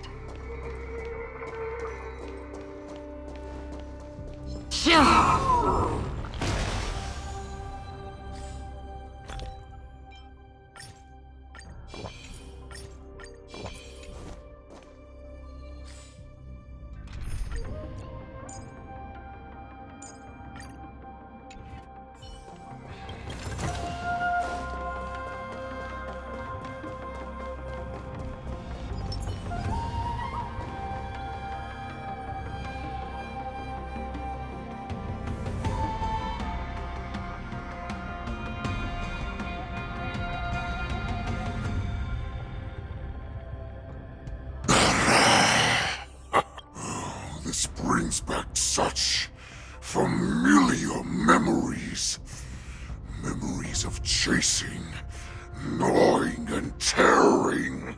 This brings back such familiar memories. Memories of chasing, gnawing, and tearing.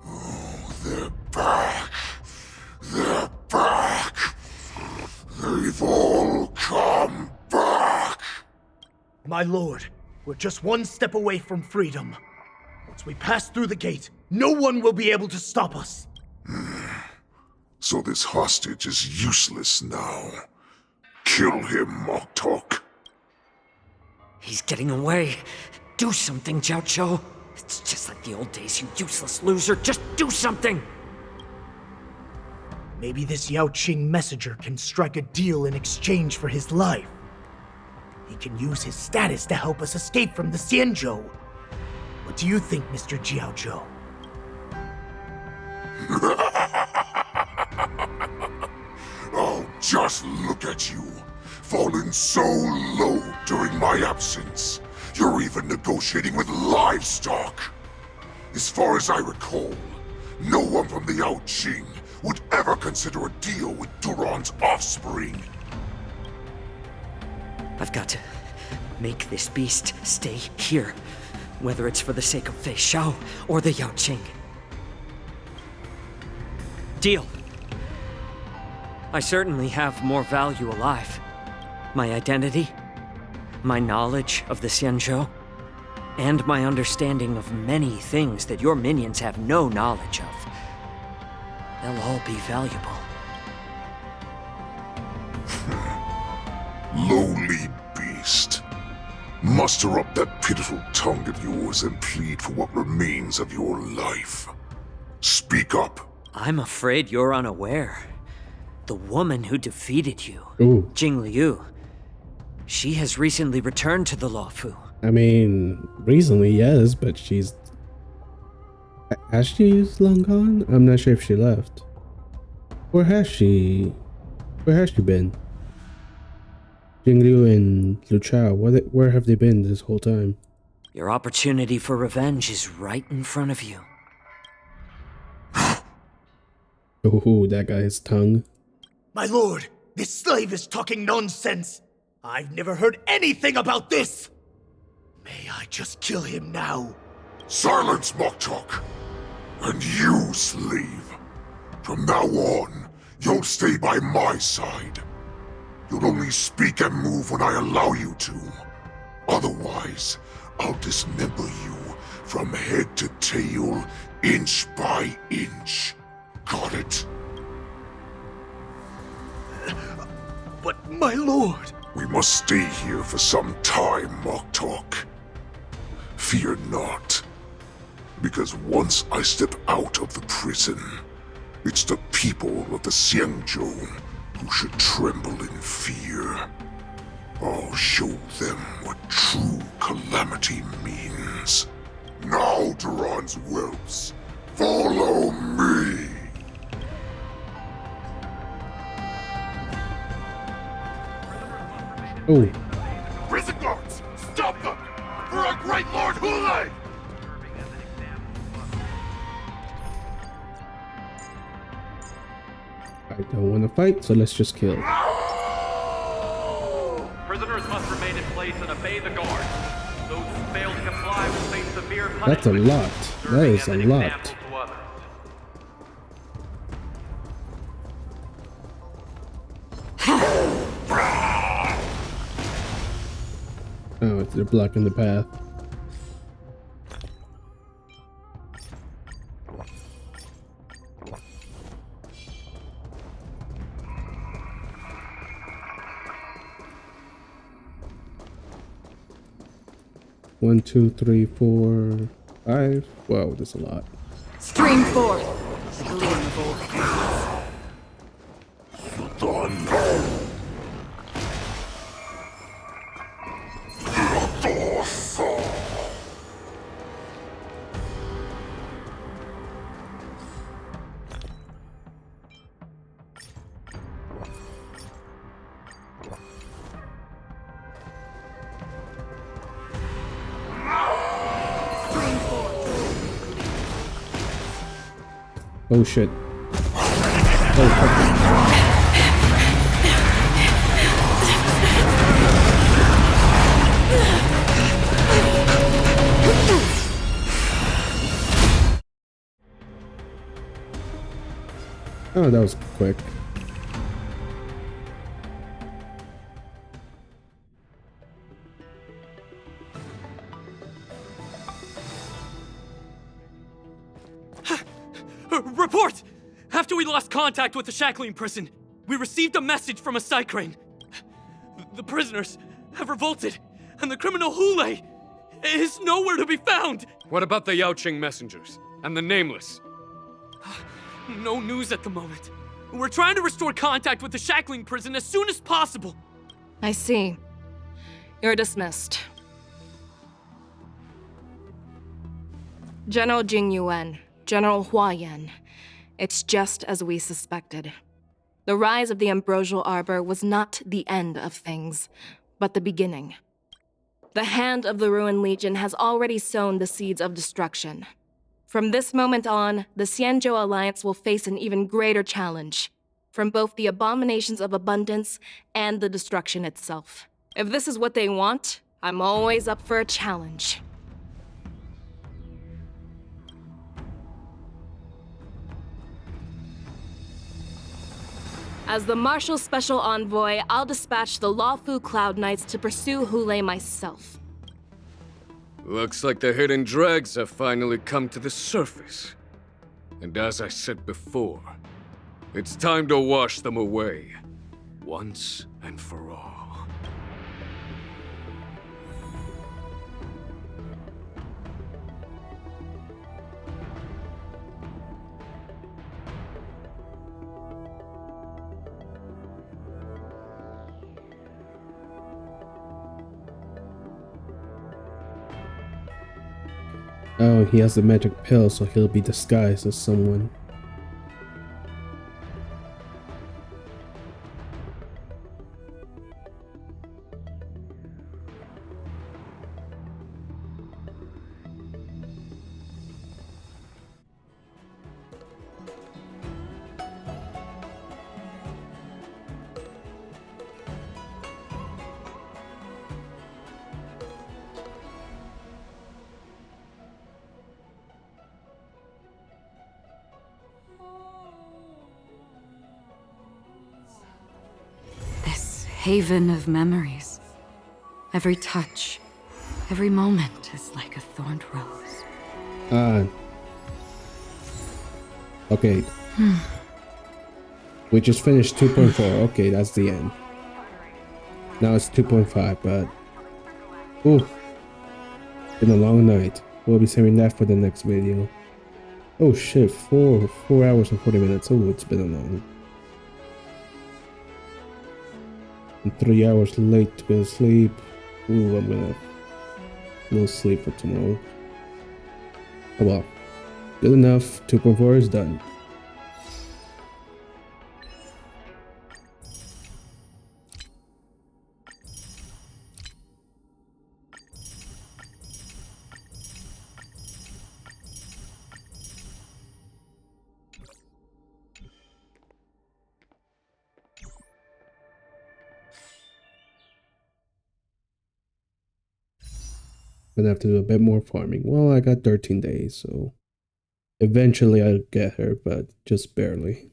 Oh, they're back. They're back. They've all come back. My lord, we're just one step away from freedom. Once we pass through the gate, no one will be able to stop us. So this hostage is useless now. Kill him, Moktok. He's getting away. Do something, Jiao. It's just like the old days, you useless loser. Just do something! Maybe this Yaoqing messenger can strike a deal in exchange for his life. He can use his status to help us escape from the Xianzhou. What do you think, Mr. Jiaozhou? Oh, just look at you. Fallen so low during my absence. You're even negotiating with livestock. As far as I recall, no one from the Yaoqing would ever consider a deal with Duran's offspring. I've got to make this beast stay here, whether it's for the sake of Feixiao or the Yaoqing. Deal. I certainly have more value alive. My identity, my knowledge of the Xianzhou, and my understanding of many things that your minions have no knowledge of. They'll all be valuable. Lowly beast. Muster up that pitiful tongue of yours and plead for what remains of your life. Speak up. I'm afraid you're unaware. The woman who defeated you, Jing Liu, she has recently returned to the Luofu. I mean, recently, yes, but she's... Has she long gone? I'm not sure if she left. Where has she been? Jing Liu and Lu Chao, where have they been this whole time? Your opportunity for revenge is right in front of you. Oh, that guy's tongue. My lord, this slave is talking nonsense. I've never heard anything about this. May I just kill him now? Silence, Moktok! And you, slave. From now on, you'll stay by my side. You'll only speak and move when I allow you to. Otherwise, I'll dismember you from head to tail, inch by inch. Got it? But my lord... We must stay here for some time, Moktok. Fear not. Because once I step out of the prison, it's the people of the Xianzhou who should tremble in fear. I'll show them what true calamity means. Now, Duran's whelps, follow me! Oh. Prison guards, stop them! For our great Lord Hoolay! I don't want to fight, so let's just kill. Prisoners must remain in place and obey the guard. Those who fail to comply will face severe punishment. That's a lot. That is a lot. They're blocking the path. One, two, three, four, five. Whoa, that's a lot. Stream forth, the gleam of old blades. Oh shit. Oh fuck. Oh, that was quick. Report! After we lost contact with the shackling prison, we received a message from a Psycrane. The prisoners have revolted, and the criminal Hoolay is nowhere to be found! What about the Yaoqing messengers? And the Nameless? No news at the moment. We're trying to restore contact with the shackling prison as soon as possible. I see. You're dismissed. General Jing Yuan, General Huaiyan. It's just as we suspected. The rise of the Ambrosial Arbor was not the end of things, but the beginning. The hand of the Ruined Legion has already sown the seeds of destruction. From this moment on, the Xianzhou Alliance will face an even greater challenge, from both the abominations of abundance and the destruction itself. If this is what they want, I'm always up for a challenge. As the Marshal Special Envoy, I'll dispatch the Luofu Cloud Knights to pursue Hoolay myself. Looks like the hidden dregs have finally come to the surface. And as I said before, it's time to wash them away, once and for all. Oh, he has the magic pill, so he'll be disguised as someone. Haven of memories. Every touch, every moment is like a thorned rose. Okay. We just finished 2.4. Okay, that's the end. Now it's 2.5, but... Ooh. Been a long night. We'll be saving that for the next video. Oh shit, 4 hours and 40 minutes. Oh, it's been a long. I'm 3 hours late to go to sleep. Ooh, I'm gonna no sleep for tomorrow. Oh well. Good enough. 2.4 is done. Gonna have to do a bit more farming. Well, I got 13 days, so eventually I'll get her, but just barely.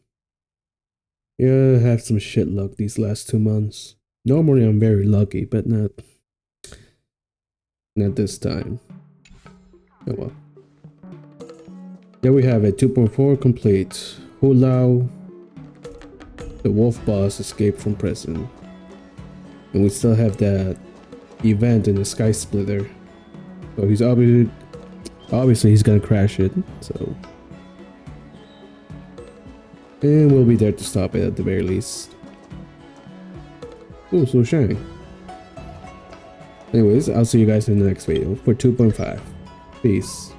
Yeah, I have some shit luck these last 2 months. Normally I'm very lucky, but not Not this time. Oh well. There we have it. 2.4 complete. Hoolay, the wolf boss, escaped from prison. And we still have that event in the Sky Splitter. So he's obviously he's gonna crash it, so. And we'll be there to stop it at the very least. Oh, so shiny. Anyways, I'll see you guys in the next video for 2.5. Peace.